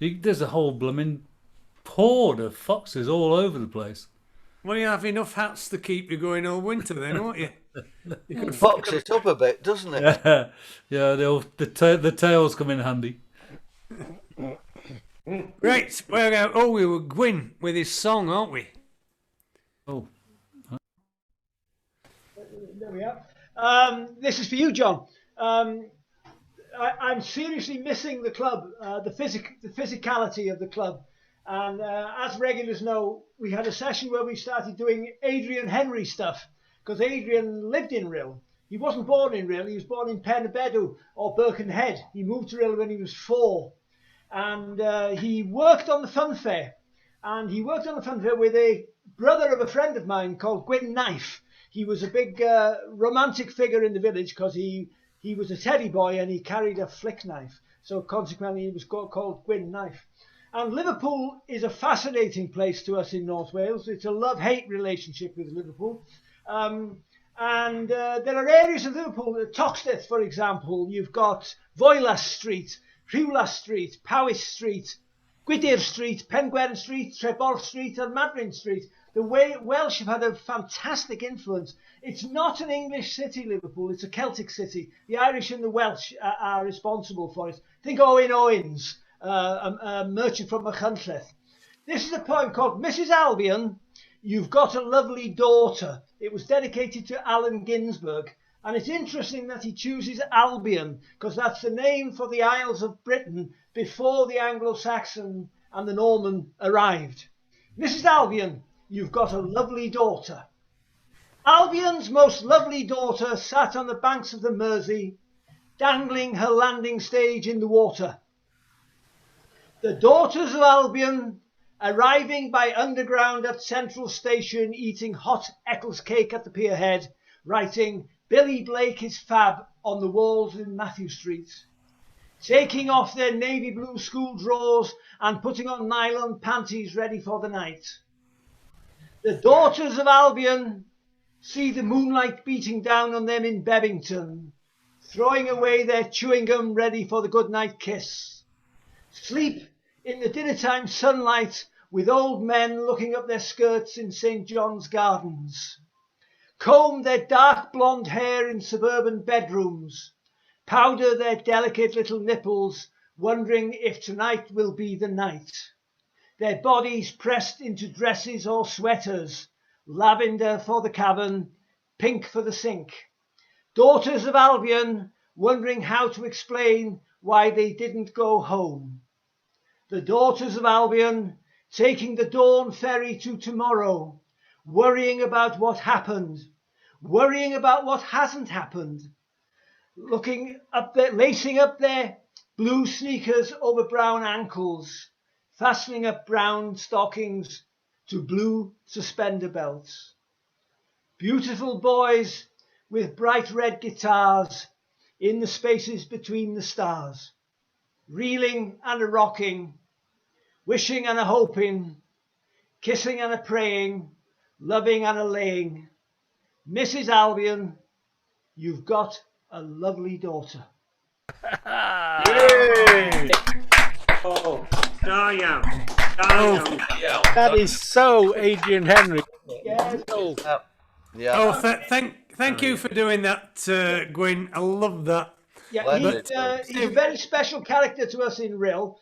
[SPEAKER 3] there's a whole blooming horde of foxes all over the place.
[SPEAKER 1] Well, you have enough hats to keep you going all winter then, won't you? You can
[SPEAKER 8] Fox it up a bit, doesn't it?
[SPEAKER 3] Yeah, the tails come in handy.
[SPEAKER 1] Right, we were Gwyn with his song, aren't we?
[SPEAKER 3] Oh.
[SPEAKER 13] There we are. This is for you, John. I'm seriously missing the club, the physicality of the club. And as regulars know, we had a session where we started doing Adrian Henry stuff, because Adrian lived in Rhyl. He wasn't born in Rhyl, he was born in Penybedu or Birkenhead. He moved to Rhyl when he was 4. And he worked on the fun fair. And he worked on the fun fair with a brother of a friend of mine called Gwyn Knife. He was a big romantic figure in the village because he was a teddy boy and he carried a flick knife. So consequently he was called Gwyn Knife. And Liverpool is a fascinating place to us in North Wales. It's a love-hate relationship with Liverpool. And there are areas of Liverpool, Toxteth, for example, you've got Foilas Street, Rhiwlas Street, Powys Street, Gwydir Street, Pengwern Street, Treborth Street and Madryn Street. The Welsh have had a fantastic influence. It's not an English city, Liverpool, it's a Celtic city. The Irish and the Welsh are responsible for it. Think Owen Owens, a merchant from Machynlleth. This is a poem called Mrs. Albion, You've Got a Lovely Daughter. It was dedicated to Allen Ginsberg. And it's interesting that he chooses Albion, because that's the name for the Isles of Britain before the Anglo-Saxon and the Norman arrived. Mrs. Albion, you've got a lovely daughter. Albion's most lovely daughter sat on the banks of the Mersey, dangling her landing stage in the water. The daughters of Albion, arriving by underground at Central Station, eating hot Eccles cake at the pierhead, writing Billy Blake is fab on the walls in Matthew Street, taking off their navy blue school drawers and putting on nylon panties ready for the night. The daughters of Albion see the moonlight beating down on them in Bebington, throwing away their chewing gum ready for the goodnight kiss. Sleep in the dinner-time sunlight with old men looking up their skirts in St. John's Gardens. Comb their dark blonde hair in suburban bedrooms, powder their delicate little nipples, wondering if tonight will be the night. Their bodies pressed into dresses or sweaters, lavender for the cabin, pink for the sink. Daughters of Albion, wondering how to explain why they didn't go home. The daughters of Albion, taking the dawn ferry to tomorrow, worrying about what happened, worrying about what hasn't happened, looking up there, lacing up their blue sneakers over brown ankles, fastening up brown stockings to blue suspender belts. Beautiful boys with bright red guitars in the spaces between the stars, reeling and a rocking, wishing and a hoping, kissing and a praying, loving and a laying. Mrs. Albion, you've got a lovely daughter.
[SPEAKER 2] Yay!
[SPEAKER 4] Oh, Dario.
[SPEAKER 2] That is so Adrian Henry.
[SPEAKER 13] Yes.
[SPEAKER 8] Yeah.
[SPEAKER 1] Oh, thank you for doing that, Gwyn. I love that.
[SPEAKER 13] Yeah, he's a very special character to us in Rill,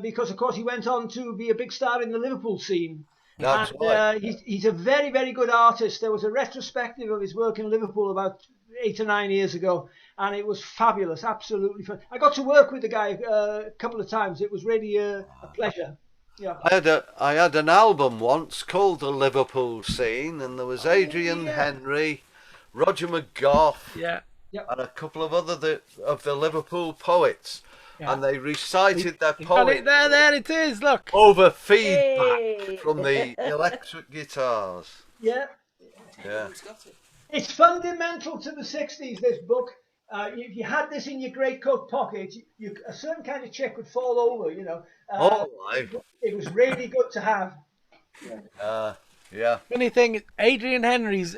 [SPEAKER 13] because of course he went on to be a big star in the Liverpool scene.
[SPEAKER 8] That's
[SPEAKER 13] and,
[SPEAKER 8] right.
[SPEAKER 13] He's a very, very good artist. There was a retrospective of his work in Liverpool about 8 or 9 years ago, and it was fabulous, absolutely fun. I got to work with the guy a couple of times. It was really a pleasure. Yeah.
[SPEAKER 8] I had an album once called The Liverpool Scene, and there was Adrian Henry, Roger McGough, and a couple of other of the Liverpool poets. Yeah. And they recited their poems.
[SPEAKER 2] There it is, look.
[SPEAKER 8] Over feedback from the electric guitars.
[SPEAKER 13] Yeah.
[SPEAKER 8] Yeah.
[SPEAKER 13] It's fundamental to the 60s, this book. If you had this in your greatcoat pocket, a certain kind of chick would fall over, you know. It was really good to have.
[SPEAKER 8] Yeah.
[SPEAKER 2] Funny thing, Adrian Henry's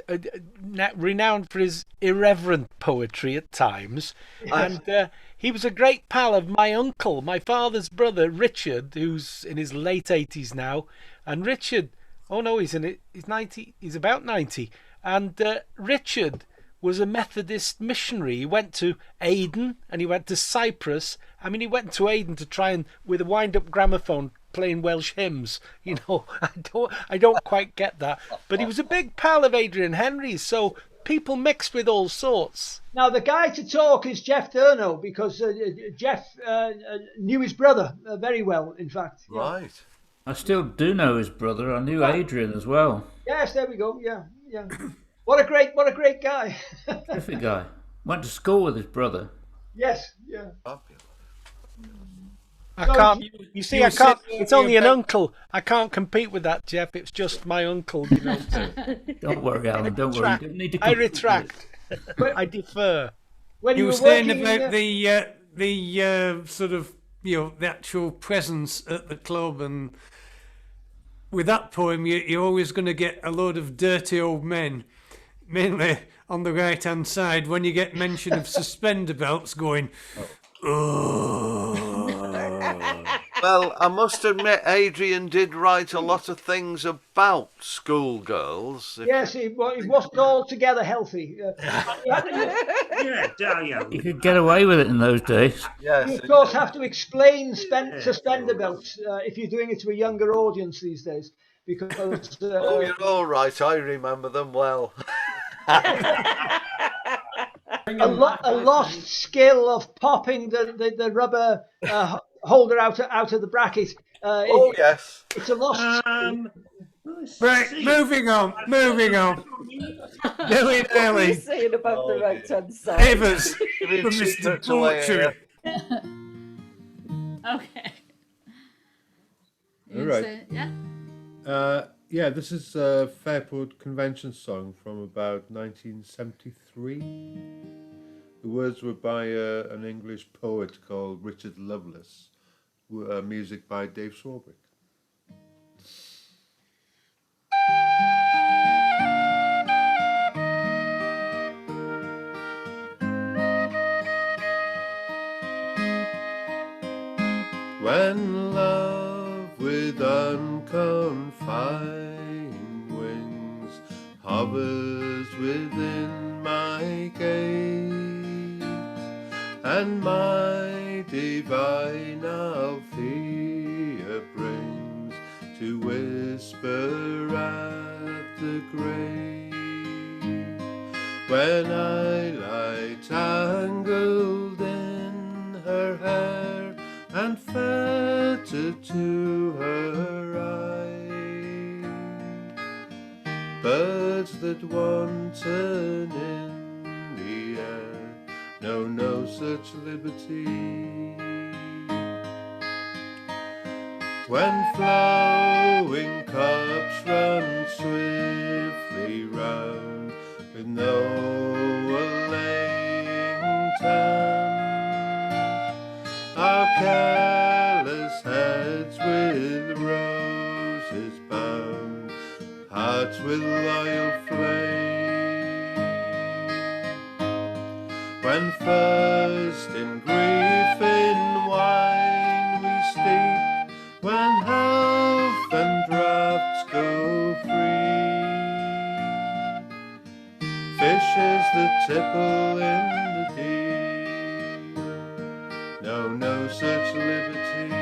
[SPEAKER 2] renowned for his irreverent poetry at times, and he was a great pal of my uncle, my father's brother Richard, who's in his late 80s now. And Richard, he's 90, he's about 90, and Richard was a Methodist missionary. He went to Aden and he went to Cyprus. I mean, he went to Aden to try and, with a wind-up gramophone, playing Welsh hymns. You know, I don't quite get that. But he was a big pal of Adrian Henry's, so people mixed with all sorts.
[SPEAKER 13] Now, the guy to talk is Jeff Durno, because Jeff knew his brother very well, in fact.
[SPEAKER 8] Right.
[SPEAKER 16] I still do know his brother. I knew Adrian as well.
[SPEAKER 13] Yes, there we go. Yeah. What a great guy.
[SPEAKER 16] Terrific guy. Went to school with his brother.
[SPEAKER 13] Yes, yeah.
[SPEAKER 2] I can't. You see, I can't. It's only an uncle. I can't compete with that, Jeff. It's just my uncle. You know.
[SPEAKER 16] Don't worry, Alan. Don't worry. You don't need to.
[SPEAKER 2] I retract. I defer.
[SPEAKER 1] When you were saying about the sort of, you know, the actual presence at the club, and with that poem, you're always going to get a load of dirty old men, mainly on the right hand side. When you get mention of suspender belts, going.
[SPEAKER 8] Well, I must admit, Adrian did write a lot of things about schoolgirls.
[SPEAKER 13] Yes, it wasn't altogether healthy.
[SPEAKER 16] You could get away with it in those days.
[SPEAKER 8] Yes.
[SPEAKER 13] You, of course, have to explain suspender belts if you're doing it to a younger audience these days. Because
[SPEAKER 8] oh, you're all right. I remember them well.
[SPEAKER 13] lost skill of popping the rubber holder out of the bracket.
[SPEAKER 8] Yes.
[SPEAKER 13] It's a lost skill.
[SPEAKER 1] Right, moving on. Dilly
[SPEAKER 20] What are you
[SPEAKER 1] dally.
[SPEAKER 20] saying about the right hand side?
[SPEAKER 1] Favours from Mr. Butcher.
[SPEAKER 21] Okay.
[SPEAKER 22] All right.
[SPEAKER 21] So, yeah.
[SPEAKER 22] Yeah, this is a Fairport Convention song from about 1973. The words were by an English poet called Richard Lovelace. Music by Dave Swarbrick. When love with unconfined wings hovers within my gaze, and my divine Althea brings to whisper at the grave, when I lie tangled in her hair and fettered to her eye, birds that wanton in the air know no such liberty. When flowing cups run swiftly round with no allaying time, our careless heads with roses bound, hearts with loyal flame. When first in grief in wine we steep, when health and draughts go free, fishes that tipple in the deep know no such liberty.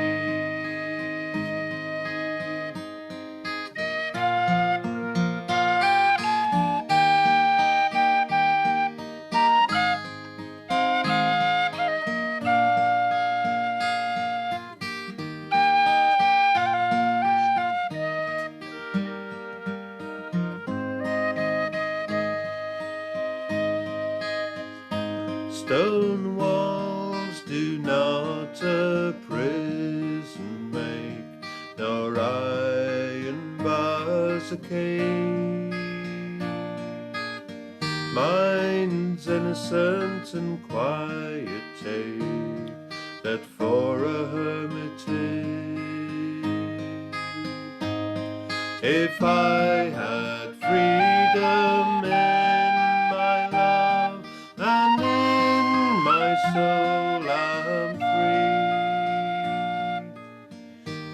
[SPEAKER 22] Stone walls do not a prison make, nor iron bars a cage. Minds innocent and quiet take that for a hermitage. If I had freedom in my love, and in my soul I'm free,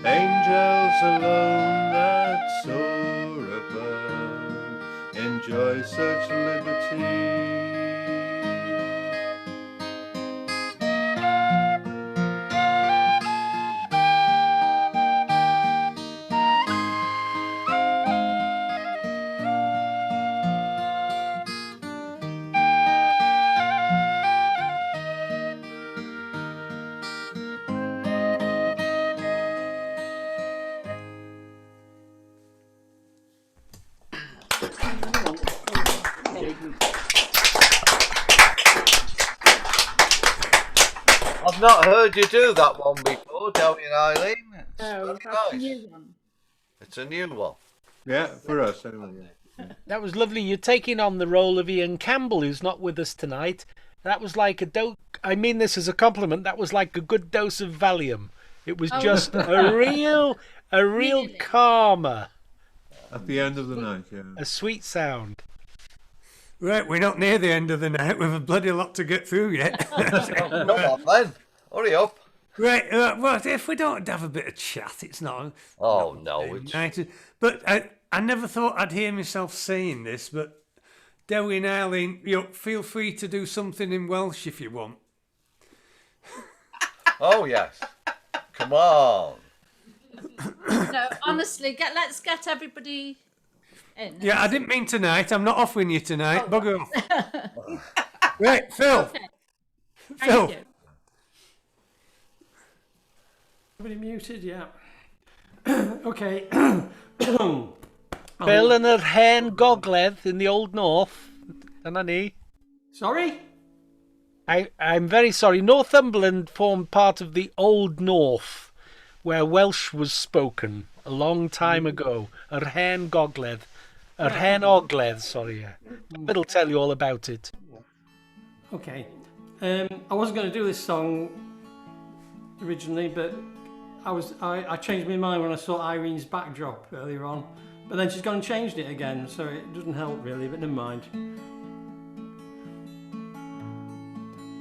[SPEAKER 22] angels alone that soar above enjoy such liberty.
[SPEAKER 8] I've not heard you do that one before, Delby and Eileen. It's
[SPEAKER 21] No,
[SPEAKER 8] very
[SPEAKER 21] that's a
[SPEAKER 8] nice.
[SPEAKER 21] new one.
[SPEAKER 8] It's a new one.
[SPEAKER 22] Yeah, for us anyway.
[SPEAKER 2] That was lovely. You're taking on the role of Ian Campbell, who's not with us tonight. That was like I mean this as a compliment. That was like a good dose of Valium. It was
[SPEAKER 21] Oh.
[SPEAKER 2] just a real calmer.
[SPEAKER 22] At the end of the night, yeah.
[SPEAKER 2] A sweet sound.
[SPEAKER 1] Right, we're not near the end of the night. We've a bloody lot to get through yet.
[SPEAKER 8] Come on, then. Hurry up.
[SPEAKER 1] Right, well, if we don't have a bit of chat, it's not.
[SPEAKER 8] Oh, no. It's...
[SPEAKER 1] Night. But I never thought I'd hear myself saying this, but Dewi and Eileen, feel free to do something in Welsh if you want.
[SPEAKER 8] Oh, yes. Come on.
[SPEAKER 21] No, honestly, let's get everybody in.
[SPEAKER 1] Yeah, I didn't mean tonight. I'm not offering you tonight. Bugger off. Right, Phil.
[SPEAKER 21] Okay.
[SPEAKER 1] Phil.
[SPEAKER 21] Thank you.
[SPEAKER 6] Everybody muted, yeah. Okay.
[SPEAKER 2] Bill and yr hen gogledd in the Old North. Dyna ni.
[SPEAKER 6] Sorry?
[SPEAKER 2] I'm very sorry. Northumberland formed part of the Old North, where Welsh was spoken a long time ago. Yr hen gogledd. Yr hen ogledd, sorry. Yeah. It'll tell you all about it.
[SPEAKER 6] Okay. I wasn't going to do this song originally, but I changed my mind when I saw Irene's backdrop earlier on. But then she's gone and changed it again, so it doesn't help really, but never mind.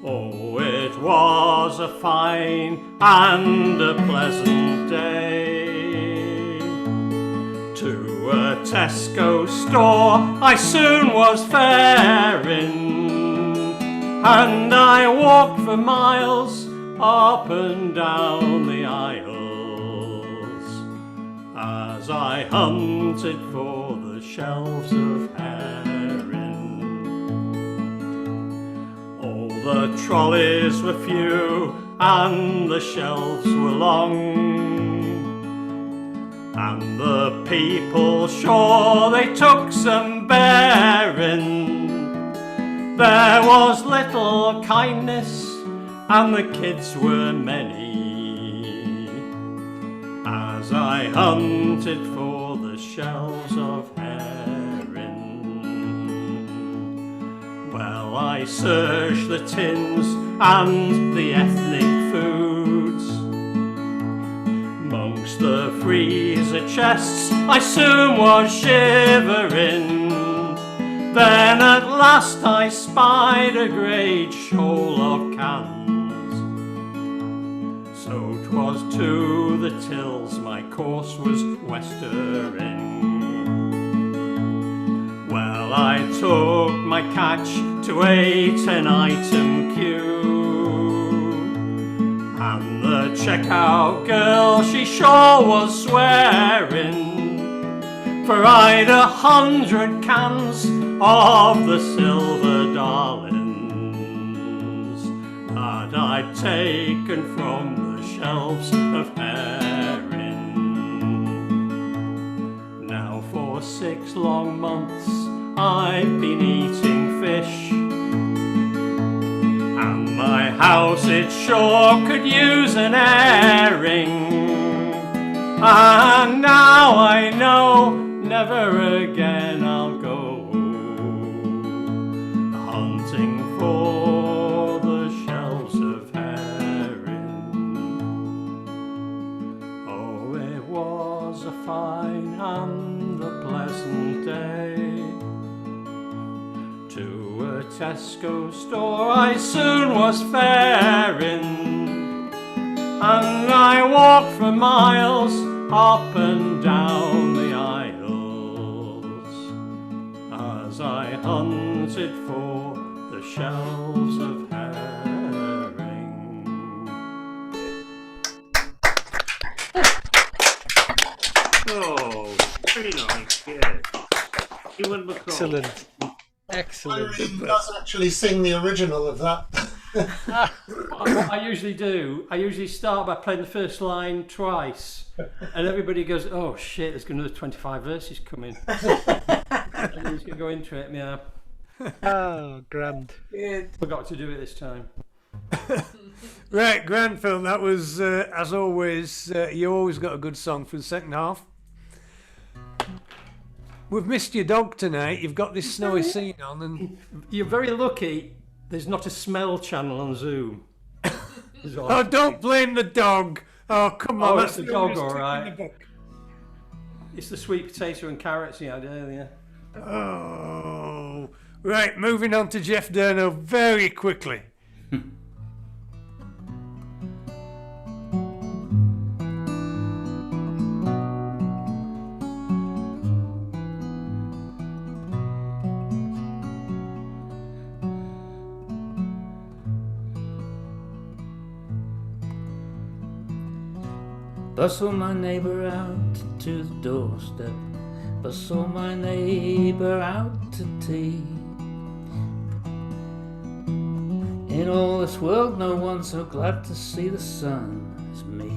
[SPEAKER 7] Oh, it was a fine and a pleasant day. To a Tesco store I soon was faring, and I walked for miles up and down the aisles as I hunted for the shelves of herring. All the trolleys were few and the shelves were long, and the people sure they took some bearing. There was little kindness and the kids were many as I hunted for the shelves of herring. Well, I searched the tins and the ethnic foods. Amongst the freezer chests I soon was shivering. Then at last I spied a great shoal of cans. So 'twas to the tills my course was westering. Well, I took my catch to a 10-item queue, and the checkout girl, she sure was swearing, for I'd 100 cans of the silver darlings that I'd taken from the shelves of herring. Now for 6 long months I've been eating fish, and my house it sure could use an airing. And now I know never again I'll go hunting for the shelves of herring. Oh, it was a fine and a pleasant day. To a Tesco store I soon was faring, and I walked for miles up and down the aisles as I hunted for the shelves of herring.
[SPEAKER 4] Oh, very nice, yeah. Ewan McCall.
[SPEAKER 2] Excellent. Excellent.
[SPEAKER 12] Irene does actually sing the original of that.
[SPEAKER 6] What I usually do, I usually start by playing the first line twice, and everybody goes, "Oh shit, there's another 25 verses coming." And you just go into it, yeah.
[SPEAKER 2] Oh, grand.
[SPEAKER 6] Forgot to do it this time.
[SPEAKER 1] Right, grand film. That was, as always, you always got a good song for the second half. We've missed your dog tonight. You've got this snowy scene on, and
[SPEAKER 6] you're very lucky. There's not a smell channel on Zoom.
[SPEAKER 1] Oh, don't blame the dog. Oh, come on.
[SPEAKER 6] Oh,
[SPEAKER 1] That's
[SPEAKER 6] it's the
[SPEAKER 1] the
[SPEAKER 6] dog,
[SPEAKER 1] only
[SPEAKER 6] all
[SPEAKER 1] stick in
[SPEAKER 6] right.
[SPEAKER 1] the book.
[SPEAKER 6] It's the sweet potato and carrots he had earlier.
[SPEAKER 1] Oh. Right, moving on to Jeff Durno very quickly.
[SPEAKER 16] Bustle my neighbour out to the doorstep. Bustle my neighbour out to tea. In all this world, no one so glad to see the sun as me.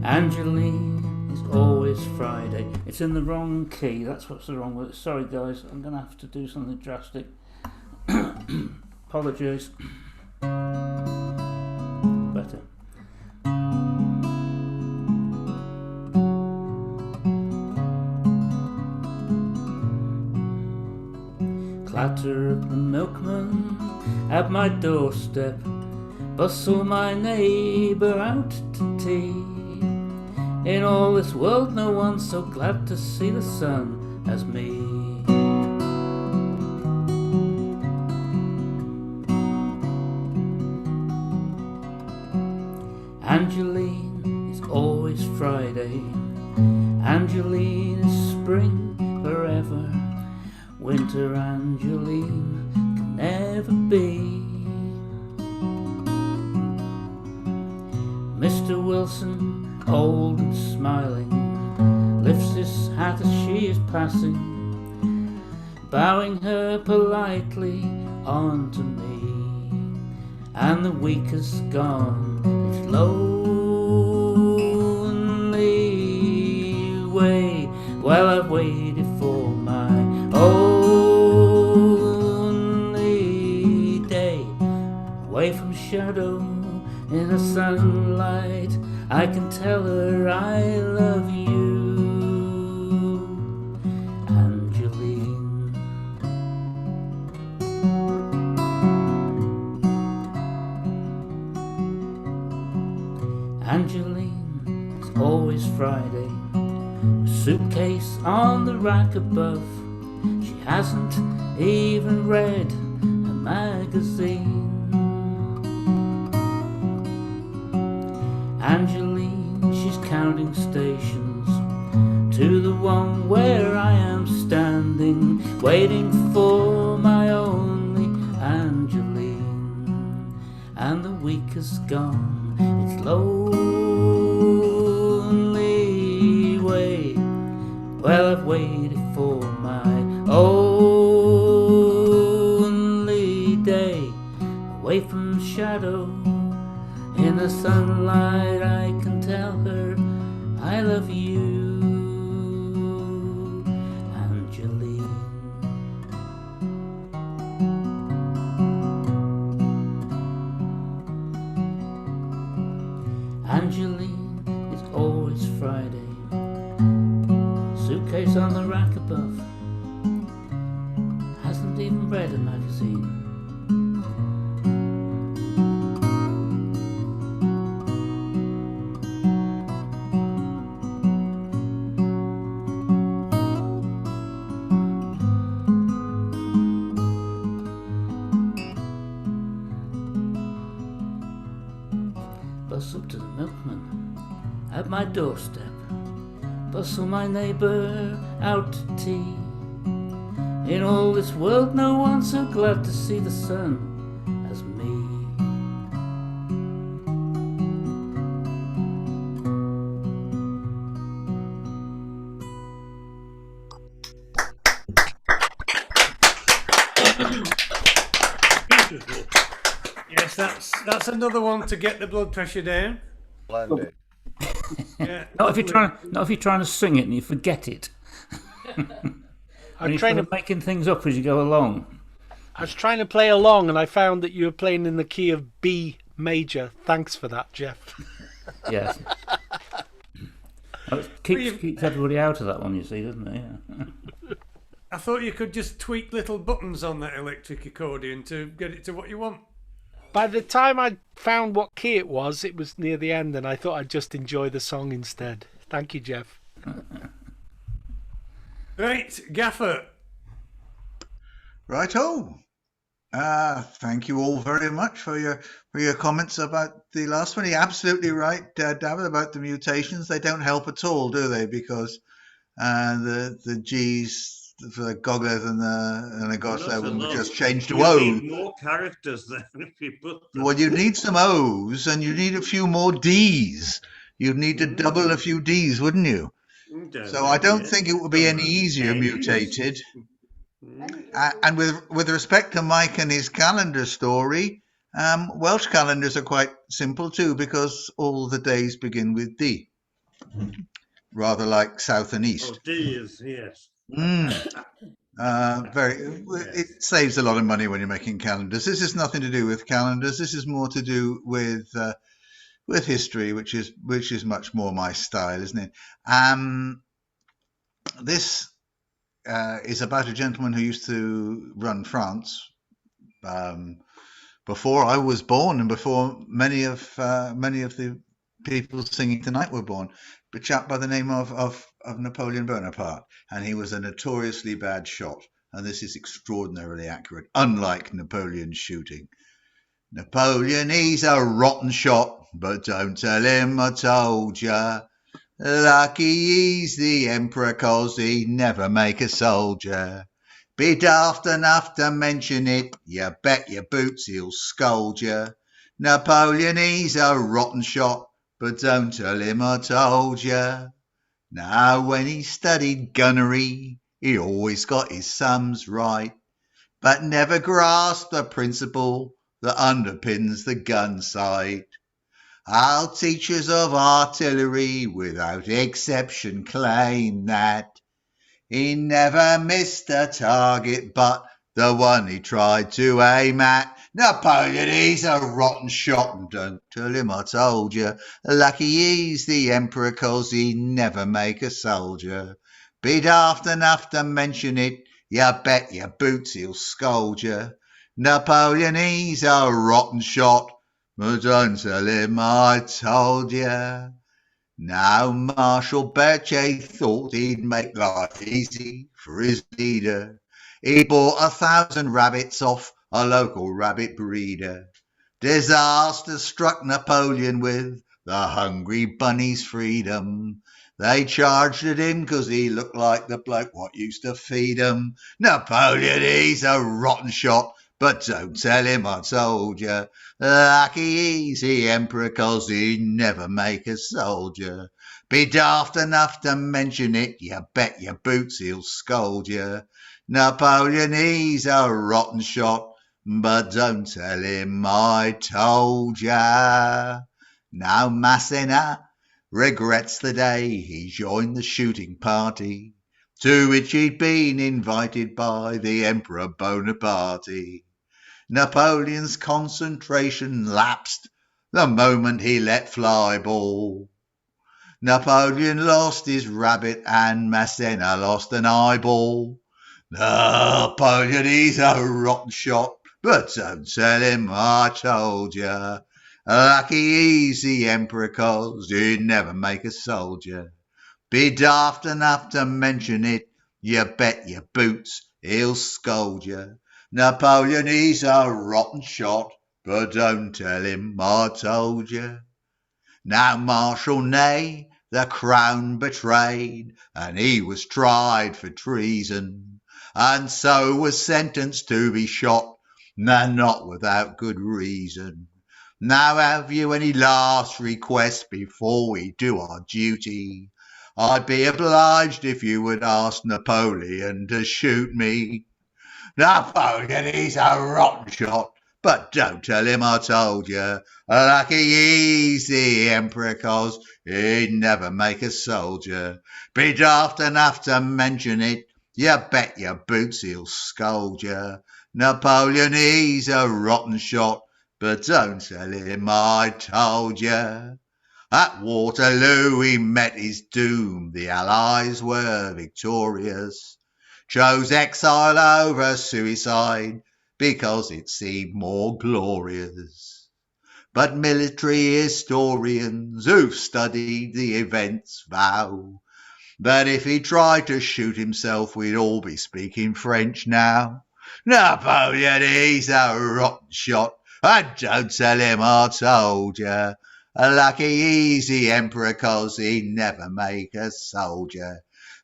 [SPEAKER 16] Angeline is always Friday. It's in the wrong key. That's what's the wrong word. Sorry, guys. I'm going to have to do something drastic. Apologies. Better. Clatter of the milkman at my doorstep. Bustle my neighbour out to tea. In all this world no one's so glad to see the sun as me. Angeline is always Friday. Angeline is spring forever. Winter Angeline can never be. Mr. Wilson, old and smiling, lifts his hat as she is passing, bowing her politely on to me. And the week has gone its lonely way, while I've waited for my only day. Away from shadow in the sunlight, I can tell her I love you, Angeline. Angeline is always Friday. A suitcase on the rack above. She hasn't even read a magazine. Angeline, she's counting stations to the one where I am standing, waiting for my only Angeline. And the week has gone its lonely way. Well, I've waited for my only day. Away from shadow in the sunlight, I can tell her I love you, Angeline. Angeline is always Friday. Suitcase on the rack above. Hasn't even read a magazine. Bustle to the milkman at my doorstep. Bustle my neighbour out to tea. In all this world no one's so glad to see the sun as me.
[SPEAKER 1] Yes, that's another one to get the blood pressure down.
[SPEAKER 8] Splendid.
[SPEAKER 1] Yeah,
[SPEAKER 16] Not if you're trying to sing it and you forget it.
[SPEAKER 2] I'm trying to
[SPEAKER 16] making things up as you go along.
[SPEAKER 2] I was trying to play along, and I found that you were playing in the key of B major. Thanks for that, Jeff.
[SPEAKER 16] Yes. It keeps everybody out of that one, you see, doesn't it? Yeah.
[SPEAKER 1] I thought you could just tweak little buttons on that electric accordion to get it to what you want.
[SPEAKER 2] By the time I found what key it was near the end, and I thought I'd just enjoy the song instead. Thank you, Jeff.
[SPEAKER 1] Right, Gaffer.
[SPEAKER 9] Righto. Thank you all very much for your comments about the last one. You're absolutely right, David, about the mutations. They don't help at all, do they? Because the G's for the Gogleth and the Goslev were just changed to
[SPEAKER 4] You
[SPEAKER 9] O.
[SPEAKER 4] need more characters then if you put them.
[SPEAKER 9] Well, you need some O's and you need a few more D's. You'd need to double a few D's, wouldn't you? So I don't think it will be any easier mutated. And with respect to Mike and his calendar story, Welsh calendars are quite simple too, because all the days begin with D, rather like south and east.
[SPEAKER 4] Oh, D is, yes.
[SPEAKER 9] It saves a lot of money when you're making calendars. This is nothing to do with calendars. This is more to do with history, which is much more my style, isn't it? This is about a gentleman who used to run France before I was born and before many of the people singing tonight were born. A chap by the name of Napoleon Bonaparte, and he was a notoriously bad shot. And this is extraordinarily accurate, unlike Napoleon's shooting. Napoleon, he's a rotten shot, but don't tell him I told ya. Lucky he's the emperor, 'cause he never make a soldier. Be daft enough to mention it, you bet your boots he'll scold ya. Napoleon, he's a rotten shot, but don't tell him I told ya. Now when he studied gunnery, he always got his sums right, but never grasped the principle that underpins the gun sight. All teachers of artillery without exception claim that he never missed a target but the one he tried to aim at. Napoleon, he's a rotten shot, and don't tell him I told you. Lucky he's the emperor, 'cause he never make a soldier. Be daft enough to mention it, you bet your boots he'll scold you. Napoleon, he's a rotten shot, but don't tell him I told you. Now Marshal Berthier thought he'd make life easy for his leader. He bought 1,000 rabbits off a local rabbit breeder. Disaster struck Napoleon with the hungry bunny's freedom. They charged at him 'cause he looked like the bloke what used to feed 'em. Napoleon, he's a rotten shot, but don't tell him I told you. Lucky he's the emperor, 'cause he never make a soldier. Be daft enough to mention it, you bet your boots he'll scold you. Napoleon, he's a rotten shot, but don't tell him I told ya. Now Massena regrets the day he joined the shooting party, to which he'd been invited by the Emperor Bonaparte. Napoleon's concentration lapsed the moment he let fly ball. Napoleon lost his rabbit and Massena lost an eyeball. Napoleon, he's a rotten shot, but don't tell him I told ya. Lucky he's the emperor, 'cause he'd never make a soldier. Be daft enough to mention it, you bet your boots he'll scold ya. Napoleon, he's a rotten shot, but don't tell him I told ya. Now Marshal Ney the crown betrayed, and he was tried for treason, and so was sentenced to be shot, and not without good reason. Now have you any last request before we do our duty? I'd be obliged if you would ask Napoleon to shoot me. Napoleon, he's a rotten shot, but don't tell him I told you. Lucky he's the emperor, 'cause he'd never make a soldier. Be daft enough to mention it, you bet your boots he'll scold you. Napoleon, he's a rotten shot, but don't tell him I told you. At Waterloo he met his doom, the Allies were victorious. Chose exile over suicide because it seemed more glorious. But military historians who've studied the events vow that if he tried to shoot himself, we'd all be speaking French now. Napoleon, he's a rotten shot, and don't tell him I told ya. Lucky he's the emperor, 'cause he never make a soldier.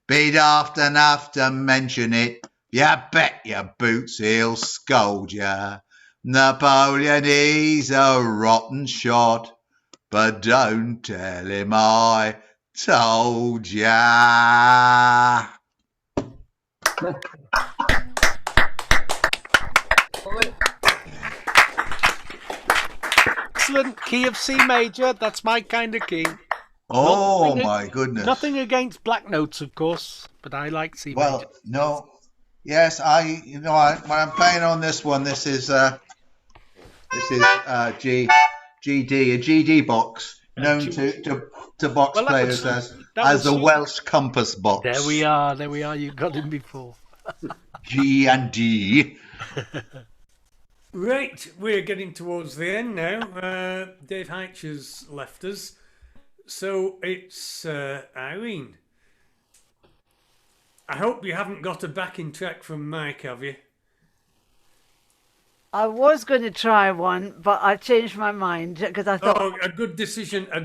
[SPEAKER 9] Be daft enough to mention it, you bet your boots he'll scold ya. Napoleon, he's a rotten shot, but don't tell him I Told ya.
[SPEAKER 2] Excellent key of C major. That's my kind of key.
[SPEAKER 9] Oh
[SPEAKER 2] Nothing-
[SPEAKER 9] my goodness.
[SPEAKER 2] Nothing against black notes, of course, but I like C major.
[SPEAKER 9] Well, no. Yes, when I'm playing on this one, this is G, GD, a GD box, known to box
[SPEAKER 2] Well, that
[SPEAKER 9] players
[SPEAKER 2] was-
[SPEAKER 9] as the Welsh compass box.
[SPEAKER 2] There we are. You got him before.
[SPEAKER 9] G and D.
[SPEAKER 1] Right, we're getting towards the end now. Dave Heitch has left us. So it's Irene. I hope you haven't got a backing track from Mike, have you?
[SPEAKER 14] I was going to try one, but I changed my mind because I thought.
[SPEAKER 1] Oh, a good decision.
[SPEAKER 14] I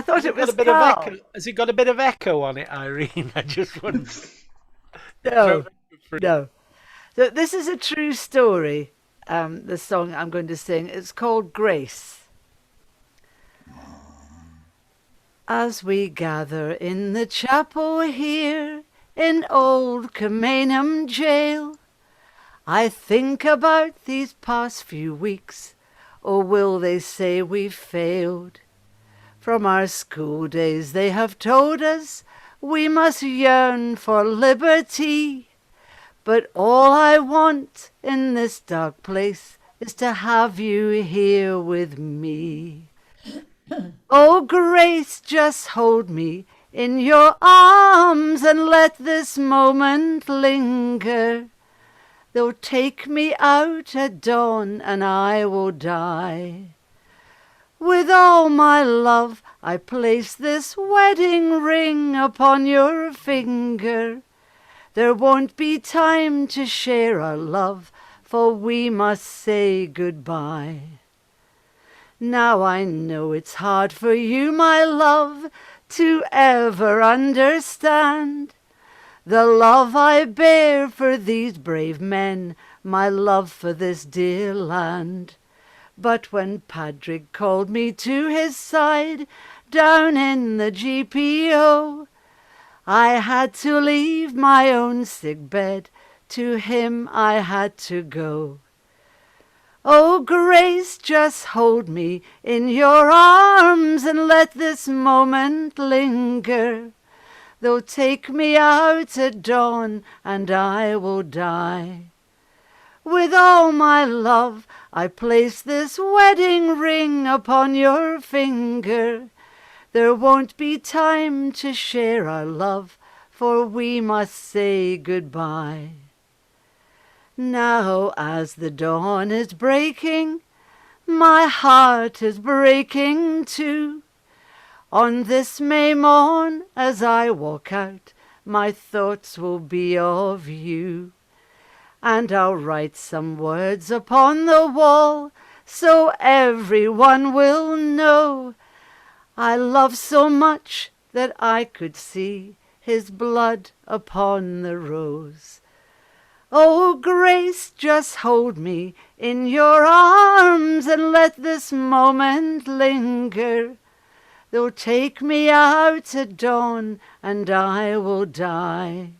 [SPEAKER 14] thought it was
[SPEAKER 2] a bit
[SPEAKER 14] Carl.
[SPEAKER 2] of echo. Has it got a bit of echo on it, Irene? I just wondered.
[SPEAKER 14] No. So this is a true story. The song I'm going to sing. It's called Grace. As we gather in the chapel here in old Kilmainham jail, I think about these past few weeks, or will they say we've failed? From our school days they have told us we must yearn for liberty, but all I want in this dark place is to have you here with me. Oh, Grace, just hold me in your arms and let this moment linger. They'll take me out at dawn and I will die. With all my love I place this wedding ring upon your finger. There won't be time to share our love, for we must say goodbye. Now I know it's hard for you, my love, to ever understand the love I bear for these brave men, my love for this dear land. But when Padraig called me to his side down in the GPO, I had to leave my own sick bed, to him I had to go. Oh, Grace, just hold me in your arms and let this moment linger. They'll take me out at dawn and I will die. With all my love I place this wedding ring upon your finger. There won't be time to share our love, for we must say goodbye. Now as the dawn is breaking, my heart is breaking too. On this May morn, as I walk out, my thoughts will be of you. And I'll write some words upon the wall, so everyone will know I love so much that I could see his blood upon the rose. Oh, Grace, just hold me in your arms and let this moment linger. They'll take me out at dawn and I will die.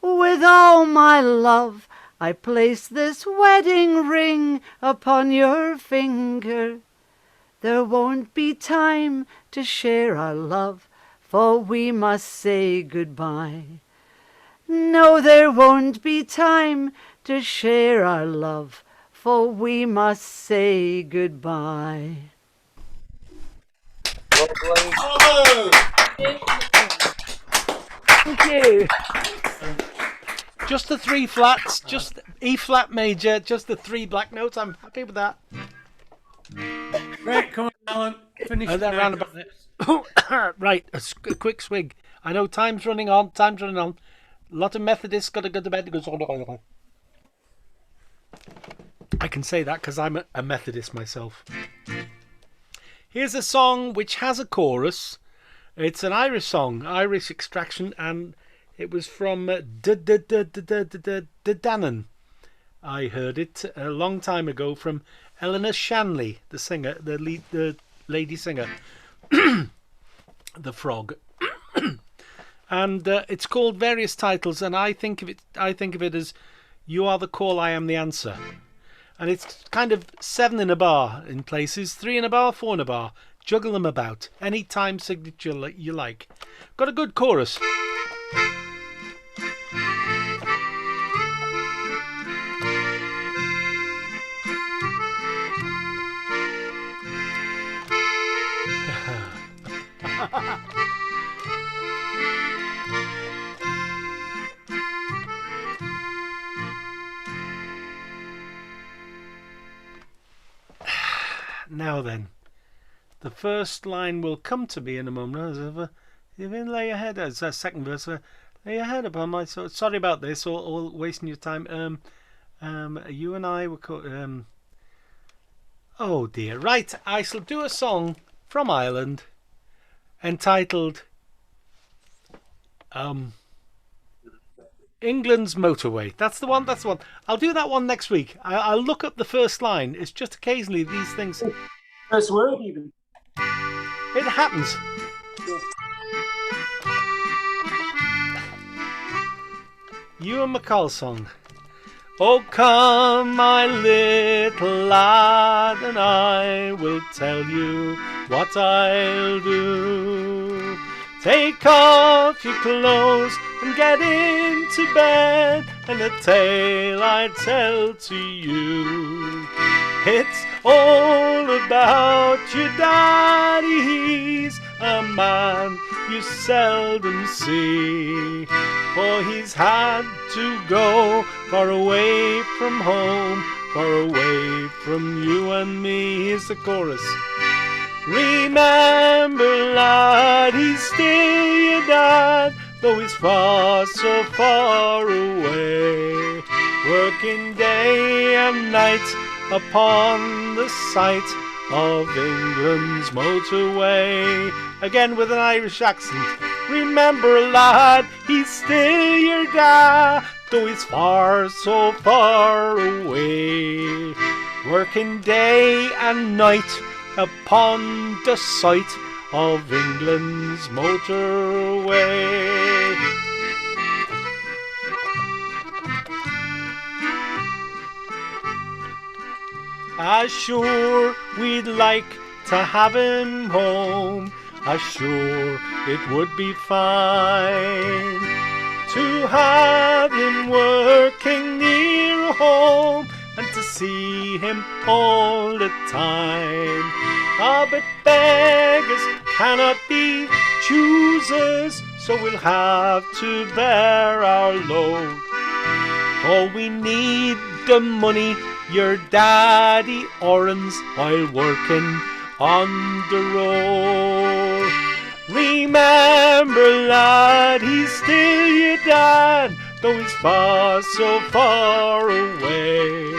[SPEAKER 14] With all my love I place this wedding ring upon your finger. There won't be time to share our love, for we must say goodbye. No, there won't be time to share our love, for we must say goodbye. Thank you.
[SPEAKER 2] Just the three flats, just E flat major, just the three black notes. I'm happy with that.
[SPEAKER 1] Right, come on, Alan. Finish
[SPEAKER 2] that
[SPEAKER 1] now.
[SPEAKER 2] round about it. Right, a quick swig. I know time's running on. A lot of Methodists got to go to bed. I can say that because I'm a Methodist myself. Here's a song which has a chorus. It's an Irish song, Irish extraction, and it was from Dannon. I heard it a long time ago from Eleanor Shanley, the singer, the lady singer. the frog. And it's called various titles, and I think of it as "You Are the Call, I Am the Answer," and it's kind of 7 in a bar in places, 3 in a bar, 4 in a bar. Juggle them about any time signature you like. Got a good chorus. Now then, the first line will come to me in a moment. You can lay your head as a second verse. Lay your head upon my soul. Sorry about this, or wasting your time. You and I were. Oh dear. Right, I shall do a song from Ireland entitled England's Motorway. That's the one. I'll do that one next week. I'll look up the first line. It's just occasionally these things.
[SPEAKER 15] First word, even.
[SPEAKER 2] It happens. Ewan MacColl song. Oh, come, my little lad, and I will tell you what I'll do. Take off your clothes and get into bed, and a tale I tell to you. It's all about your daddy. He's a man you seldom see, for he's had to go far away from home, far away from you and me. Here's the chorus. Remember, lad, he's still your dad, though he's far, so far away, working day and night upon the site of England's motorway. Again with an Irish accent. Remember, lad, he's still your dad, though he's far, so far away, working day and night upon the site of England's motorway. As sure we'd like to have him home, as sure it would be fine to have him working near home and to see him all the time. Ah, but beggars cannot be choosers, so we'll have to bear our load. For we need the money your daddy earns while working on the road. Remember, lad, he's still your dad, though he's far, so far away,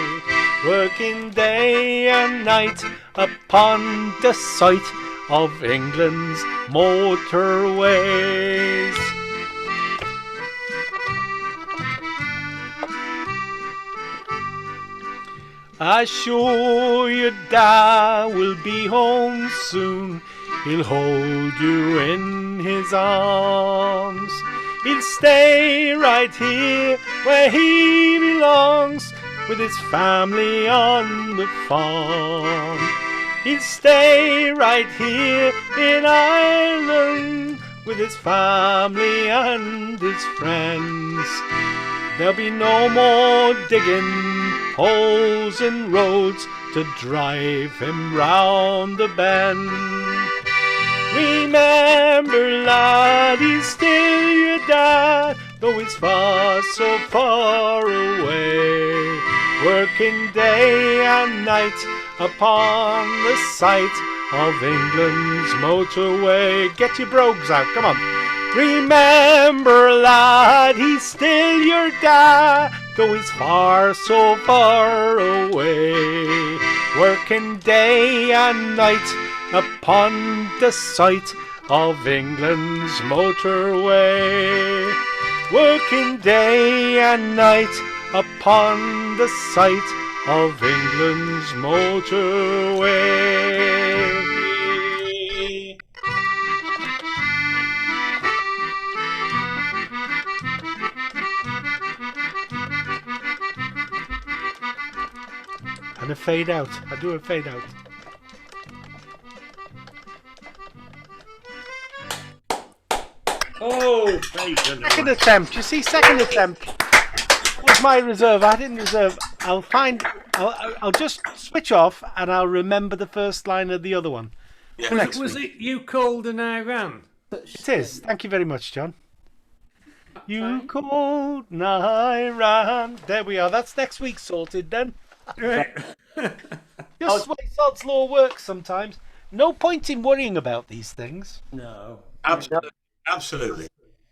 [SPEAKER 2] working day and night upon the site of England's motorways. As sure your dad will be home soon, he'll hold you in his arms. He'll stay right here where he belongs, with his family on the farm. He'll stay right here in Ireland, with his family and his friends. There'll be no more digging holes in roads to drive him round the bend. Remember, lad, he's still your dad, though he's far, so far away, working day and night upon the site of England's motorway. Get your brogues out, come on. Remember, lad, he's still your dad, though he's far, so far away, working day and night upon the site of England's motorway, working day and night upon the site of England's motorway. And a fade out. I do a fade out.
[SPEAKER 4] Oh,
[SPEAKER 2] second attempt. You see, second attempt was my reserve. I didn't reserve. I'll just switch off and I'll remember the first line of the other one.
[SPEAKER 1] Yeah.
[SPEAKER 2] For next
[SPEAKER 1] Was
[SPEAKER 2] week.
[SPEAKER 1] it You Called and I Ran?
[SPEAKER 2] It is. Thank you very much, John. You called and I ran. There we are. That's next week sorted then. Just the way Sod's Law works sometimes. No point in worrying about these things.
[SPEAKER 6] No.
[SPEAKER 10] Absolutely. Absolutely.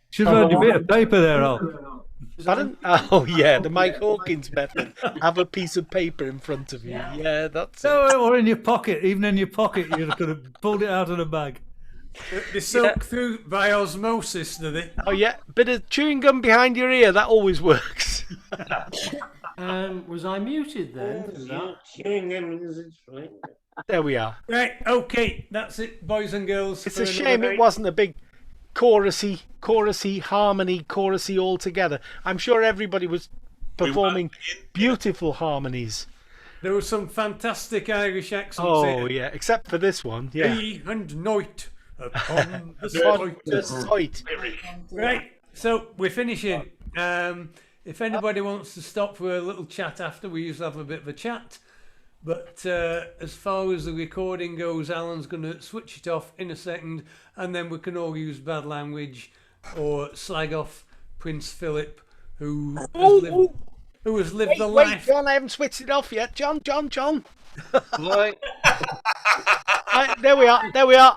[SPEAKER 3] Should have had your bit of paper there, Al.
[SPEAKER 2] Pardon? Oh, yeah, the Mike Hawkins method. Have a piece of paper in front of you. Yeah, that's it.
[SPEAKER 3] Or in your pocket. Even in your pocket, you could have pulled it out of the bag.
[SPEAKER 1] They soak through by osmosis, do they?
[SPEAKER 2] Oh, yeah. Bit of chewing gum behind your ear. That always works.
[SPEAKER 6] Was I muted then?
[SPEAKER 2] There we are.
[SPEAKER 1] Right, okay. That's it, boys and girls.
[SPEAKER 2] It's
[SPEAKER 1] for
[SPEAKER 2] a
[SPEAKER 1] another
[SPEAKER 2] shame
[SPEAKER 1] night.
[SPEAKER 2] it wasn't a big chorusy, harmony, chorusy all together. I'm sure everybody was performing beautiful harmonies.
[SPEAKER 1] There were some fantastic Irish accents.
[SPEAKER 2] Oh,
[SPEAKER 1] here.
[SPEAKER 2] yeah, except for this one. Yeah.
[SPEAKER 1] Day and night upon the
[SPEAKER 2] sight.
[SPEAKER 1] Right, so we're finishing. If anybody wants to stop for a little chat after, we usually have a bit of a chat. But as far as the recording goes, Alan's going to switch it off in a second, and then we can all use bad language or slag off Prince Philip, who has lived the
[SPEAKER 2] Wait,
[SPEAKER 1] life.
[SPEAKER 2] John, I haven't switched it off yet. John.
[SPEAKER 8] Right.
[SPEAKER 2] There we are.